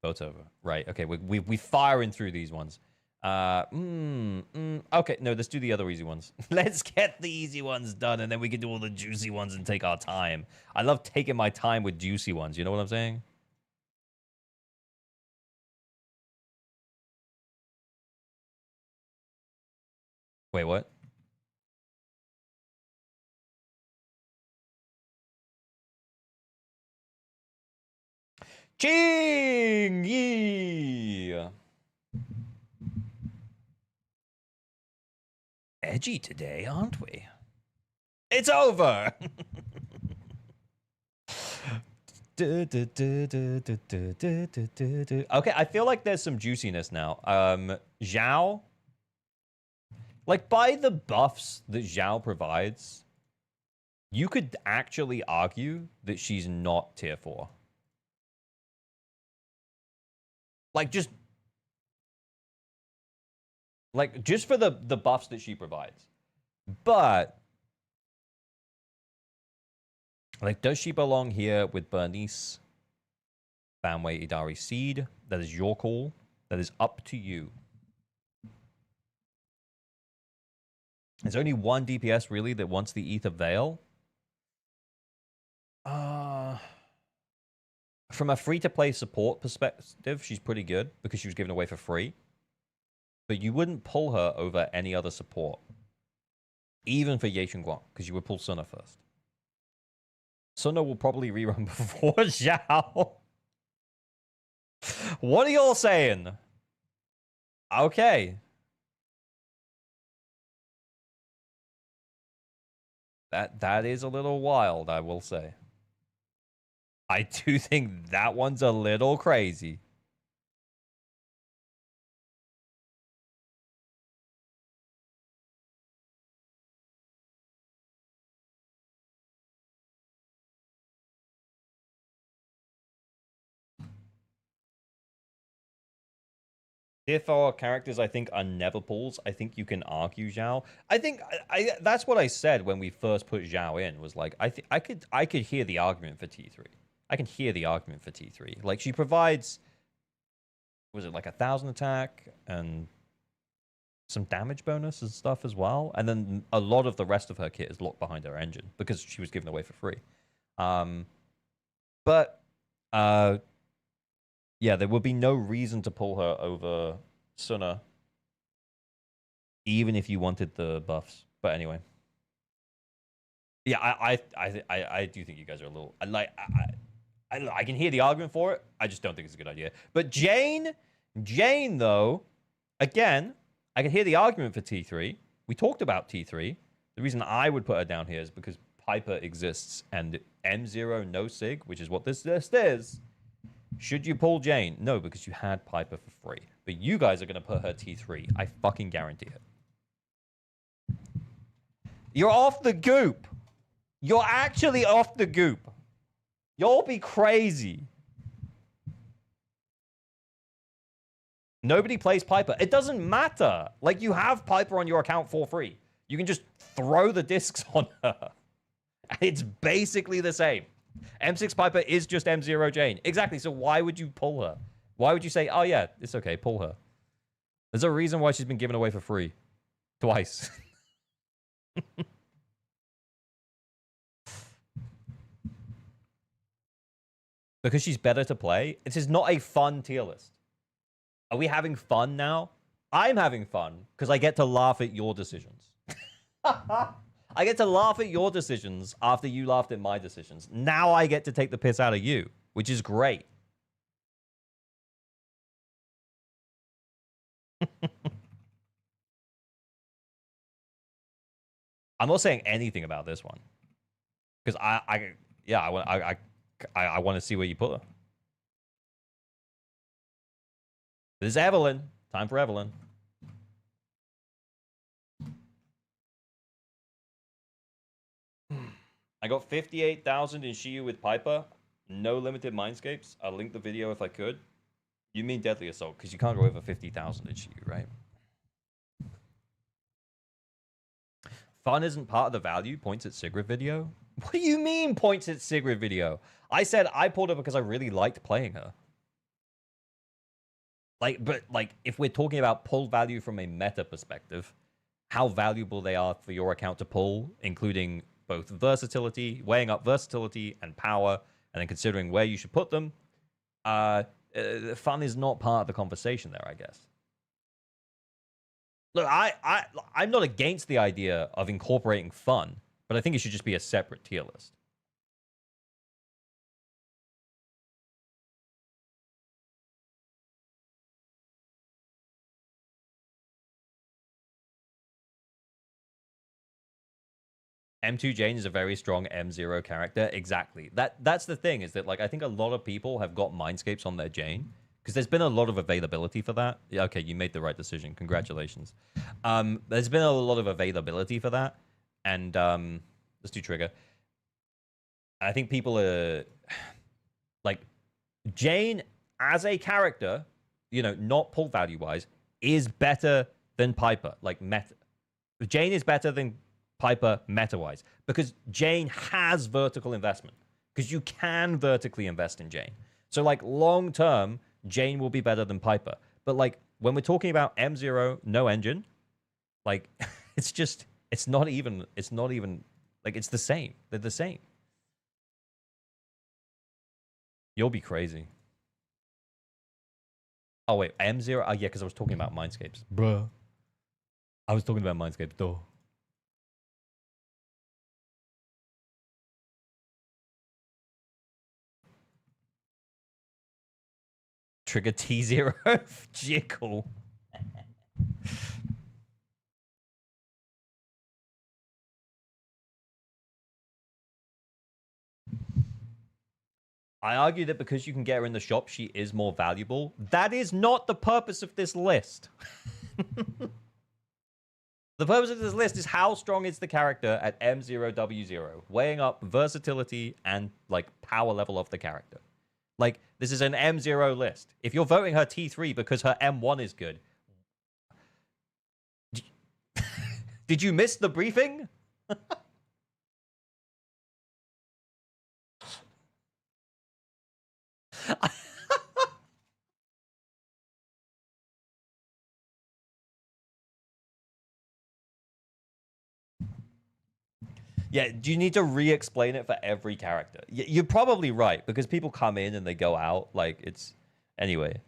Vote's over. Right, okay, we firing through these ones. Okay, no, let's do the other easy ones. Let's get the easy ones done, and then we can do all the juicy ones and take our time. I love taking my time with juicy ones, you know what I'm saying? Wait, what? Ching Yi! Edgy today, aren't we? It's over! Okay, I feel like there's some juiciness now. Zhao. Like, by the buffs that Zhao provides, you could actually argue that she's not tier 4. Like, just for the buffs that she provides. But, like, does she belong here with Bernice, Fanway, Idari, Seed? That is your call. That is up to you. There's only one DPS, really, that wants the Ether Veil. From a free-to-play support perspective, she's pretty good because she was given away for free. But you wouldn't pull her over any other support. Even for Ye Guang, because you would pull Suna first. Suna will probably rerun before Zhao. What are y'all saying? Okay. That is a little wild, I will say. I do think that one's a little crazy. Tier 4 characters, I think, are never pulls. I think you can argue Zhao. I think that's what I said when we first put Zhao in. Was like I could hear the argument for T3. I can hear the argument for T3. Like, she provides, was it like 1,000 attack and some damage bonus and stuff as well? And then a lot of the rest of her kit is locked behind her engine because she was given away for free. Yeah, there would be no reason to pull her over Suna, even if you wanted the buffs. But anyway. Yeah, I do think you guys are a little... I can hear the argument for it. I just don't think it's a good idea. But Jane, though, again, I can hear the argument for T3. We talked about T3. The reason I would put her down here is because Piper exists, and M0 no sig, which is what this list is. Should you pull Jane? No, because you had Piper for free. But you guys are going to put her T3. I fucking guarantee it. You're off the goop. You're actually off the goop. You'll be crazy. Nobody plays Piper. It doesn't matter. Like, you have Piper on your account for free. You can just throw the discs on her. It's basically the same. M6 Piper is just M0 Jane. Exactly. So why would you pull her? Why would you say, oh, yeah, it's okay, pull her? There's a reason why she's been given away for free. Twice. Because she's better to play. This is not a fun tier list. Are we having fun now? I'm having fun because I get to laugh at your decisions. I get to laugh at your decisions after you laughed at my decisions. Now I get to take the piss out of you, which is great. I'm not saying anything about this one because I want to see where you put her. This is Evelyn. Time for Evelyn. I got 58,000 in Shiyu with Piper. No limited Mindscapes. I'll link the video if I could. You mean Deadly Assault, because you can't go over 50,000 in Shiyu, right? Fun isn't part of the value. Points at Sigrid video. What do you mean points at Sigrid video? I said I pulled her because I really liked playing her. But if we're talking about pull value from a meta perspective, how valuable they are for your account to pull, including both versatility, weighing up versatility and power, and then considering where you should put them, fun is not part of the conversation there, I guess. Look, I'm not against the idea of incorporating fun, but I think it should just be a separate tier list. M2 Jane is a very strong M0 character. Exactly. That's the thing, is that, like, I think a lot of people have got Mindscapes on their Jane because there's been a lot of availability for that. Yeah, okay, you made the right decision. Congratulations. There's been a lot of availability for that. And let's do trigger. I think people are like, Jane as a character, you know, not pull value wise, is better than Piper. Like, meta. Jane is better than Piper meta-wise, because Jane has vertical investment, because you can vertically invest in Jane. So, like, long-term, Jane will be better than Piper. But, like, when we're talking about M0, no engine, like, it's not even, like, it's the same. They're the same. You'll be crazy. Oh, wait, M0? Oh, yeah, because I was talking about Mindscapes. Bruh. I was talking about Mindscapes, though. Trigger T0 Jickle. I argue that because you can get her in the shop, she is more valuable. That is not the purpose of this list. The purpose of this list is how strong is the character at M0W0, weighing up versatility and, like, power level of the character. Like, this is an M0 list. If you're voting her T3 because her M1 is good, did you miss the briefing? Yeah, do you need to re-explain it for every character? You're probably right, because people come in and they go out. Like, it's... Anyway.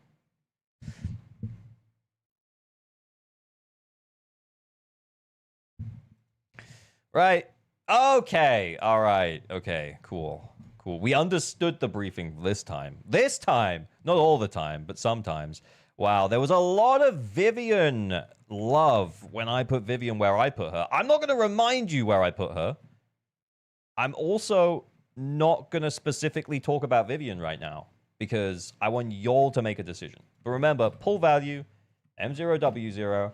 Right. Okay. All right. Okay. Cool. Cool. We understood the briefing this time. This time! Not all the time, but sometimes. Wow, there was a lot of Vivian love when I put Vivian where I put her. I'm not going to remind you where I put her. I'm also not going to specifically talk about Vivian right now because I want y'all to make a decision. But remember, pull value, M0W0.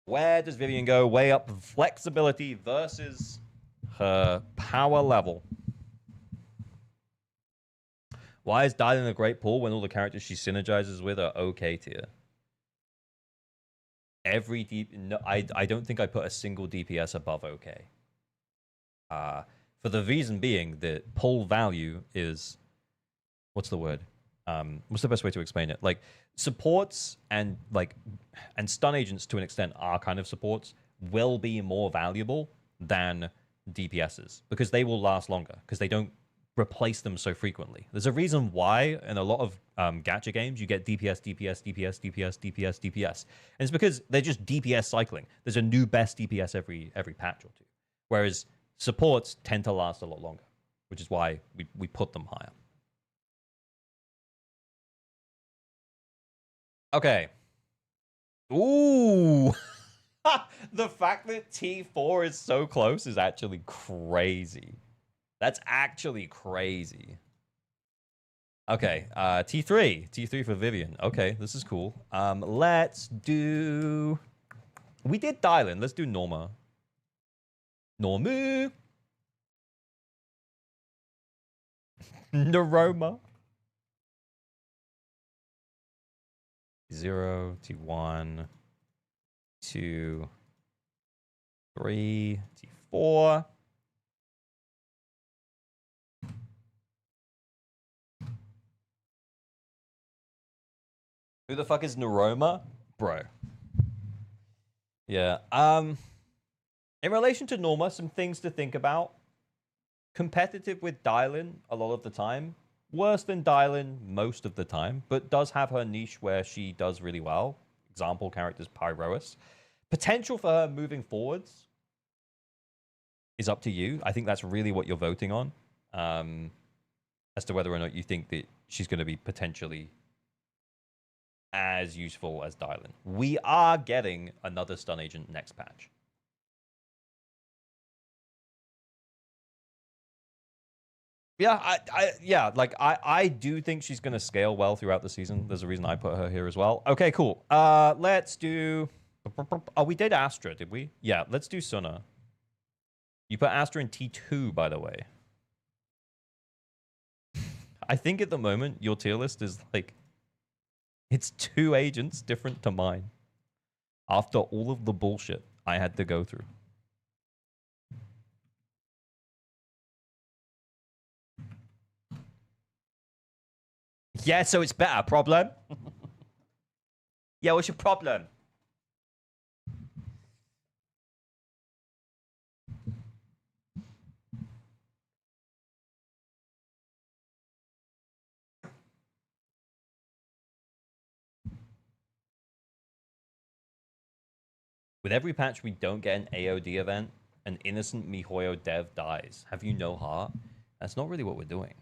Where does Vivian go? Weigh up flexibility versus her power level. Why is Dylan a great pull when all the characters she synergizes with are okay tier? No, I don't think I put a single DPS above okay. For the reason being that pull value is, what's the word? What's the best way to explain it? Like supports and stun agents to an extent are kind of supports will be more valuable than DPSs because they will last longer because they don't replace them so frequently. There's a reason why in a lot of gacha games you get DPS, DPS, DPS, DPS, DPS, DPS. And it's because they're just DPS cycling. There's a new best DPS every patch or two. Whereas supports tend to last a lot longer, which is why we put them higher. Okay. Ooh. The fact that T4 is so close is actually crazy. That's actually crazy. Okay, T3. T3 for Vivian. Okay, this is cool. Let's do... We did Dylan. Let's do Norma. Normu. Neroma. 0, T1, 2, 3, T4. Who the fuck is Neroma? Bro. Yeah. In relation to Norma, some things to think about. Competitive with Dylan a lot of the time. Worse than Dylan most of the time, but does have her niche where she does really well. Example characters Pyroas. Potential for her moving forwards is up to you. I think that's really what you're voting on. As to whether or not you think that she's going to be potentially as useful as Dylan. We are getting another stun agent next patch. Yeah, I do think she's going to scale well throughout the season. There's a reason I put her here as well. Okay, cool. Let's do... Oh, we did Astra, did we? Yeah, let's do Suna. You put Astra in T2, by the way. I think at the moment, your tier list is like... It's 2 agents different to mine. After all of the bullshit I had to go through. Yeah, so it's better. Problem? Yeah, what's your problem? With every patch we don't get an AOD event, an innocent MiHoYo dev dies. Have you no heart? That's not really what we're doing.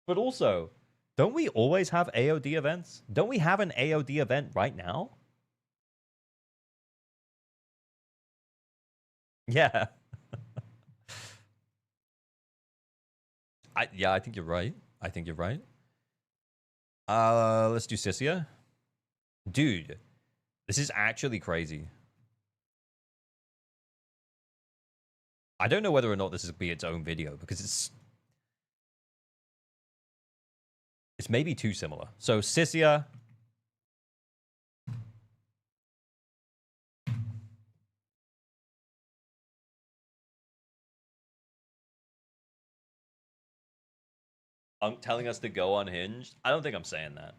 But also, don't we always have AOD events? Don't we have an AOD event right now? Yeah. I think you're right. I think you're right. Let's do Sissia. Dude, this is actually crazy. I don't know whether or not this is be its own video because it's maybe too similar. So Sissia. Telling us to go unhinged? I don't think I'm saying that.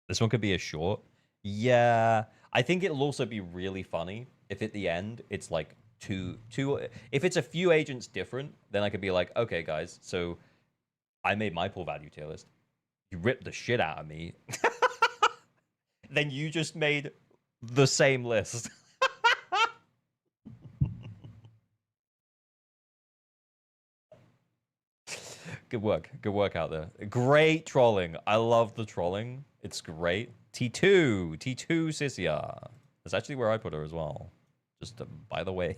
This one could be a short. Yeah, I think it'll also be really funny if at the end it's like two. If it's a few agents different, then I could be like, okay, guys, so I made my pull value tier list. You ripped the shit out of me. Then you just made the same list. Good work. Good work out there. Great trolling. I love the trolling. It's great. T2 Sisia. That's actually where I put her as well. Just by the way.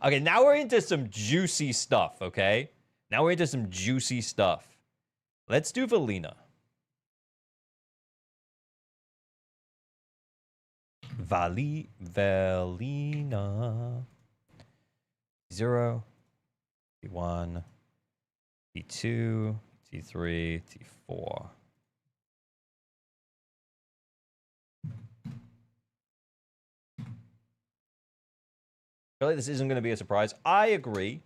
Okay, now we're into some juicy stuff, okay? Now we're into some juicy stuff. Let's do Valina. Valina. 0, T1, T2, T3, T4. I feel like this isn't going to be a surprise. I agree,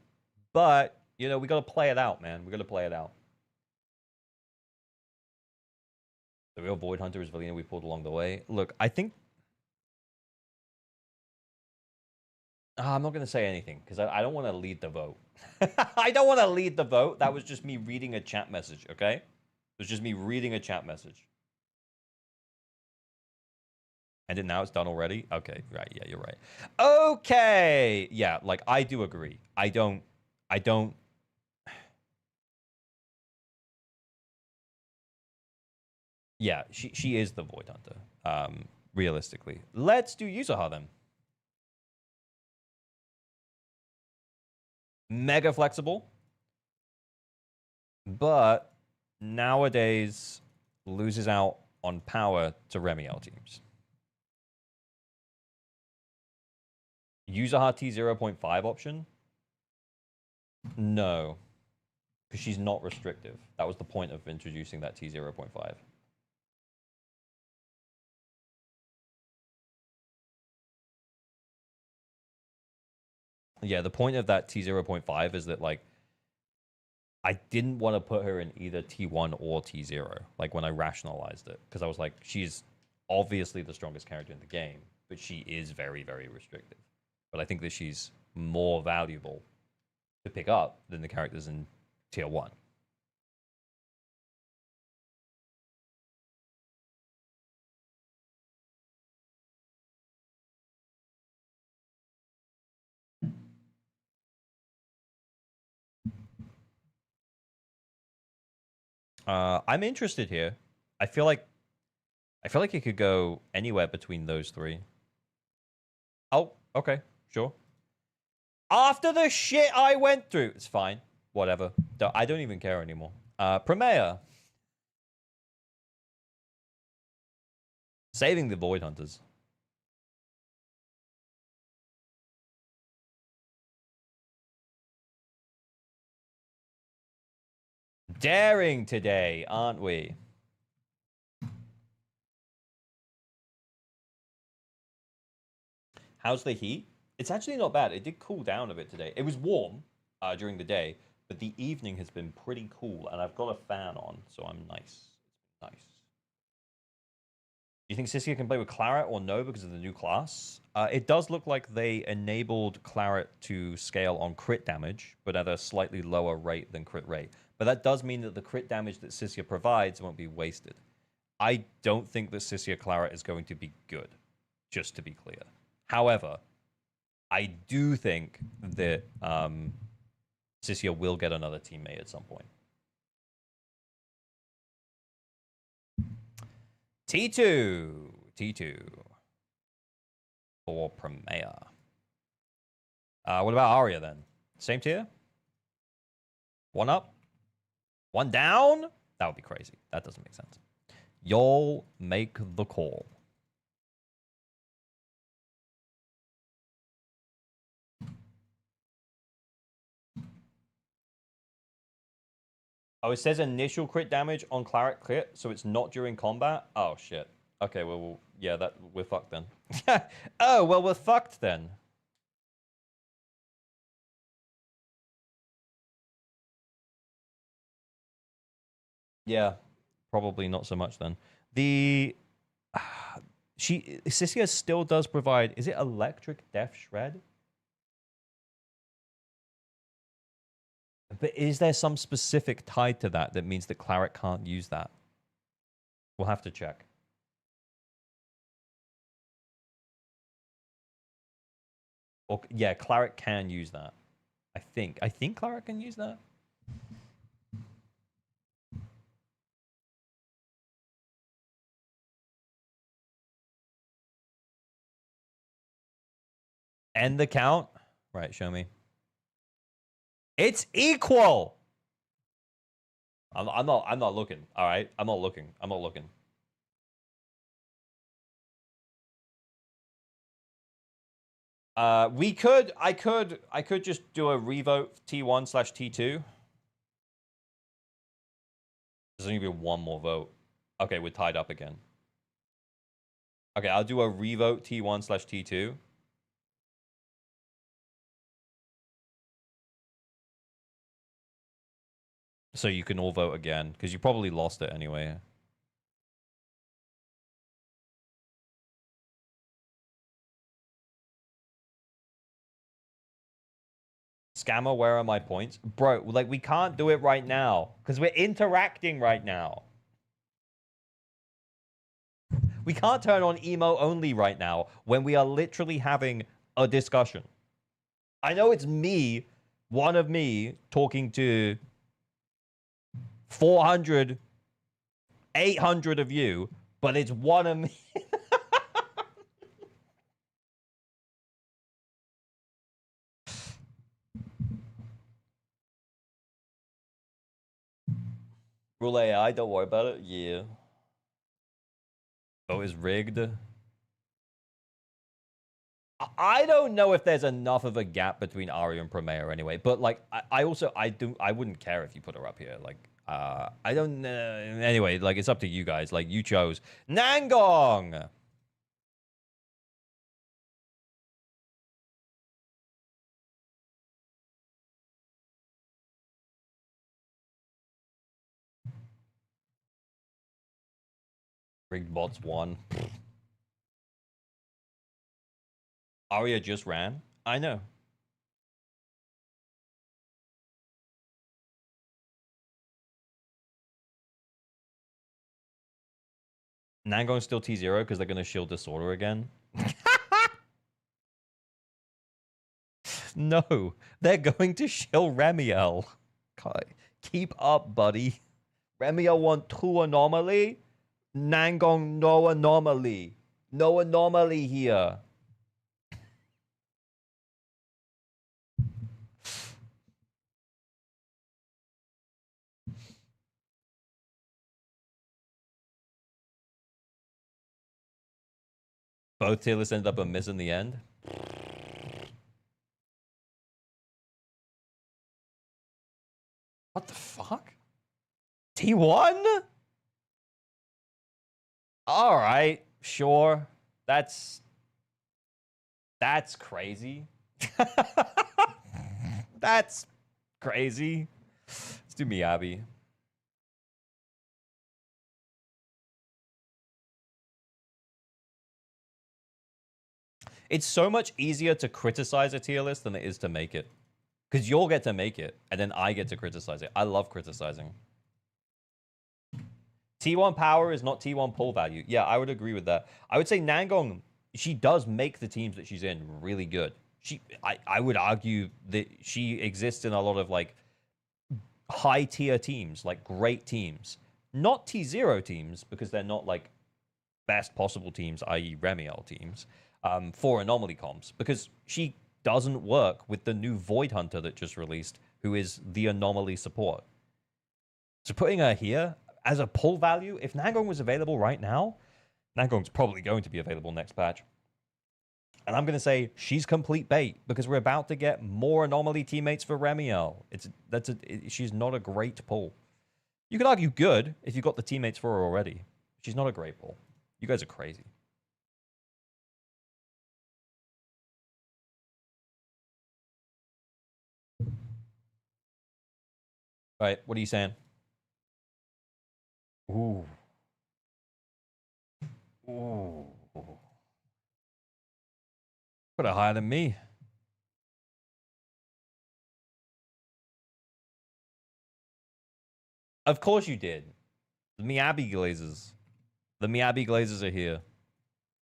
but, you know, we got to play it out, man. We got to play it out. The real Void Hunter is Valina we pulled along the way. Look, I think... I'm not going to say anything, because I don't want to lead the vote. I don't want to lead the vote. That was just me reading a chat message, okay? It was just me reading a chat message. And now it's done already? Okay, right, yeah, you're right. Okay! Yeah, like, I do agree. I don't... Yeah, she is the Void Hunter, realistically. Let's do Yuzuha, then. Mega flexible. But nowadays loses out on power to Remiel teams. Yuzuha T 0.5 option? No. Because she's not restrictive. That was the point of introducing that T 0.5. Yeah, the point of that T 0.5 is that, like, I didn't want to put her in either T1 or T0, like, when I rationalized it. Because I was like, she's obviously the strongest character in the game, but she is very, very restrictive. But I think that she's more valuable to pick up than the characters in Tier 1. I'm interested here. I feel like it could go anywhere between those three. Oh, okay, sure. After the shit I went through, it's fine. Whatever. I don't even care anymore. Premier. Saving the Void Hunters. Daring today, aren't we? How's the heat? It's actually not bad. It did cool down a bit today. It was warm during the day, but the evening has been pretty cool, and I've got a fan on, so I'm nice. It's nice. Do you think Sissia can play with Claret or no because of the new class? It does look like they enabled Claret to scale on crit damage, but at a slightly lower rate than crit rate. But that does mean that the crit damage that Sissia provides won't be wasted. I don't think that Sissia Claret is going to be good, just to be clear. However, I do think that Sissia will get another teammate at some point. T2 for Premier. What about Arya then? Same tier? One up? One down? That would be crazy. That doesn't make sense. Y'all make the call. Oh, it says initial crit damage on Claret crit, so it's not during combat? Oh, shit. Okay, well, yeah, we're fucked then. Oh, well, we're fucked then. Yeah, probably not so much then. Sissia still does provide, is it Electric Death Shred? But is there some specific tied to that means that Claret can't use that? We'll have to check. Or yeah, Claret can use that. I think Claret can use that. End the count. Right, show me. It's equal. I'm not looking. All right, I'm not looking. I could just do a revote T1/T2. There's only be one more vote. Okay, we're tied up again. Okay, I'll do a revote T1/T2. So you can all vote again, because you probably lost it anyway. Scammer, where are my points? Bro, like, we can't do it right now, because we're interacting right now. We can't turn on emo only right now, when we are literally having a discussion. I know it's me, one of me, talking to 400, 800 of you, but it's one of me. Rule AI, don't worry about it. Yeah. Oh, it's rigged. I don't know if there's enough of a gap between Arya and Promea anyway, but like I wouldn't care if you put her up here. Like I don't anyway, like it's up to you guys. Like you chose Nangong. Rigged bots won. Arya just ran. I know. Nangong's still T0 because they're going to shield Disorder again. No, they're going to shield Remiel. Keep up, buddy. Remiel want 2 anomaly. Nangong, no anomaly. No anomaly here. Both tier lists ended up a miss in the end. What the fuck? T1? All right, sure. That's crazy. That's crazy. Let's do Miyabi. It's so much easier to criticize a tier list than it is to make it. Because you'll get to make it, and then I get to criticize it. I love criticizing. T1 power is not T1 pull value. Yeah, I would agree with that. I would say Nangong, she does make the teams that she's in really good. I would argue that she exists in a lot of, like, high-tier teams, like, great teams. Not T0 teams, because they're not, like, best possible teams, i.e. Remiel teams. For anomaly comps, because she doesn't work with the new Void Hunter that just released, who is the anomaly support. So putting her here as a pull value, if Nangong was available right now, Nangong's probably going to be available next patch. And I'm going to say she's complete bait, because we're about to get more anomaly teammates for Remiel. She's not a great pull. You could argue good if you got the teammates for her already. She's not a great pull. You guys are crazy. All right, what are you saying? Ooh. Ooh. Put her higher than me. Of course you did. The Miyabi Glazers. The Miyabi Glazers are here.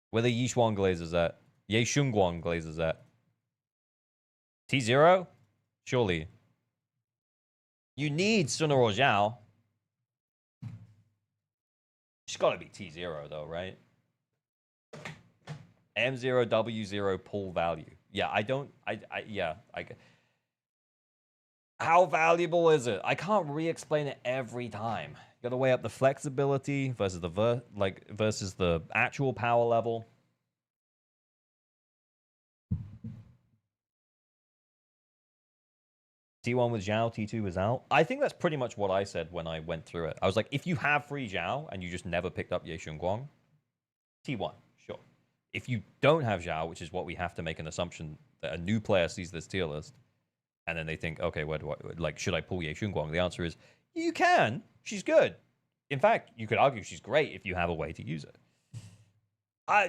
Where the Yishuan Glazers at? Yeshungguan Glazers at? T0? Surely. You need Suna or Zhao. She's got to be T0 though, right? M0, W0 pull value. Yeah, how valuable is it? I can't re-explain it every time. You gotta weigh up the flexibility versus the actual power level. T1 with Zhao, T2 with Zhao. I think that's pretty much what I said when I went through it. I was like, if you have free Zhao and you just never picked up Ye Guang, T1, sure. If you don't have Zhao, which is what we have to make an assumption that a new player sees this tier list, and then they think, okay, where do I, should I pull Ye Guang? The answer is, you can. She's good. In fact, you could argue she's great if you have a way to use it. I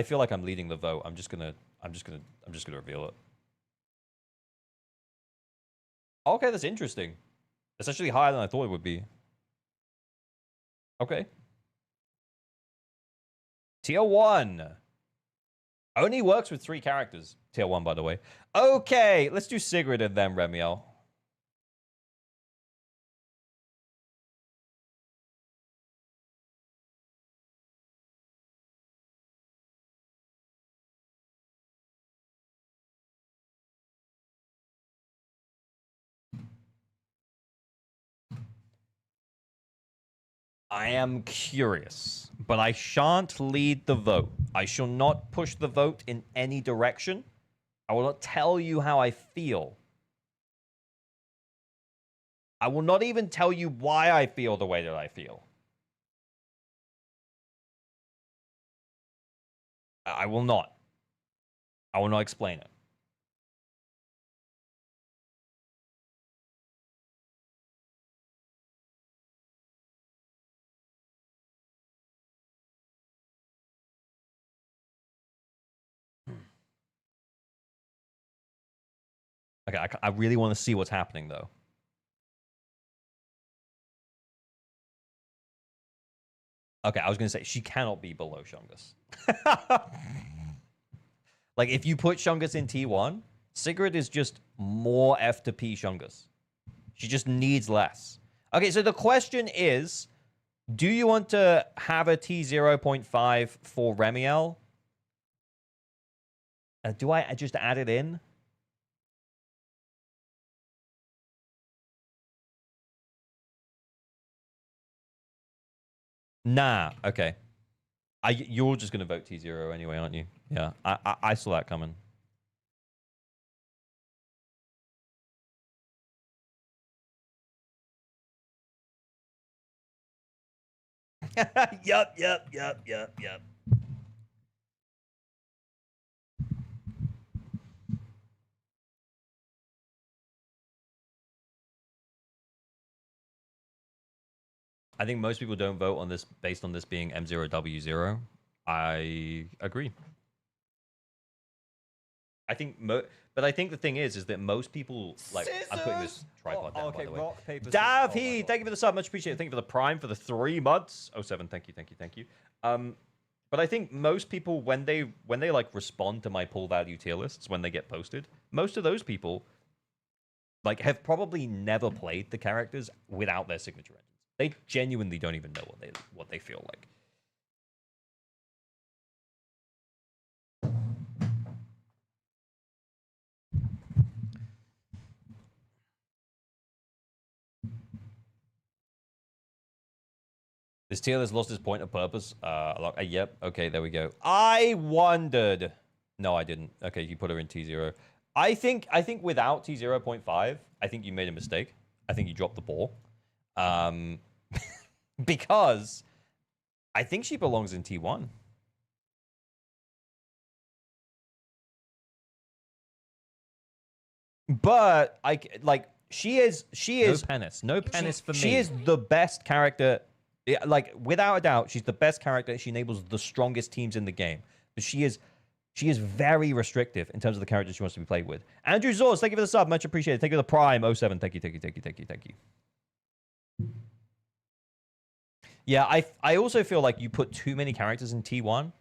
feel like I'm leading the vote. I'm just gonna reveal it. Okay, that's interesting. It's actually higher than I thought it would be. Okay. Tier 1. Only works with 3 characters. Tier 1, by the way. Okay, let's do Sigrid and then Remiel. I am curious, but I shan't lead the vote. I shall not push the vote in any direction. I will not tell you how I feel. I will not even tell you why I feel the way that I feel. I will not. I will not explain it. Okay, I really want to see what's happening, though. Okay, I was going to say, she cannot be below Shungus. Like, if you put Shungus in T1, Sigrid is just more F to P Shungus. She just needs less. Okay, so the question is, do you want to have a T0.5 for Remiel? Do I just add it in? Nah, okay. You're just gonna vote T0 anyway, aren't you? Yeah, I saw that coming. Yup. I think most people don't vote on this based on this being M0W0. I agree. I think but I think the thing is that most people like I'm putting this tripod down, by the way. Rock, paper, Davy, thank you for the sub, much appreciated. Thank you for the prime for the 3 months. 07, thank you. But I think most people when they like respond to my pull value tier lists when they get posted, most of those people like have probably never played the characters without their signature engines. They genuinely don't even know what they feel like. This tier has lost its point of purpose. Yep. Okay, there we go. I wondered. No, I didn't. Okay, you put her in T0. I think without T0.5, I think you made a mistake. I think you dropped the ball. Because I think she belongs in T1. But she is no penis for me. She is the best character. Like without a doubt, she's the best character. She enables the strongest teams in the game. But she is very restrictive in terms of the characters she wants to be played with. Andrew Zors, thank you for the sub, much appreciated. Thank you for the prime 07. Thank you. Yeah, I also feel like you put too many characters in T1.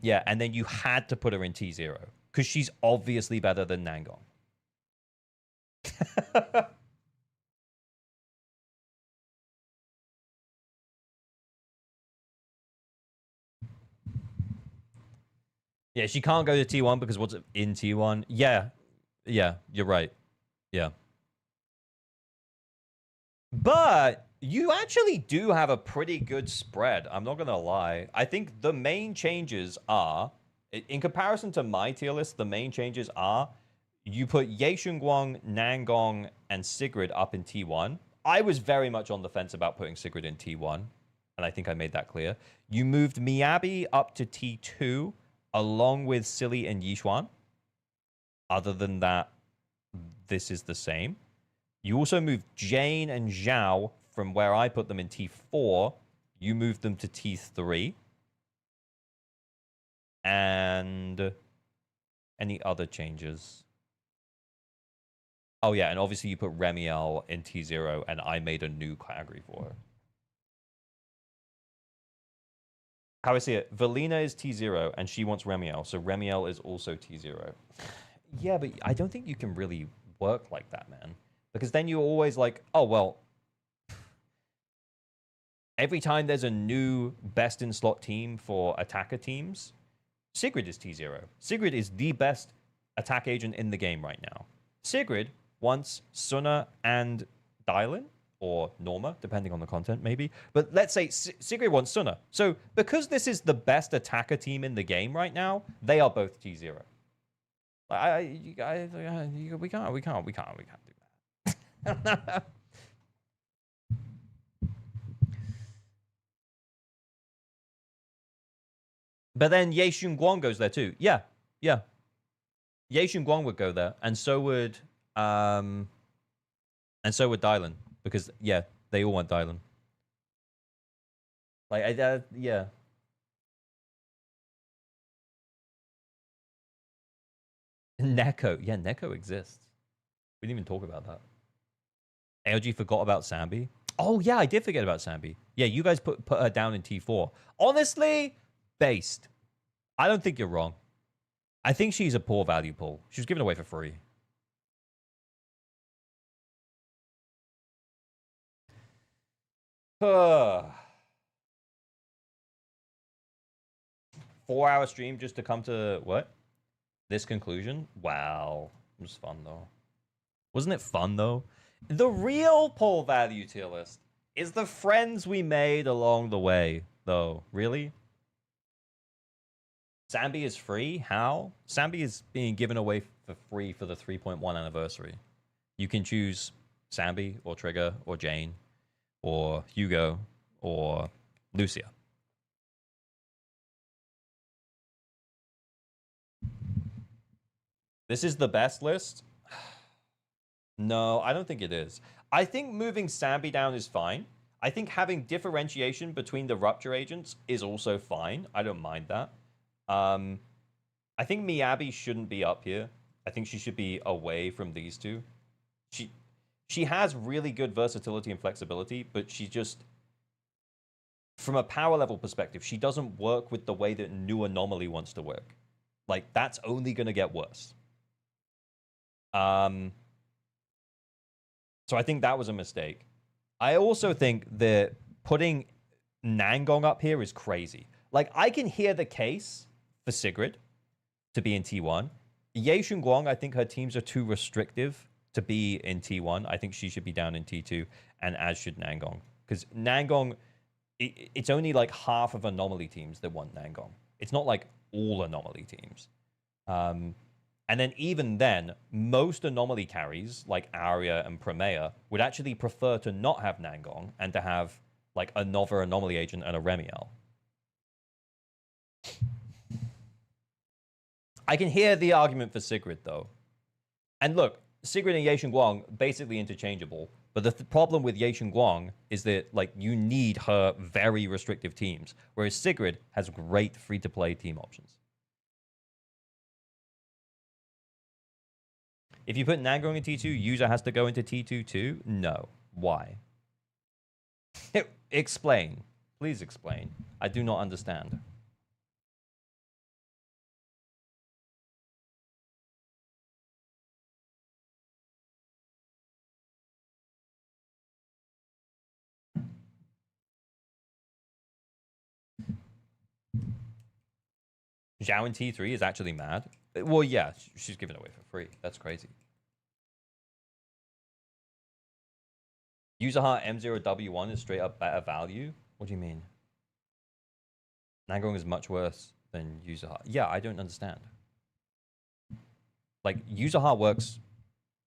Yeah, and then you had to put her in T0 because she's obviously better than Nangong. Yeah, she can't go to T1 because what's in T1? Yeah. Yeah, you're right. Yeah. But you actually do have a pretty good spread. I'm not going to lie. I think the main changes are, in comparison to my tier list, the main changes are you put Ye Shunguang, Nangong, and Sigrid up in T1. I was very much on the fence about putting Sigrid in T1, and I think I made that clear. You moved Miyabi up to T2, along with Silly and Yixuan. Other than that, this is the same. You also moved Jane and Zhao from where I put them in T4. You moved them to T3. And any other changes? Oh, yeah, and obviously you put Remiel in T0, and I made a new category for her. How I see it, Valina is T0, and she wants Remiel, so Remiel is also T0. Yeah, but I don't think you can really work like that, man. Because then you're always like, oh, well, every time there's a new best-in-slot team for attacker teams, Sigrid is T0. Sigrid is the best attack agent in the game right now. Sigrid wants Suna and Dylan, or Norma, depending on the content, maybe. But let's say Sigrid wants Suna. So because this is the best attacker team in the game right now, they are both T0. We can't do that. But then Ye Shunguang goes there too. Yeah, yeah. Ye Shunguang would go there, and so would Dylan, because yeah, they all want Dylan. Like, yeah. Neko, yeah, Neko exists. We didn't even talk about that. ALG forgot about Sambi. Oh yeah, I did forget about Sambi. Yeah, you guys put her down in T4. Honestly, based. I don't think you're wrong. I think she's a poor value pull. She was given away for free. Ugh. 4-hour stream just to come to what? This conclusion? Wow. It was fun though. Wasn't it fun though? The real pull value tier list is the friends we made along the way, though. Really? Sambi is free? How? Sambi is being given away for free for the 3.1 anniversary. You can choose Sambi or Trigger or Jane or Hugo or Lucia. This is the best list? No, I don't think it is. I think moving Sambi down is fine. I think having differentiation between the Rupture agents is also fine. I don't mind that. I think Miyabi shouldn't be up here. I think she should be away from these two. She has really good versatility and flexibility, but she just, from a power level perspective, she doesn't work with the way that New Anomaly wants to work. Like, that's only going to get worse. So I think that was a mistake. I also think that putting Nangong up here is crazy. Like, I can hear the case for Sigrid to be in T1. Ye Shunguang, I think her teams are too restrictive to be in T1. I think she should be down in T2, and as should Nangong. Because Nangong, it's only like half of Anomaly teams that want Nangong. It's not like all Anomaly teams. And then even then, most Anomaly carries, like Arya and Promea, would actually prefer to not have Nangong and to have like another Anomaly agent and a Remiel. I can hear the argument for Sigrid, though. And look, Sigrid and Ye Shunguang, basically interchangeable. But the problem with Ye Shunguang is that, like, you need her very restrictive teams, whereas Sigrid has great free-to-play team options. If you put Nangong in T2, user has to go into T2 too? No. Why? Explain. Please explain. I do not understand. Zhao in T3 is actually mad. Well, yeah, she's giving it away for free. That's crazy. Yuzuha M0W1 is straight up better value? What do you mean? Nangong is much worse than Yuzuha. Yeah, I don't understand. Like, Yuzuha works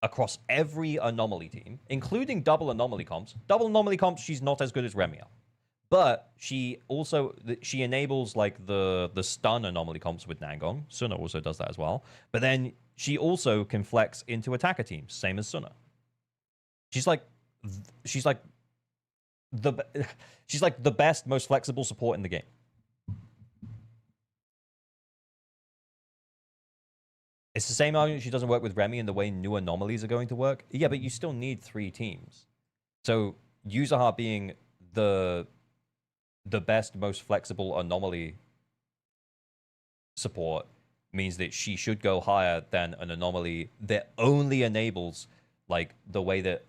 across every anomaly team, including double anomaly comps. Double anomaly comps, she's not as good as Remia. But she also, she enables like the stun anomaly comps with Nangong. Suna also does that as well. But then she also can flex into attacker teams, same as Suna. She's like the best, most flexible support in the game. It's the same argument she doesn't work with Remy in the way new anomalies are going to work. Yeah, but you still need 3 teams. So Yuzuha being the best, most flexible anomaly support means that she should go higher than an anomaly that only enables like the way that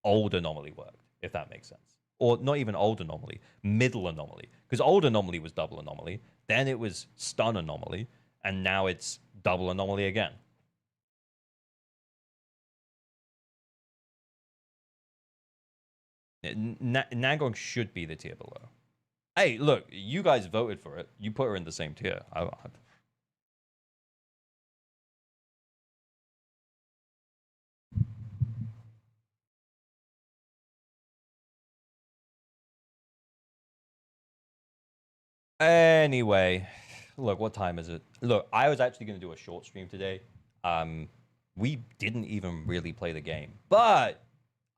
old anomaly worked, if that makes sense. Or not even old anomaly, middle anomaly. Because old anomaly was double anomaly, then it was stun anomaly, and now it's double anomaly again. Nangong should be the tier below. Hey, look, you guys voted for it. You put her in the same tier. Anyway, look, what time is it? Look, I was actually going to do a short stream today. We didn't even really play the game, but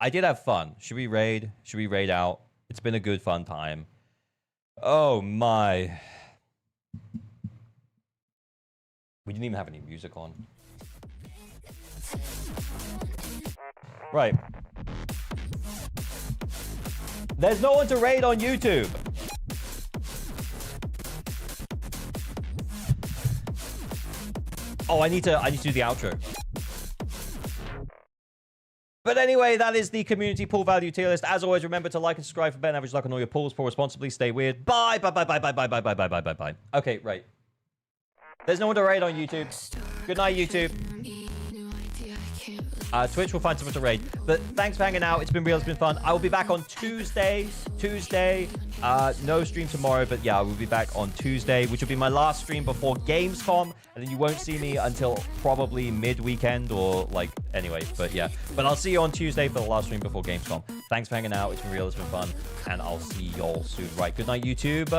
I did have fun. Should we raid? Should we raid out? It's been a good, fun time. Oh my. We didn't even have any music on. Right. There's no one to raid on YouTube. Oh, I need to do the outro. But anyway, that is the community pool value tier list. As always, remember to like and subscribe for better average luck on all your pools. Pour responsibly, stay weird. Bye, bye, bye, bye, bye, bye, bye, bye, bye, bye, bye, bye. Okay, right. There's no one to raid on YouTube. Good night, YouTube. Twitch will find someone to raid. But thanks for hanging out. It's been real. It's been fun. I will be back on Tuesday. No stream tomorrow, but yeah, I will be back on Tuesday, which will be my last stream before Gamescom. And then you won't see me until probably mid-weekend or like, anyway. But yeah, but I'll see you on Tuesday for the last stream before Gamescom. Thanks for hanging out. It's been real. It's been fun. And I'll see y'all soon. Right. Good night, YouTube.